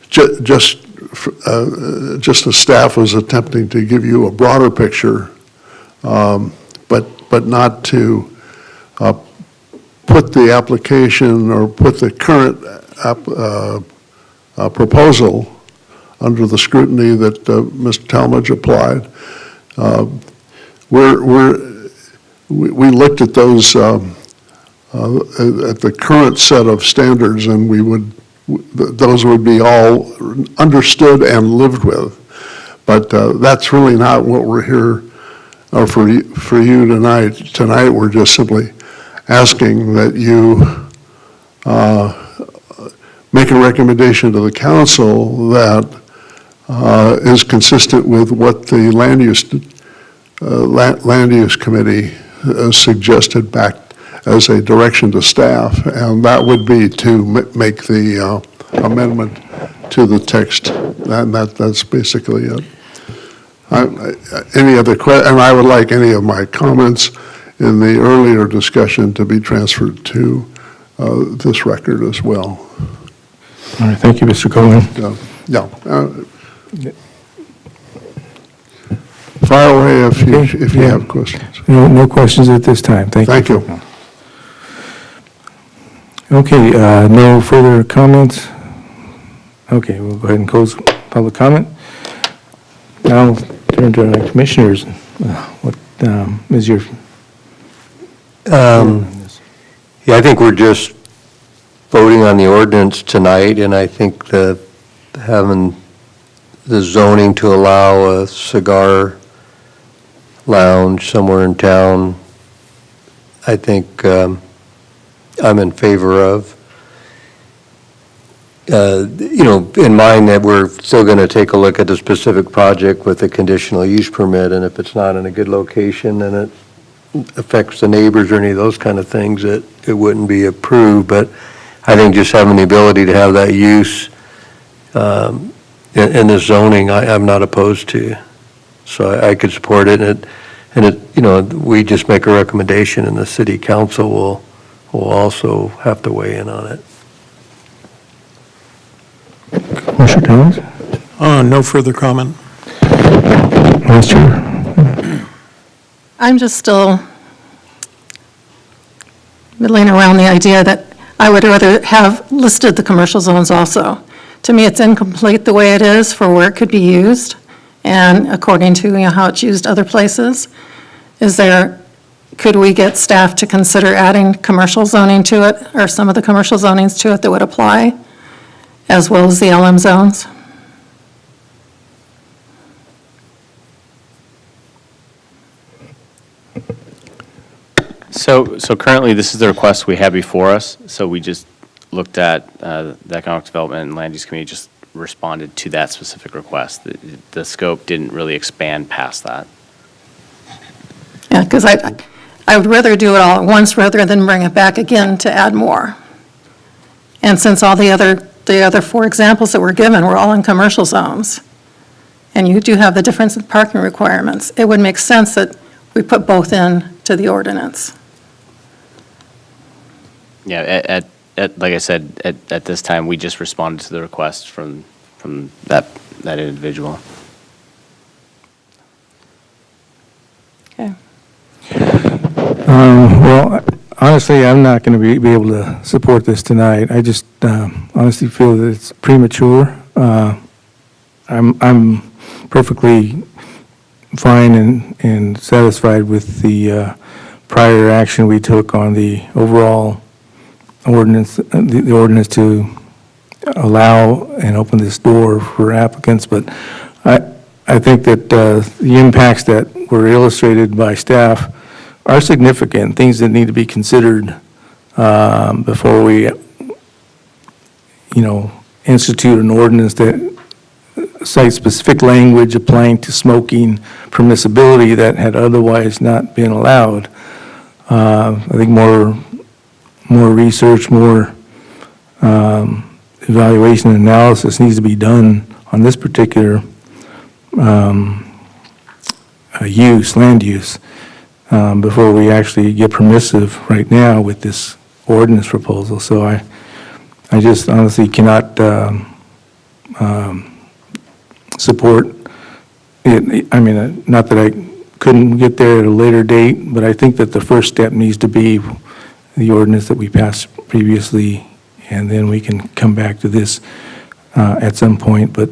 J: just as staff was attempting to give you a broader picture, but not to put the application or put the current proposal under the scrutiny that Mr. Talmadge applied. We looked at those at the current set of standards, and those would be all understood and lived with. But that's really not what we're here for you tonight. Tonight, we're just simply asking that you make a recommendation to the council that is consistent with what the land use committee suggested back as a direction to staff, and that would be to make the amendment to the text. That's basically it. Any other questions? And I would like any of my comments in the earlier discussion to be transferred to this record as well.
A: All right, thank you, Mr. Cohen.
J: Fire away if you have questions.
A: No questions at this time. Thank you. Okay, no further comments? Okay, we'll go ahead and close public comment. Now turn to our commissioners. What is your...
E: Yeah, I think we're just voting on the ordinance tonight, and I think that having the zoning to allow a cigar lounge somewhere in town, I think I'm in favor of. In mind that we're still going to take a look at the specific project with a conditional use permit, and if it's not in a good location, then it affects the neighbors or any of those kind of things, that it wouldn't be approved. But I think just having the ability to have that use in the zoning, I'm not opposed to. So I could support it, and it, you know, we just make a recommendation, and the city council will also have to weigh in on it.
A: Commissioner Towns?
C: No further comment.
A: Vice Chair?
D: I'm just still middling around the idea that I would rather have listed the commercial zones also. To me, it's incomplete the way it is for where it could be used, and according to, you know, how it's used other places. Could we get staff to consider adding commercial zoning to it, or some of the commercial zonings to it that would apply, as well as the LM zones?
B: So currently, this is the request we have before us, so we just looked at, the Economic Development and Land Use Committee just responded to that specific request. The scope didn't really expand past that.
D: Yeah, because I would rather do it all at once rather than bring it back again to add more. And since all the other four examples that were given were all in commercial zones, and you do have the difference in parking requirements, it would make sense that we put both in to the ordinance.
B: Yeah, like I said, at this time, we just responded to the request from that individual.
D: Okay.
A: Well, honestly, I'm not going to be able to support this tonight. I just honestly feel that it's premature. I'm perfectly fine and satisfied with the prior action we took on the overall ordinance, the ordinance to allow and open this door for applicants. But I think that the impacts that were illustrated by staff are significant, things that need to be considered before we, institute an ordinance that cites specific language applying to smoking permissibility that had otherwise not been allowed. I think more research, more evaluation and analysis needs to be done on this particular land use, before we actually get permissive right now with this ordinance proposal. So I just honestly cannot support it. I mean, not that I couldn't get there at a later date, but I think that the first step needs to be the ordinance that we passed previously, and then we can come back to this at some point. But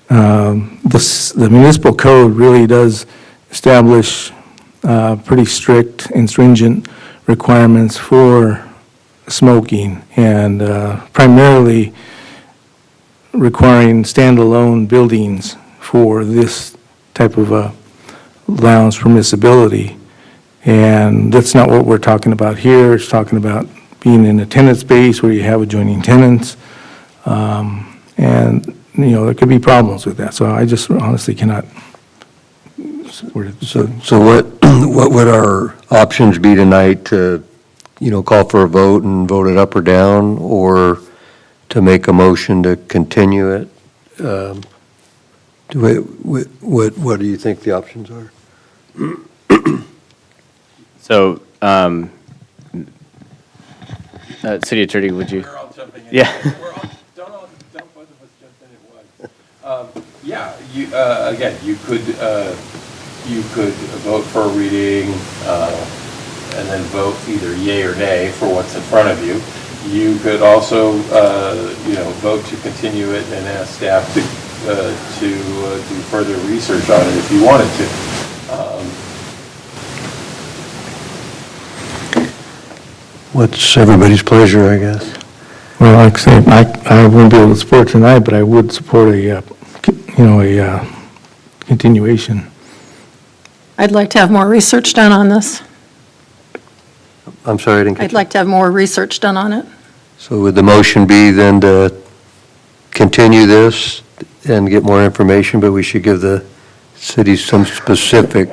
A: the municipal code really does establish pretty strict and stringent requirements for smoking, and primarily requiring standalone buildings for this type of lounge permissibility. And that's not what we're talking about here. It's talking about being in a tenant space where you have adjoining tenants. And, there could be problems with that. So I just honestly cannot support it.
E: So what would our options be tonight to, call for a vote and vote it up or down, or to make a motion to continue it? What do you think the options are?
B: So, City Attorney, would you?
L: We're all jumping in.
B: Yeah.
L: Don't both of us jump in at once. Yeah, again, you could vote for a reading, and then vote either yay or nay for what's in front of you. You could also, vote to continue it and ask staff to do further research on it if you wanted to.
E: What's everybody's pleasure, I guess?
A: Well, like I say, I won't be able to support tonight, but I would support a continuation.
D: I'd like to have more research done on this.
E: I'm sorry, I didn't get
D: I'd
E: you.
D: like to have more research done on it.
E: So would the motion be then to continue this and get more information, but we should give the city some specific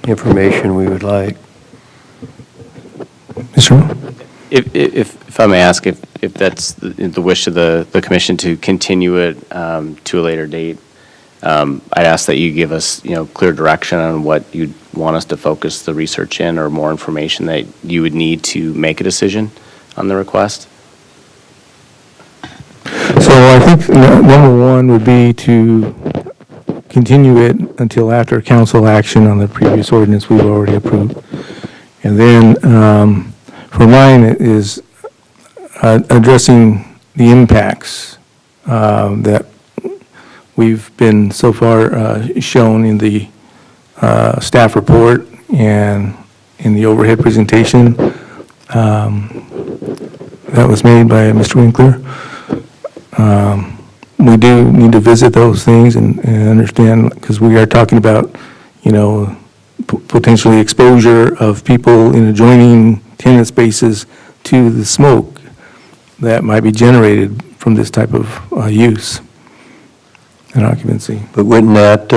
E: information we would like.
A: Mr. Rowe?
B: If I may ask, if that's the wish of the commission to continue it to a later date, I'd ask that you give us, clear direction on what you'd want us to focus the research in, or more information that you would need to make a decision on the request.
A: So I think number one would be to continue it until after council action on the previous ordinance we've already approved. And then for mine, it is addressing the impacts that we've been so far shown in the staff report and in the overhead presentation that was made by Mr. Winkler. We do need to visit those things and understand, because we are talking about, potentially exposure of people in adjoining tenant spaces to the smoke that might be generated from this type of use and occupancy.
E: But wouldn't that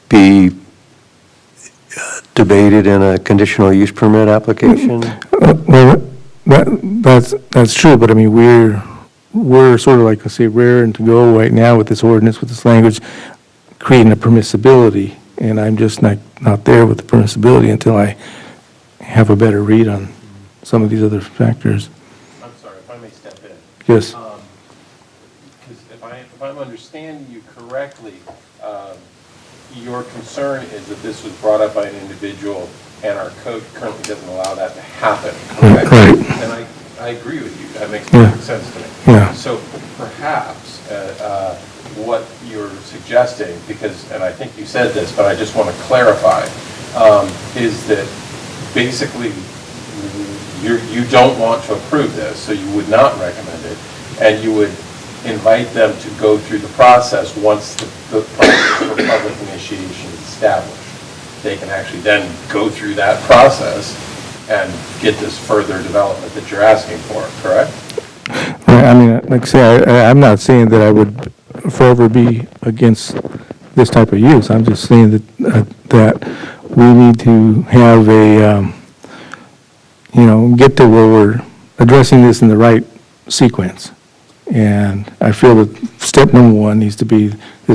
E: be debated in a conditional use permit application?
A: Well, that's true, but I mean, we're sort of like, I say, raring to go right now with this ordinance, with this language, creating a permissibility, and I'm just not there with the permissibility until I have a better read on some of these other factors.
L: I'm sorry, if I may step in.
A: Yes.
L: Because if I'm understanding you correctly, your concern is that this was brought up by an individual, and our code currently doesn't allow that to happen, correct?
A: Right.
L: And I agree with you. That makes perfect sense to me.
A: Yeah.
L: So perhaps what you're suggesting, and I think you said this, but I just want to clarify, is that basically you don't want to approve this, so you would not recommend it, and you would invite them to go through the process once the process for public initiation is established. They can actually then go through that process and get this further development that you're asking for, correct?
A: Right, I mean, like I say, I'm not saying that I would forever be against this type of use. I'm just saying that we need to have get to where we're addressing this in the right sequence. And I feel that step number one this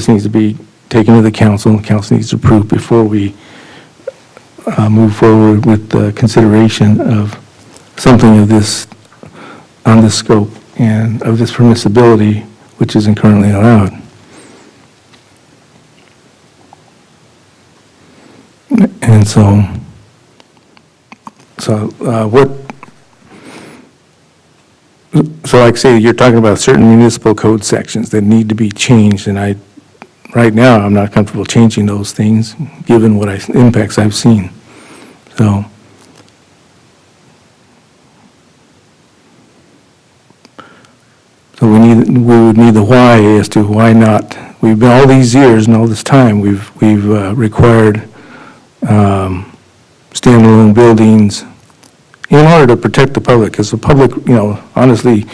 A: needs to be taken to the council, and the council needs to approve before we move forward with the consideration of something of this, on this scope, and of this permissibility, which isn't currently allowed. And so like I say, you're talking about certain municipal code sections that need to be changed, and right now, I'm not comfortable changing those things, given what impacts I've seen. So we would need the why as to why not. We've been all these years and all this time, we've required standalone buildings in order to protect the public, because the public, honestly,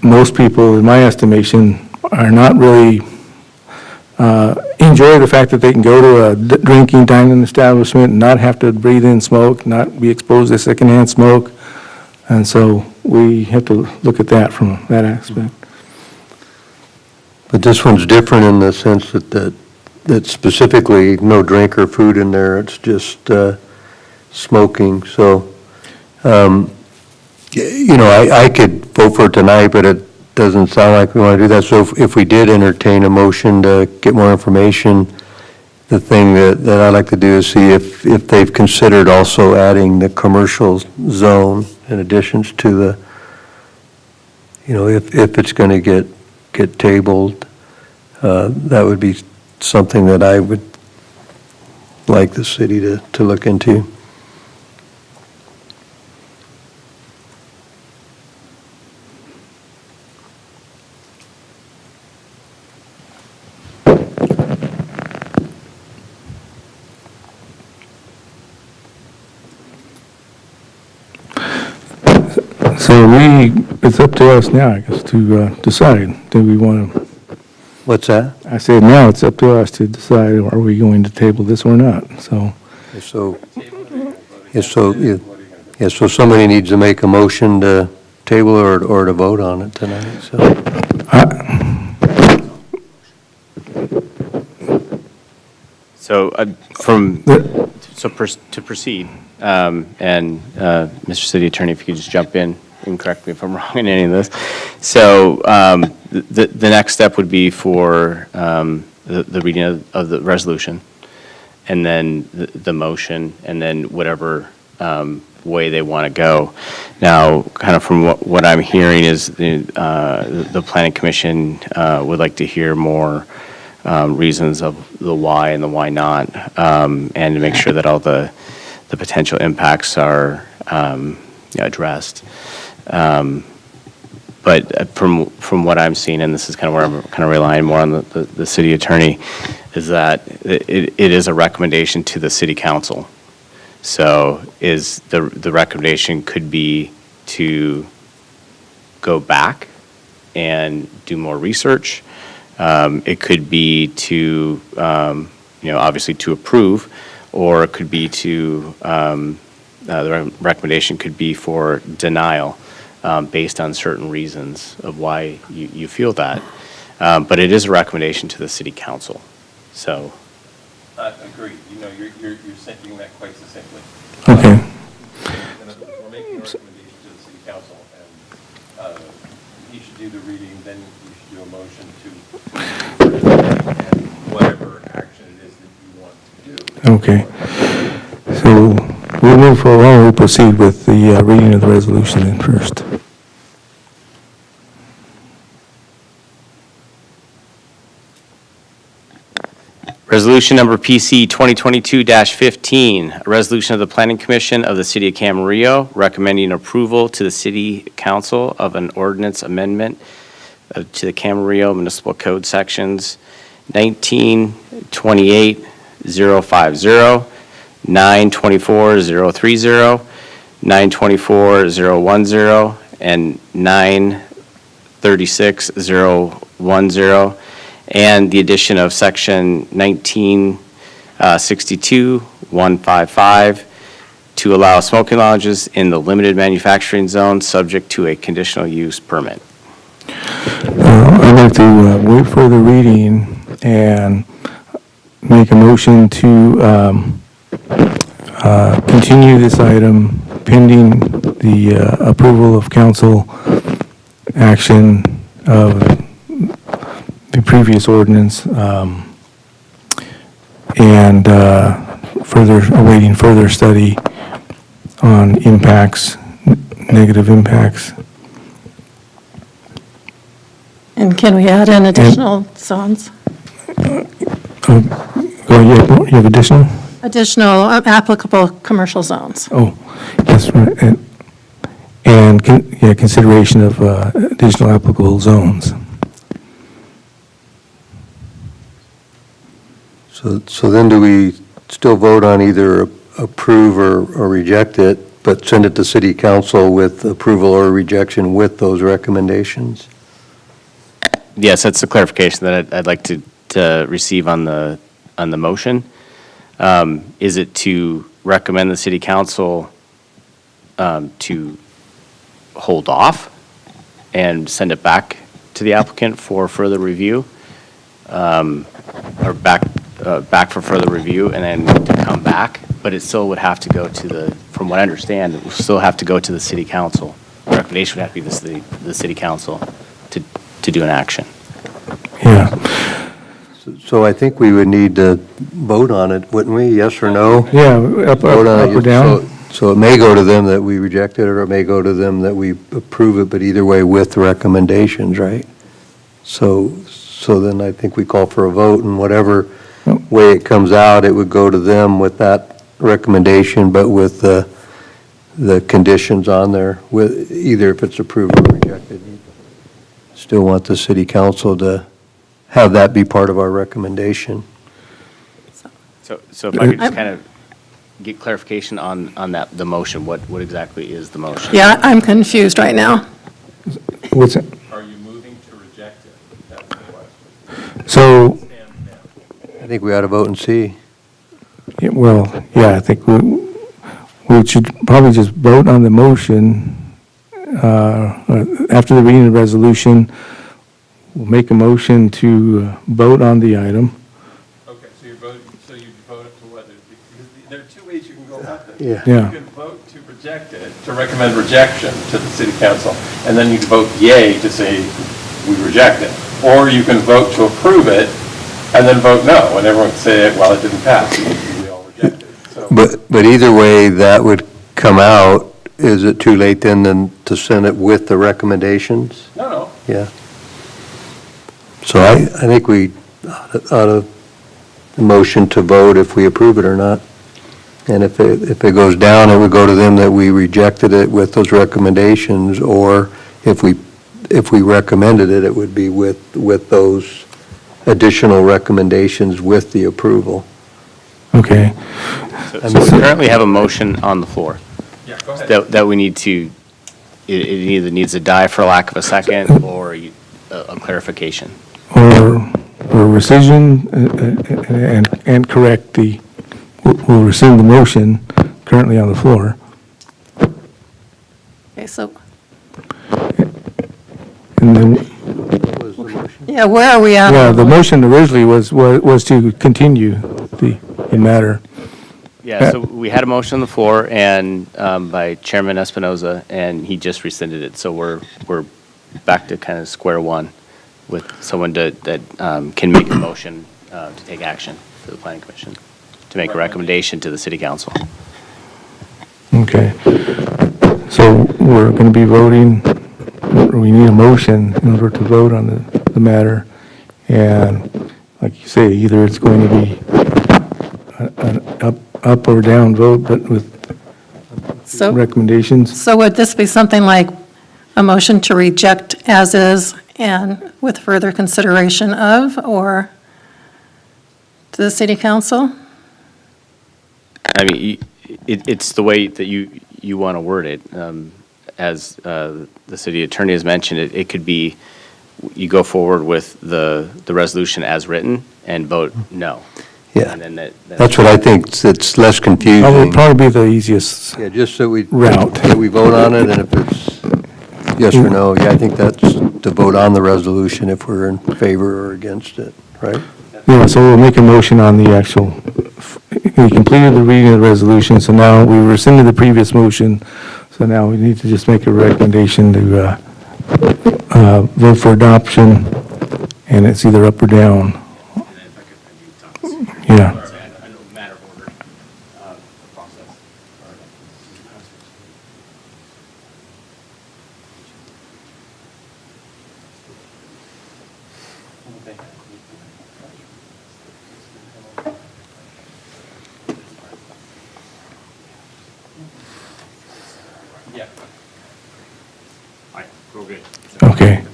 A: most people, in my estimation, are not really enjoy the fact that they can go to a drinking dining establishment and not have to breathe in smoke, not be exposed to secondhand smoke. And so we have to look at that from that aspect.
E: But this one's different in the sense that specifically no drink or food in there, it's just smoking. So, I could vote for it tonight, but it doesn't sound like we want to do that. So if we did entertain a motion to get more information, the thing that I'd like to do is see if they've considered also adding the commercial zone in addition to the, if it's going to get tabled, that would be something that I would like the city to look into.
A: So it's up to us now, I guess, to decide. Do we want to,
E: What's that?
A: I said, now it's up to us to decide, are we going to table this or not? So,
E: So, so somebody needs to make a motion to table or to vote on it tonight, so.
B: So to proceed, and Mr. City Attorney, if you could just jump in and correct me if I'm wrong in any of this. So the next step would be for the reading of the resolution, and then the motion, and then whatever way they want to go. Now, kind of from what I'm hearing is the Planning Commission would like to hear more reasons of the why and the why not, and to make sure that all the potential impacts are addressed. But from what I'm seeing, and this is kind of where I'm kind of relying more on the city attorney, is that it is a recommendation to the city council. So is the recommendation could be to go back and do more research. It could be to, obviously to approve, or it could be to, the recommendation could be for denial based on certain reasons of why you feel that. But it is a recommendation to the city council. So.
L: Agreed. You're thinking that quite succinctly.
A: okay.
L: We're making a recommendation to the city council, and you should do the reading, then you should do a motion to and whatever action it is that you want to do.
A: Okay. So we'll move forward. Why don't we proceed with the reading of the resolution then first?
B: Resolution number PC 2022-15, a resolution of the Planning Commission of the City of Camarillo recommending approval to the City Council of an ordinance amendment to the Camarillo Municipal Code sections 1928-050, 924-030, 924-010, and 936-010, and the addition of section 1962-155 to allow smoking lounges in the limited manufacturing zone subject to a conditional use permit.
A: I'd like to wait for the reading and make a motion to continue this item pending the approval of council action of the previous ordinance, and awaiting further study on impacts, negative impacts.
D: And can we add in additional zones?
A: Go ahead, you have additional?
D: Additional applicable commercial zones.
A: Oh, yes, right. And consideration of additional applicable zones.
E: So then do we still vote on either approve or reject it, but send it to city council with approval or rejection with those recommendations?
B: Yes, that's the clarification that I'd like to receive on the motion. Is it to recommend the city council to hold off and send it back to the applicant for further review, or back for further review, and then to come back? But it still would have to go to from what I understand, it would still have to go to the city council. The recommendation would have to be the city council to do an action.
A: Yeah.
E: So I think we would need to vote on it, wouldn't we? Yes or no?
A: Yeah, up or down.
E: So it may go to them that we reject it, or it may go to them that we approve it, but either way with recommendations, right? So then I think we call for a vote, and whatever way it comes out, it would go to them with that recommendation, but with the conditions on there, with either if it's approved or rejected. Still want the city council to have that be part of our recommendation.
B: So if I could just kind of get clarification on that, the motion, what exactly is the motion?
D: Yeah, I'm confused right now.
A: What's it?
L: Are you moving to reject it? That's the question.
A: So
E: think we ought to vote and see.
A: Yeah, well, yeah, I think we should probably just vote on the motion. After the reading of the resolution, we'll make a motion to vote on the item.
L: Okay, so you vote it to whether, because there are two ways you can go about this.
E: Yeah.
A: Yeah.
L: You can vote to reject it, to recommend rejection to the city council, and then you can vote yay to say we reject it. Or you can vote to approve it, and then vote no, and everyone can say, well, it didn't pass, we all rejected it. So,
E: But either way, that would come out. Is it too late then to send it with the recommendations?
L: no.
E: Yeah. So I think we ought to motion to vote if we approve it or not. And if it goes down, it would go to them that we rejected it with those recommendations, or if we recommended it, it would be with those additional recommendations with the approval.
A: Okay.
B: So we currently have a motion on the floor
L: Yeah, go ahead.
B: that we need to, it either needs to die for lack of a second or a clarification.
A: Or rescission and correct we'll rescind the motion currently on the floor.
D: Okay, so,
A: And then,
D: yeah, where are we at?
A: yeah, the motion originally was to continue the matter.
B: Yeah, so we had a motion on the floor and by Chairman Espinoza, and he just rescinded it. So we're back to kind of square one with someone that can make a motion to take action to the planning commission, to make a recommendation to the city council.
A: Okay. So we're going to be voting, we need a motion in order to vote on the matter. And like you say, either it's going to be an up or down vote, but with
D: So,
A: recommendations.
D: so would this be something like a motion to reject as is and with further consideration of, or to the city council?
B: I mean, it's the way that you want to word it. As the city attorney has mentioned, it could be, you go forward with the resolution as written and vote no.
E: Yeah.
B: And then
E: That's what I think, it's less
A: That would
E: confusing.
A: probably be the easiest.
E: Yeah, just so we.
A: Route.
E: That we vote on it, and if it's yes or no, yeah, I think that's to vote on the resolution if we're in favor or against it, right?
A: Yeah, so we'll make a motion on the actual, we completed the reading of the resolution, so now we rescinded the previous motion, so now we need to just make a recommendation to vote for adoption, and it's either up or down. Yeah.
B: matter of order process.
L: Yeah.
B: All right, we're good.
A: Okay.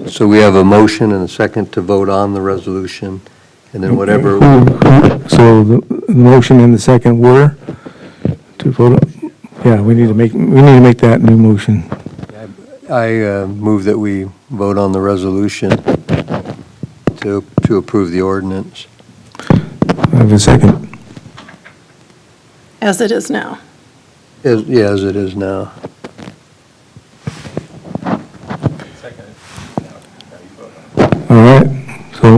E: So we have a motion and a second to vote on the resolution, and then whatever,
A: So the motion and the second were to vote, yeah, we need to make that new motion.
E: I move that we vote on the resolution to approve the ordinance.
A: I have a second.
D: As it is now.
E: As it is now.
A: All right, so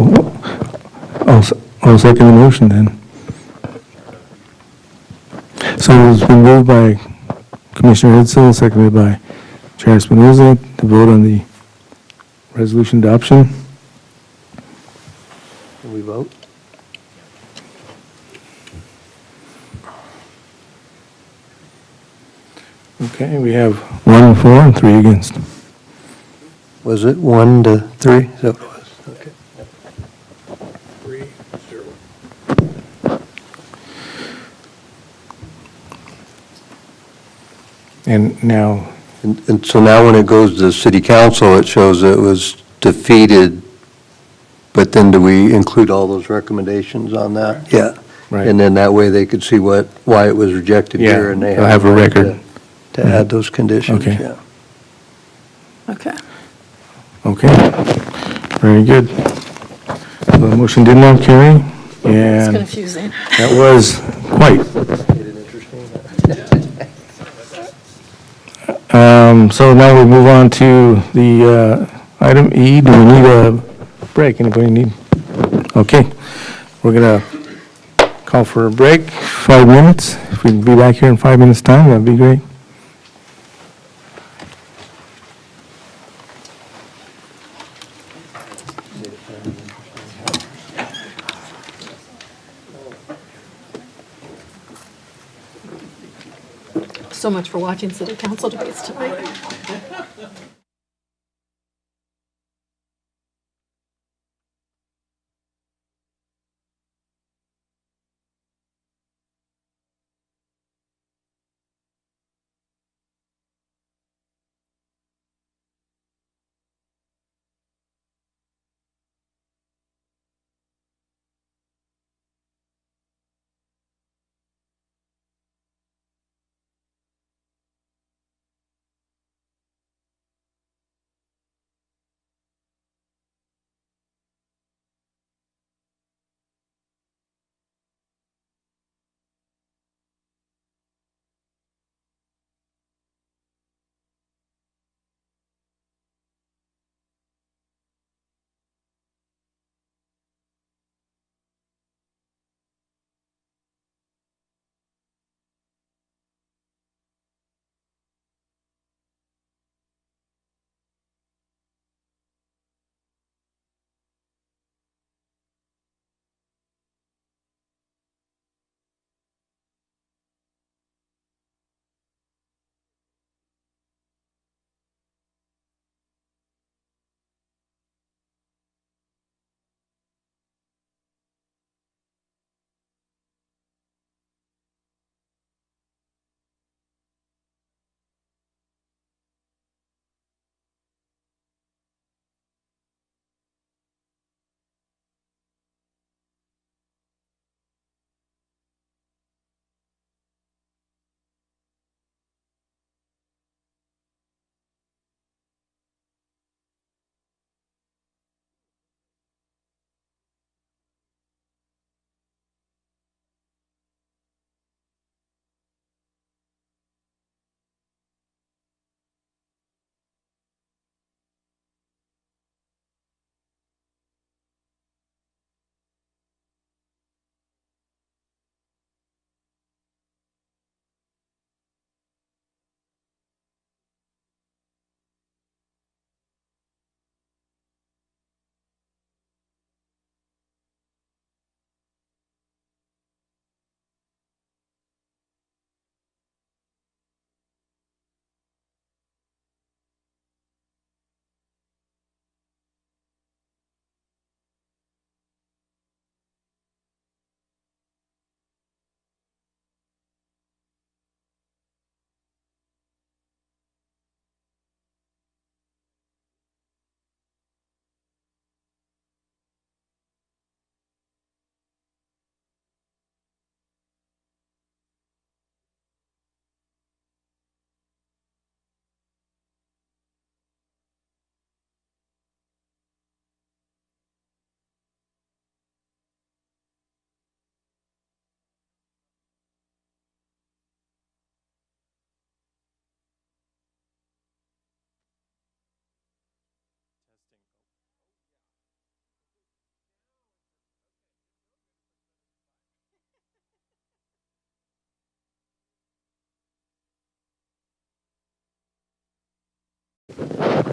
A: I'll second the motion then. So it's been moved by Commissioner Edsel, seconded by Chair Espinoza to vote on the resolution adoption.
E: Can we vote?
A: Okay, we have 1 for and 3 against.
E: Was it 1 to 3? Is that what it was? Okay.
J: 3-0.
A: And now,
E: And so now when it goes to city council, it shows that it was defeated, but then do we include all those recommendations on that? Yeah.
A: right,
E: And then that way they could see why it was rejected
A: Yeah,
E: here, and they
A: they'll have a
E: right
A: record.
E: to add those conditions,
A: Okay.
E: yeah.
D: Okay.
A: Okay, very good. The motion did not carry,
D: It's
A: and
D: confusing.
A: that was quite. So now we move on to the item E. Do we need a break? Anybody need? Okay, we're gonna call for a break, 5 minutes. If we can be back here in 5 minutes' time, that'd be great.
D: So much for watching city council debates tonight.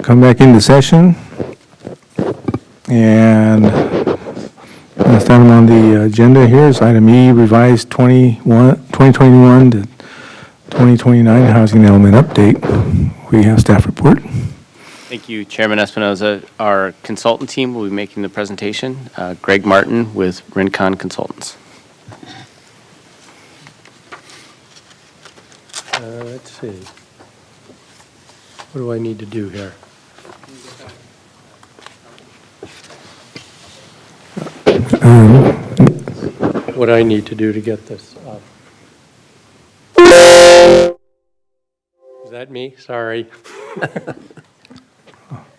A: Come back into session. And last item on the agenda here is item E, revised 2021 to 2029 housing element update. We have staff report.
B: Thank you, Chairman Espinoza. Our consultant team will be making the presentation. Greg Martin with Rincon Consultants.
M: Let's see. What do I need to do here? What I need to do to get this up. Is that me? Sorry.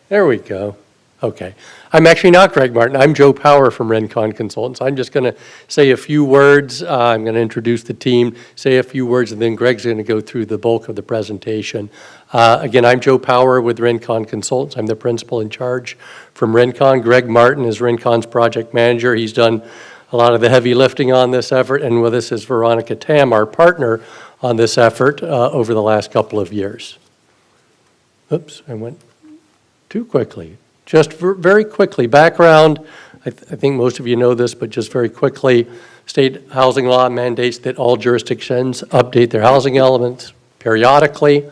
M: There we go. Okay. I'm actually not Greg Martin. I'm Joe Power from Rencon Consultants. I'm just going to say a few words. I'm going to introduce the team, say a few words, and then Greg's going to go through the bulk of the presentation. Again, I'm Joe Power with Rencon Consultants. I'm the principal in charge from Rencon. Greg Martin is Rencon's project manager. He's done a lot of the heavy lifting on this effort, and with us is Veronica Tam, our partner on this effort over the last couple of years. Oops, I went too quickly. Just very quickly, background, I think most of you know this, but just very quickly, state housing law mandates that all jurisdictions update their housing elements periodically.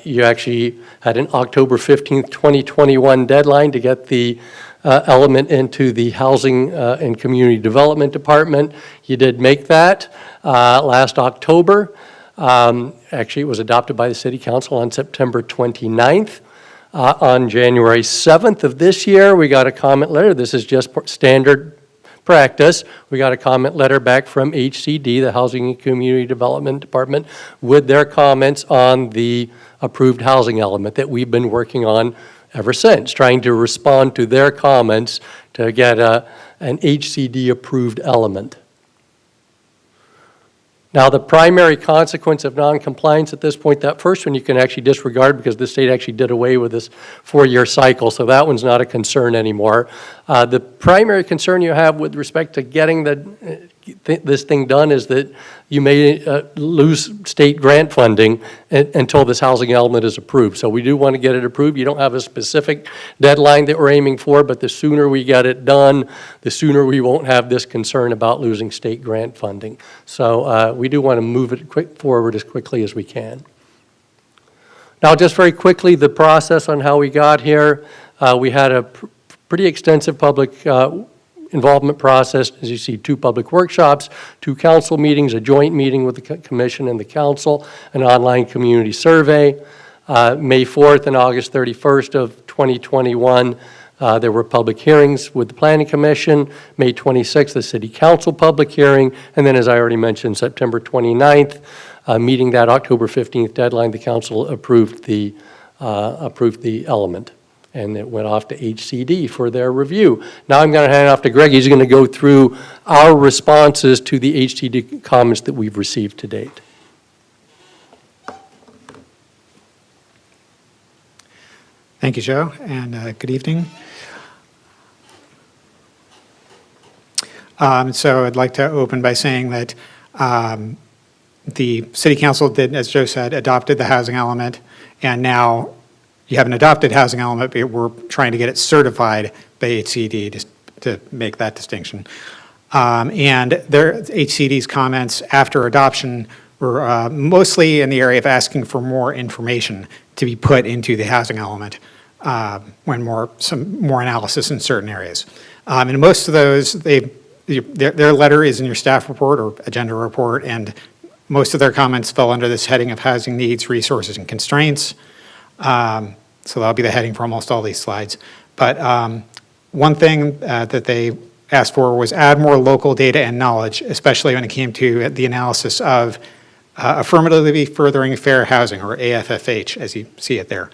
M: You actually had an October 15th, 2021 deadline to get the element into the Housing and Community Development Department. You did make that last October. Actually, it was adopted by the City Council on September 29th. On January 7th of this year, we got a comment letter. This is just standard practice. We got a comment letter back from HCD, the Housing and Community Development Department, with their comments on the approved housing element that we've been working on ever since, trying to respond to their comments to get an HCD-approved element. Now, the primary consequence of noncompliance at this point, that first one you can actually disregard because the state actually did away with this 4-year cycle, so that one's not a concern anymore. The primary concern you have with respect to getting this thing done is that you may lose state grant funding until this housing element is approved. So we do want to get it approved. You don't have a specific deadline that we're aiming for, but the sooner we get it done, the sooner we won't have this concern about losing state grant funding. So we do want to move it forward as quickly as we can. Now, just very quickly, the process on how we got here. We had a pretty extensive public involvement process. As you see, 2 public workshops, 2 council meetings, a joint meeting with the commission and the council, an online community survey. May 4th and August 31st of 2021, there were public hearings with the Planning Commission. May 26th, the City Council public hearing. And then, as I already mentioned, September 29th, meeting that October 15th deadline, the council approved the element. And it went off to HCD for their review. Now I'm going to hand it off to Greg. He's going to go through our responses to the HCD comments that we've received to date.
N: Thank you, Joe, and good evening. So I'd like to open by saying that the City Council did, as Joe said, adopted the housing element, and now you have an adopted housing element, but we're trying to get it certified by HCD to make that distinction. And HCD's comments after adoption were mostly in the area of asking for more information to be put into the housing element when some more analysis in certain areas. And most of those, their letter is in your staff report or agenda report, and most of their comments fell under this heading of housing needs, resources, and constraints. So that'll be the heading for almost all these slides. But one thing that they asked for was add more local data and knowledge, especially when it came to the analysis of affirmatively furthering fair housing, or AFFH, as you see it there.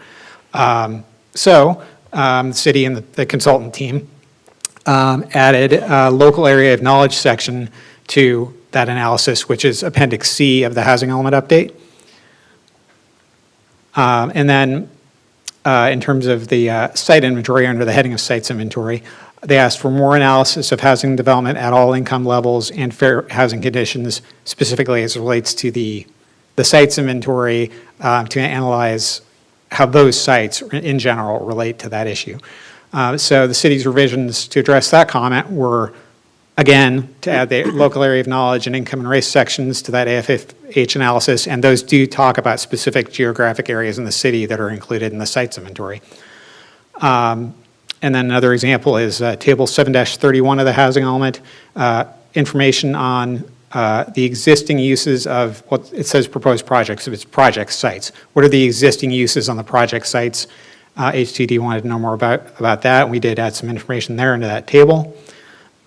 N: So the city and the consultant team added a local area of knowledge section to that analysis, which is Appendix C of the housing element update. And then in terms of the site inventory, under the heading of sites inventory, they asked for more analysis of housing development at all income levels and fair housing conditions, specifically as it relates to the sites inventory, to analyze how those sites in general relate to that issue. So the city's revisions to address that comment were, again, to add the local area of knowledge and income and race sections to that AFFH analysis, and those do talk about specific geographic areas in the city that are included in the sites inventory. And then another example is Table 7-31 of the housing element, information on the existing uses of what it says proposed projects, if it's project sites. What are the existing uses on the project sites? HTD wanted to know more about that, and we did add some information there into that table.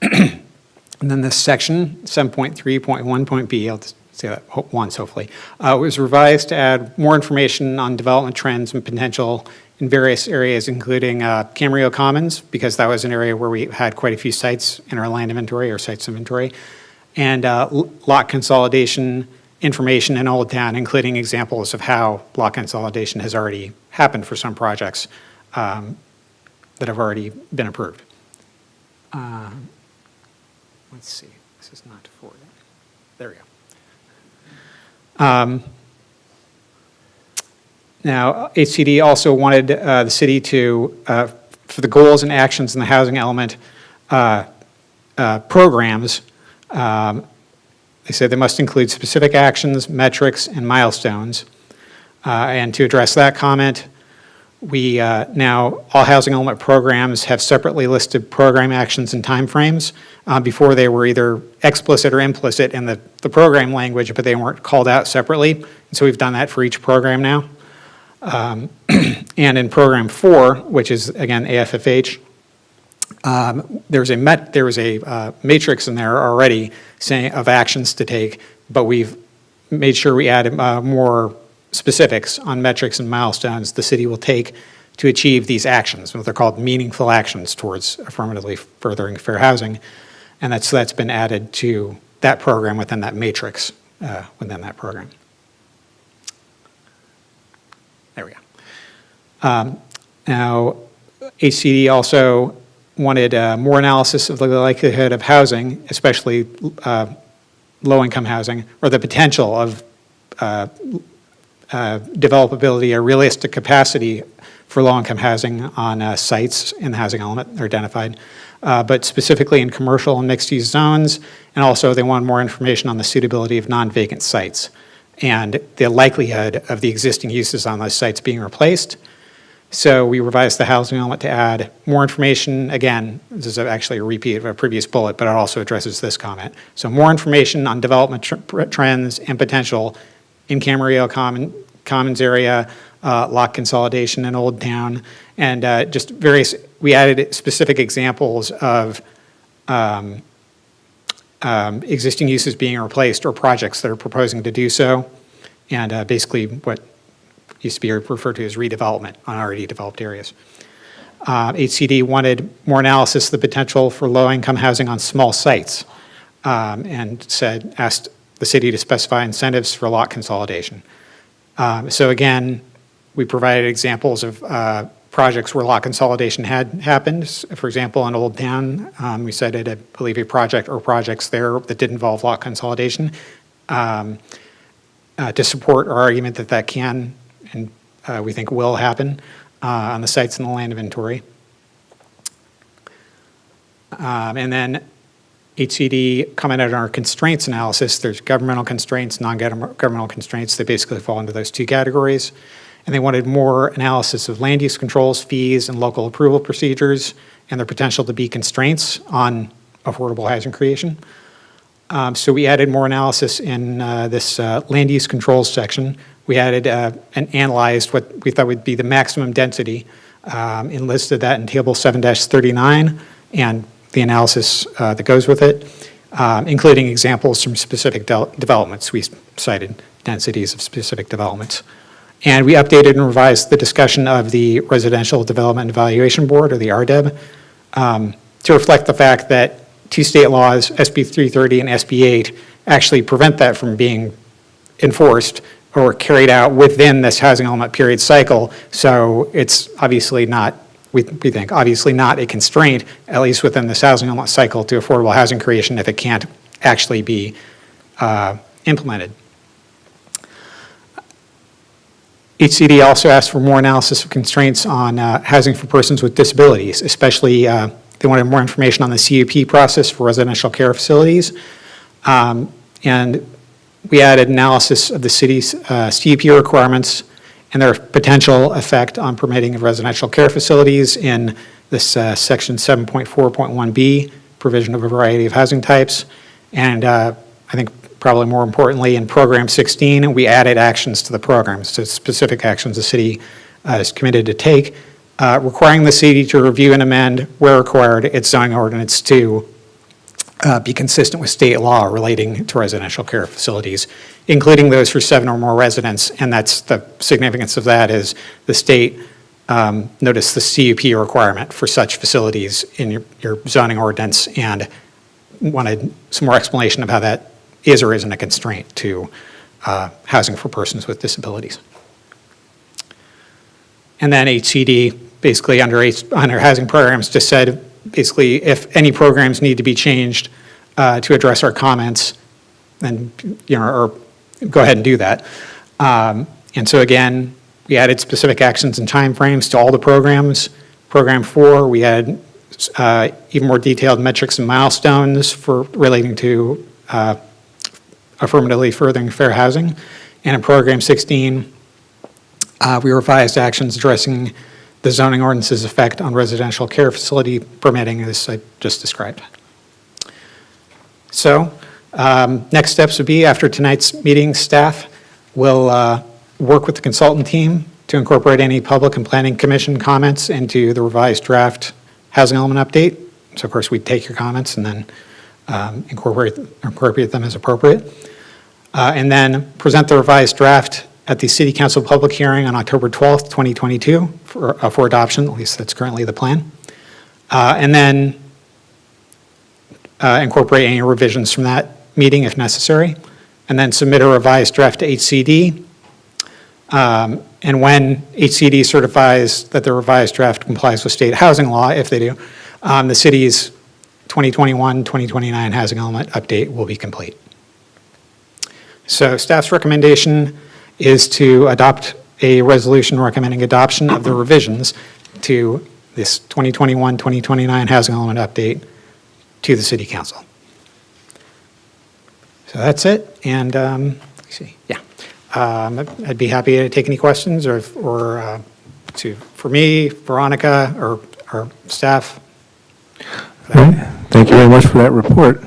N: And then this section, 7.3.1.b, I'll just say that once hopefully, was revised to add more information on development trends and potential in various areas, including Camarillo Commons, because that was an area where we had quite a few sites in our land inventory or sites inventory, and lot consolidation information in Old Town, including examples of how lot consolidation has already happened for some projects that have already been approved. Let's see, this is not forwarding. There we go. Now, HCD also wanted the city to, for the goals and actions in the housing element programs, they said they must include specific actions, metrics, and milestones. And to address that comment, we now, all housing element programs have separately listed program actions and timeframes. Before they were either explicit or implicit in the program language, but they weren't called out separately. And so we've done that for each program now. And in program 4, which is again AFFH, there was a matrix in there already saying of actions to take, but we've made sure we added more specifics on metrics and milestones the city will take to achieve these actions, what they're called meaningful actions towards affirmatively furthering fair housing. And that's been added to that program within that matrix within that program. There we go. Now, HCD also wanted more analysis of the likelihood of housing, especially low-income housing, or the potential of developability or realistic capacity for low-income housing on sites in the housing element are identified, but specifically in commercial and mixed-use zones, and also they want more information on the suitability of non-vacant sites and the likelihood of the existing uses on those sites being replaced. So we revised the housing element to add more information. Again, this is actually a repeat of a previous bullet, but it also addresses this comment. So more information on development trends and potential in Camarillo Commons area, lot consolidation in Old Town, and just various, we added specific examples of existing uses being replaced or projects that are proposing to do so, and basically what used to be referred to as redevelopment on already developed areas. HCD wanted more analysis of the potential for low-income housing on small sites, and asked the city to specify incentives for lot consolidation. So again, we provided examples of projects where lot consolidation had happened. For example, in Old Town, we cited, I believe, a project or projects there that did involve lot consolidation to support our argument that that can and we think will happen on the sites in the land inventory. And then HCD commented on our constraints analysis. There's governmental constraints, non-governmental constraints. They basically fall into those two categories. And they wanted more analysis of land use controls, fees, and local approval procedures, and their potential to be constraints on affordable housing creation. So we added more analysis in this land use controls section. We added and analyzed what we thought would be the maximum density, and listed that in Table 7-39, and the analysis that goes with it, including examples from specific developments. We cited densities of specific developments. And we updated and revised the discussion of the Residential Development Evaluation Board, or the RDEB, to reflect the fact that two state laws, SB 330 and SB 8, actually prevent that from being enforced or carried out within this housing element period cycle. So it's obviously not, we think, obviously not a constraint, at least within this housing element cycle, to affordable housing creation if it can't actually be implemented. HCD also asked for more analysis of constraints on housing for persons with disabilities, especially they wanted more information on the CUP process for residential care facilities. And we added analysis of the city's CUP requirements and their potential effect on permitting of residential care facilities in this section 7.4.1b, provision of a variety of housing types. And I think probably more importantly, in Program 16, we added actions to the programs, so specific actions the city is committed to take, requiring the city to review and amend, where required, its zoning ordinance to be consistent with state law relating to residential care facilities, including those for 7 or more residents. And that's the significance of that is the state notice the CUP requirement for such facilities in your zoning ordinance, and wanted some more explanation of how that is or isn't a constraint to housing for persons with disabilities. And then HCD, basically under housing programs, just said, basically, if any programs need to be changed to address our comments, then, or go ahead and do that. And so again, we added specific actions and timeframes to all the programs. Program 4, we had even more detailed metrics and milestones for relating to affirmatively furthering fair housing. And in Program 16, we revised actions addressing the zoning ordinance's effect on residential care facility permitting, as I just described. So, next steps would be, after tonight's meeting, staff will work with the consultant team to incorporate any public and planning commission comments into the revised draft housing element update. So of course, we'd take your comments and then incorporate them as appropriate. And then present the revised draft at the City Council public hearing on October 12th, 2022 for adoption, at least that's currently the plan. And then incorporate any revisions from that meeting if necessary, and then submit a revised draft to HCD. And when HCD certifies that the revised draft complies with state housing law, if they do, the city's 2021-2029 housing element update will be complete. So staff's recommendation is to adopt a resolution recommending adoption of the revisions to this 2021-2029 housing element update to the City Council. So that's it, and let's see, yeah. I'd be happy to take any questions or for me, Veronica, or staff.
A: All right. Thank you very much for that report.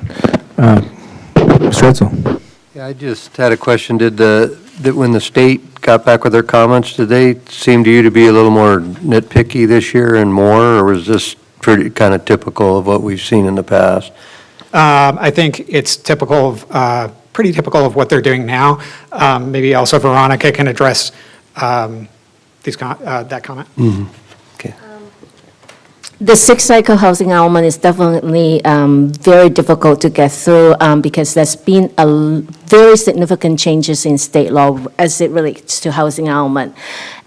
A: Mr. Edsel.
E: Yeah, I just had a question. When the state got back with their comments, did they seem to you to be a little more nitpicky this year and more, or was this pretty kind of typical of what we've seen in the past?
N: I think it's typical of, pretty typical of what they're doing now. Maybe also Veronica can address that comment.
E: Mm-hmm. Okay.
O: The six-cycle housing element is definitely very difficult to get through because there's been very significant changes in state law as it relates to housing element.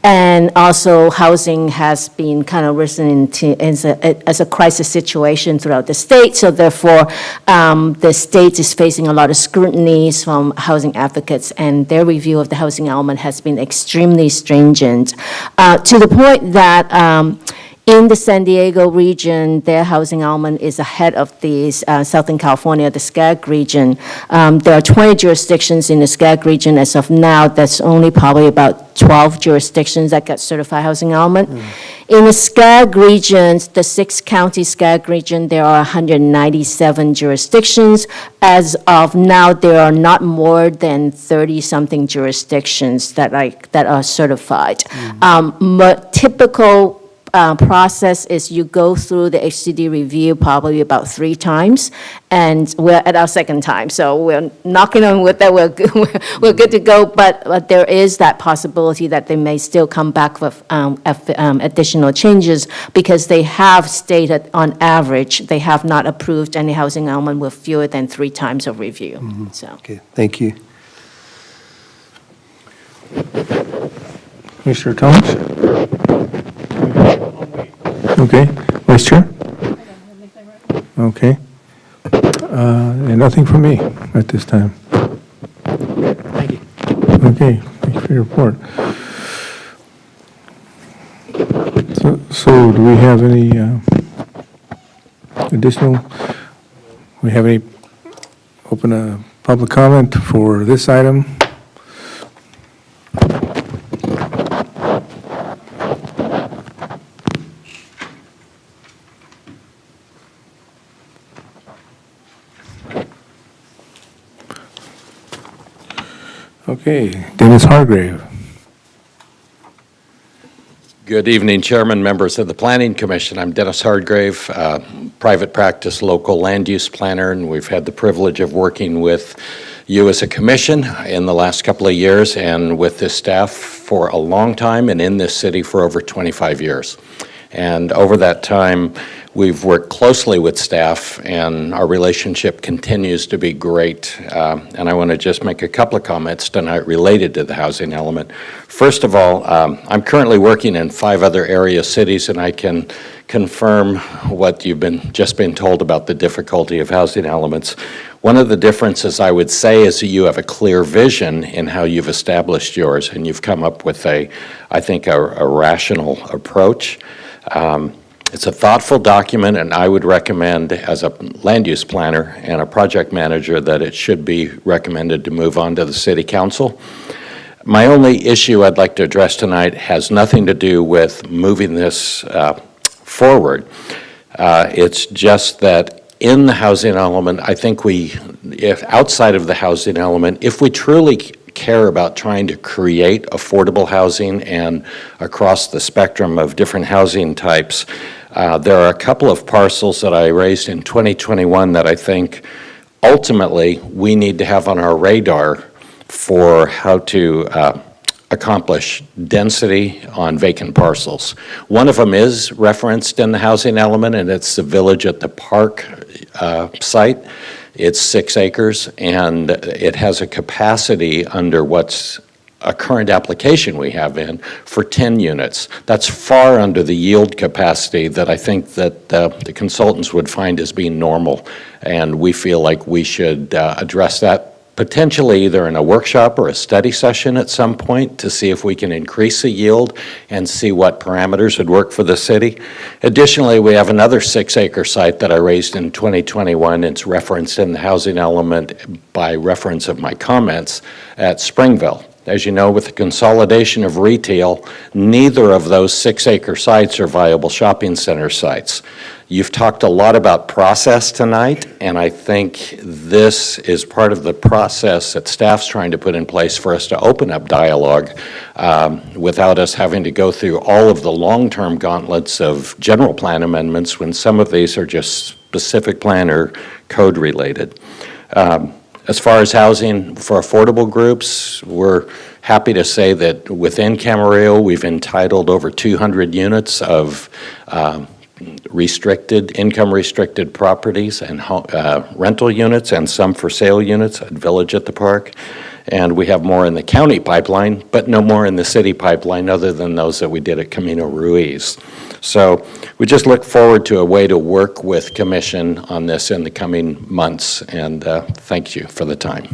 O: And also, housing has been kind of risen as a crisis situation throughout the state. So therefore, the state is facing a lot of scrutiny from housing advocates, and their review of the housing element has been extremely stringent, to the point that in the San Diego region, their housing element is ahead of the Southern California, the SCAG region. There are 20 jurisdictions in the SCAG region as of now. That's only probably about 12 jurisdictions that got certified housing element. In the SCAG regions, the 6-county SCAG region, there are 197 jurisdictions. As of now, there are not more than 30-something jurisdictions that are certified. But typical process is you go through the HCD review probably about 3 times, and we're at our 2nd time, so we're knocking on wood that we're good to go, but there is that possibility that they may still come back with additional changes because they have stated on average they have not approved any housing element with fewer than 3 times of review.
E: Mm-hmm.
O: So.
E: Okay, thank you.
A: Commissioner Thomas? Okay. Vice Chair? Okay. And nothing from me at this time.
N: Thank you.
A: Okay, thank you for your report. So do we have any additional, we have any open a public comment for this item? Okay, Dennis Hargrave.
P: Good evening, Chairman, members of the Planning Commission. I'm Dennis Hargrave, private practice local land use planner, and we've had the privilege of working with you as a commission in the last couple of years and with this staff for a long time and in this city for over 25 years. And over that time, we've worked closely with staff, and our relationship continues to be great. And I want to just make a couple of comments tonight related to the housing element. First of all, I'm currently working in 5 other area cities, and I can confirm what you've just been told about the difficulty of housing elements. One of the differences I would say is that you have a clear vision in how you've established yours, and you've come up with I think, a rational approach. It's a thoughtful document, and I would recommend as a land use planner and a project manager that it should be recommended to move on to the city council. My only issue I'd like to address tonight has nothing to do with moving this forward. It's just that in the housing element, I think if outside of the housing element, if we truly care about trying to create affordable housing and across the spectrum of different housing types, there are a couple of parcels that I raised in 2021 that I think ultimately we need to have on our radar for how to accomplish density on vacant parcels. One of them is referenced in the housing element, and it's the Village at the Park site. It's 6 acres, and it has a capacity under what's a current application we have in for 10 units. That's far under the yield capacity that I think that the consultants would find as being normal, and we feel like we should address that potentially either in a workshop or a study session at some point to see if we can increase the yield and see what parameters would work for the city. Additionally, we have another 6-acre site that I raised in 2021. It's referenced in the housing element by reference of my comments at Springville. As you know, with the consolidation of retail, neither of those 6-acre sites are viable shopping center sites. You've talked a lot about process tonight, and I think this is part of the process that staff's trying to put in place for us to open up dialogue without us having to go through all of the long-term gauntlets of general plan amendments when some of these are just specific plan or code related. As far as housing for affordable groups, we're happy to say that within Camarillo, we've entitled over 200 units of income restricted properties and rental units, and some for sale units at Village at the Park. And we have more in the county pipeline, but no more in the city pipeline other than those that we did at Camino Ruiz. So we just look forward to a way to work with Commission on this in the coming months, and thank you for the time.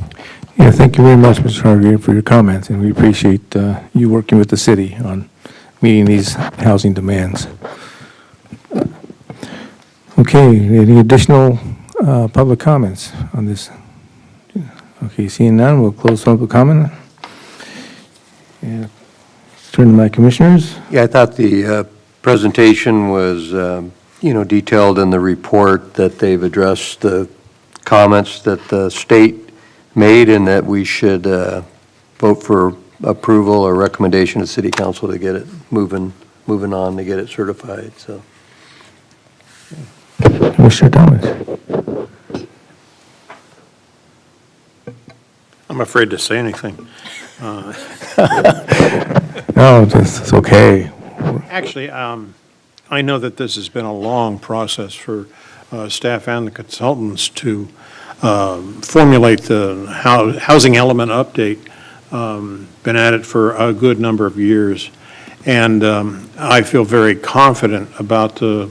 A: Yeah, thank you very much, Mr. Hargrave, for your comments, and we appreciate you working with the city on meeting these housing demands. Okay, any additional public comments on this? Okay, seeing none, we'll close public comment. And turn to my commissioners.
E: Yeah, I thought the presentation was, detailed in the report, that they've addressed the comments that the state made, and that we should vote for approval or recommendation to City Council to get it moving on to get it certified. So,
A: Commissioner Thomas.
C: I'm afraid to say anything.
A: No, it's okay.
C: Actually, I know that this has been a long process for staff and the consultants to formulate the housing element update. Been at it for a good number of years, and I feel very confident about the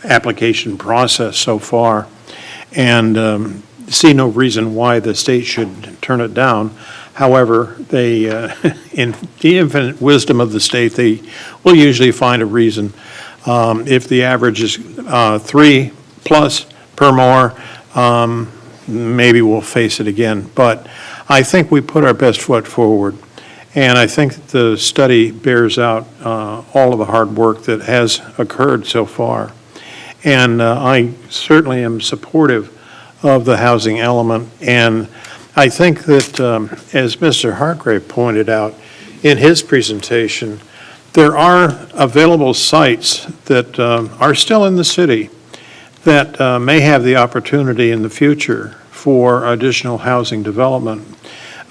C: application process so far, and see no reason why the state should turn it down. However, they, in the infinite wisdom of the state, they will usually find a reason. If the average is 3 plus per more, maybe we'll face it again. But I think we put our best foot forward, and I think the study bears out all of the hard work that has occurred so far. And I certainly am supportive of the housing element, and I think that, as Mr. Hargrave pointed out in his presentation, there are available sites that are still in the city that may have the opportunity in the future for additional housing development.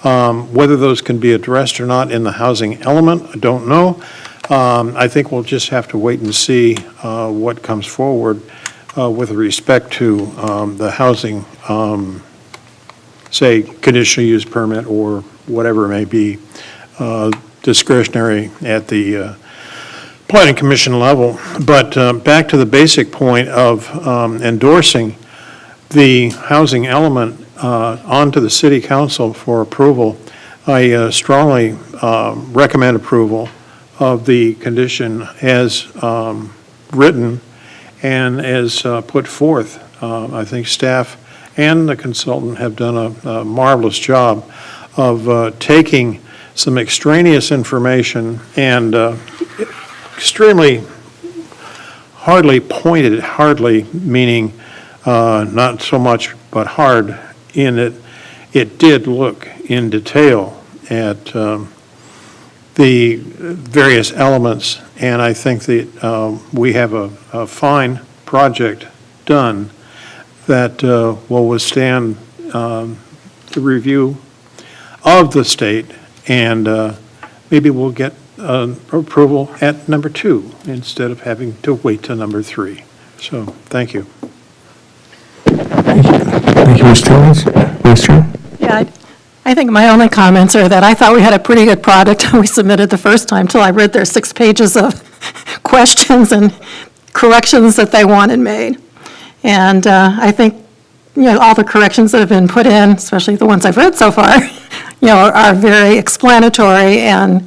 C: Whether those can be addressed or not in the housing element, I don't know. I think we'll just have to wait and see what comes forward with respect to the housing, say, conditional use permit or whatever it may be, discretionary at the planning commission level. But back to the basic point of endorsing the housing element onto the city council for approval, I strongly recommend approval of the condition as written and as put forth. I think staff and the consultant have done a marvelous job of taking some extraneous information and extremely hardly pointed, hardly meaning not so much but hard, in that it did look in detail at the various elements, and I think that we have a fine project done that will withstand the review of the state, and maybe we'll get approval at number 2 instead of having to wait till number 3. So, thank you.
A: Thank you, Mr. Tillings. Vice Chair?
D: Yeah, I think my only comments are that I thought we had a pretty good product we submitted the first time till I read their 6 pages of questions and corrections that they wanted made. And I think, all the corrections that have been put in, especially the ones I've read so far, are very explanatory and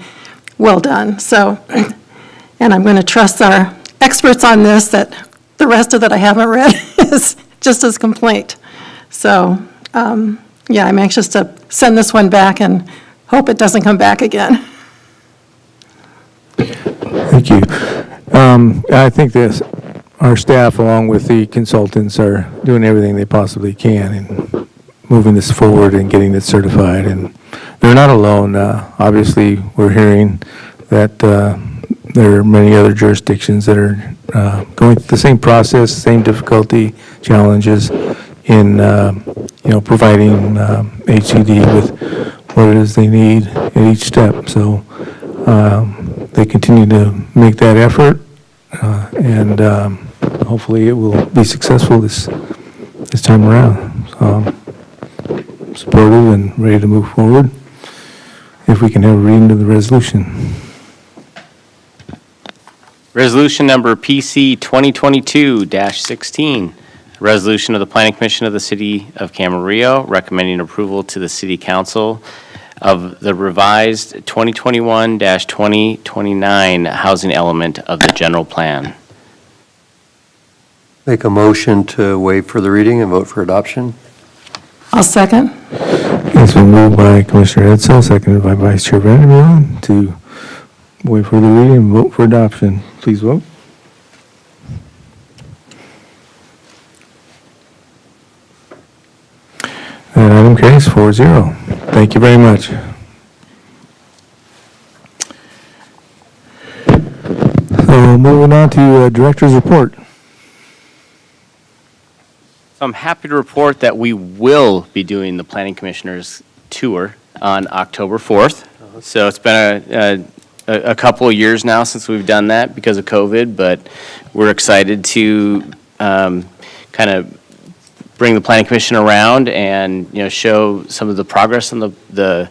D: well done. So, and I'm going to trust our experts on this that the rest of that I haven't read is just as complete. So, I'm anxious to send this one back and hope it doesn't come back again.
A: Thank you. I think this, our staff, along with the consultants, are doing everything they possibly can in moving this forward and getting it certified. And they're not alone. Obviously, we're hearing that there are many other jurisdictions that are going through the same process, same difficulty, challenges in providing HCD with what it is they need at each step. So they continue to make that effort, and hopefully it will be successful this time around. So I'm supportive and ready to move forward. If we can have a reading of the resolution.
B: Resolution number PC 2022-16, resolution of the Planning Commission of the City of Camarillo recommending approval to the City Council of the revised 2021-2029 housing element of the general plan.
E: Make a motion to waive further reading and vote for adoption.
D: I'll second.
A: It's been moved by Commissioner Edsel, seconded by Vice Chair Vanderbilt to waive further reading and vote for adoption. Please vote. That item carries 4-0. Thank you very much. So moving on to Director's Report.
B: So I'm happy to report that we will be doing the Planning Commissioners Tour on October 4th. So it's been a couple of years now since we've done that because of COVID, but we're excited to kind of bring the Planning Commission around and, show some of the progress on the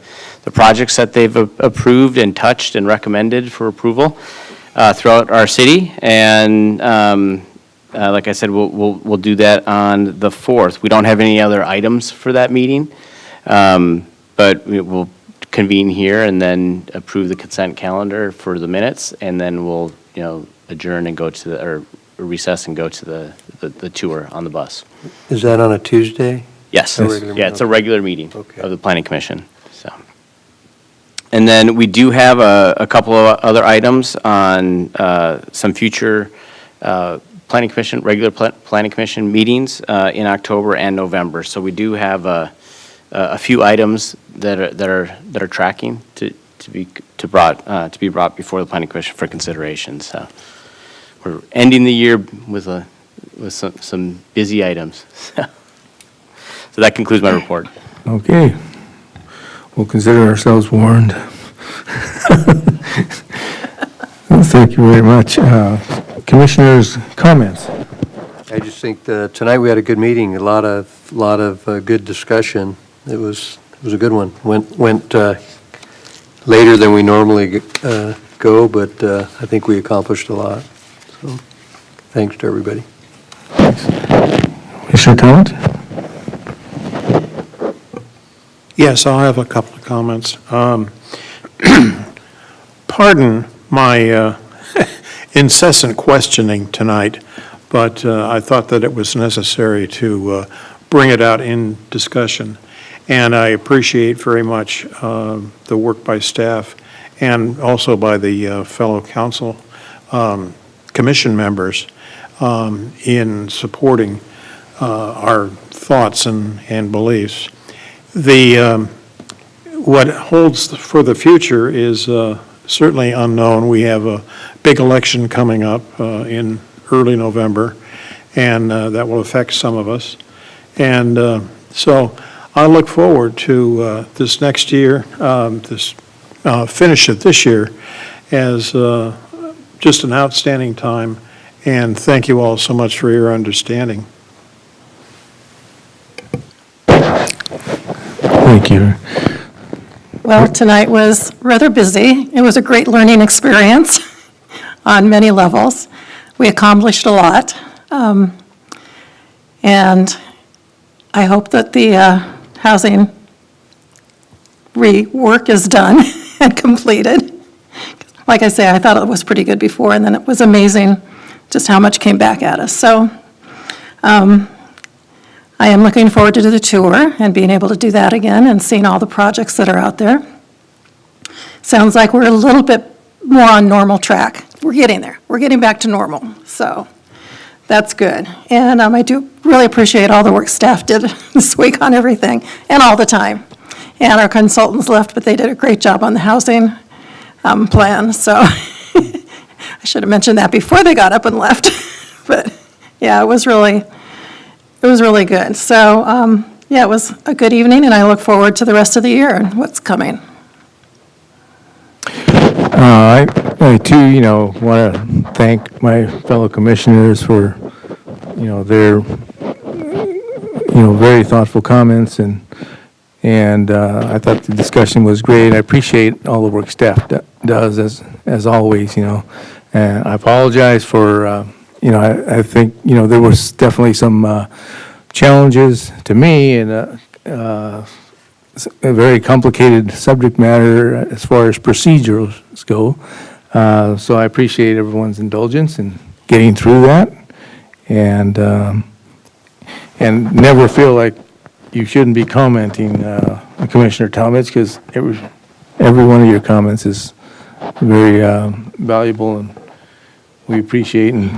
B: projects that they've approved and touched and recommended for approval throughout our city. And like I said, we'll do that on the 4th. We don't have any other items for that meeting, but we'll convene here and then approve the consent calendar for the minutes, and then we'll, adjourn and go to or recess and go to the tour on the bus.
E: Is that on a Tuesday?
B: Yes. Yeah, it's a regular meeting
E: Okay.
B: of the Planning Commission. So, and then we do have a couple of other items on some future Planning Commission, regular Planning Commission meetings in October and November. So we do have a few items that are tracking to be brought before the Planning Commission for consideration. So we're ending the year with some busy items. So that concludes my report.
A: Okay. we'll consider ourselves warned. Thank you very much. Commissioners' comments?
E: I just think that tonight we had a good meeting, a lot of good discussion. It was a good one. Went later than we normally go, but I think we accomplished a lot. So, thanks to everybody.
A: Commissioner Talent?
C: Yes, I'll have a couple of comments. Pardon my incessant questioning tonight, but I thought that it was necessary to bring it out in discussion. And I appreciate very much the work by staff and also by the fellow council commission members in supporting our thoughts and beliefs. What holds for the future is certainly unknown. We have a big election coming up in early November, and that will affect some of us. And so I look forward to this next year, finish it this year as just an outstanding time, and thank you all so much for your understanding.
A: Thank you.
D: Well, tonight was rather busy. It was a great learning experience on many levels. We accomplished a lot. And I hope that the housing rework is done and completed. Like I say, I thought it was pretty good before, and then it was amazing just how much came back at us. So I am looking forward to the tour and being able to do that again and seeing all the projects that are out there. Sounds like we're a little bit more on normal track. We're getting there. We're getting back to normal. So that's good. And I do really appreciate all the work staff did this week on everything and all the time. And our consultants left, but they did a great job on the housing plan. So I should have mentioned that before they got up and left. But yeah, it was really good. So yeah, it was a good evening, and I look forward to the rest of the year and what's coming.
A: I too, want to thank my fellow commissioners for, their, very thoughtful comments, and I thought the discussion was great. I appreciate all the work staff does, as always, And I apologize for, I think, there was definitely some challenges to me, and a very complicated subject matter as far as procedures go. So I appreciate everyone's indulgence in getting through that, and never feel like you shouldn't be commenting, Commissioner Talmadge, because every one of your comments is very valuable, and we appreciate. And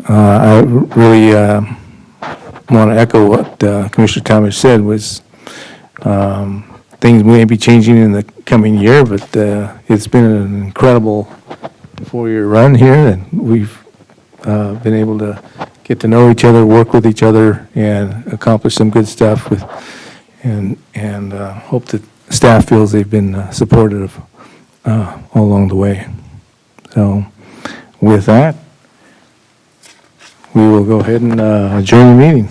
A: I really want to echo what Commissioner Talmadge said, was things may be changing in the coming year, but it's been an incredible 4-year run here, and we've been able to get to know each other, work with each other, and accomplish some good stuff and hope that staff feels they've been supportive all along the way. So with that, we will go ahead and adjourn the meeting.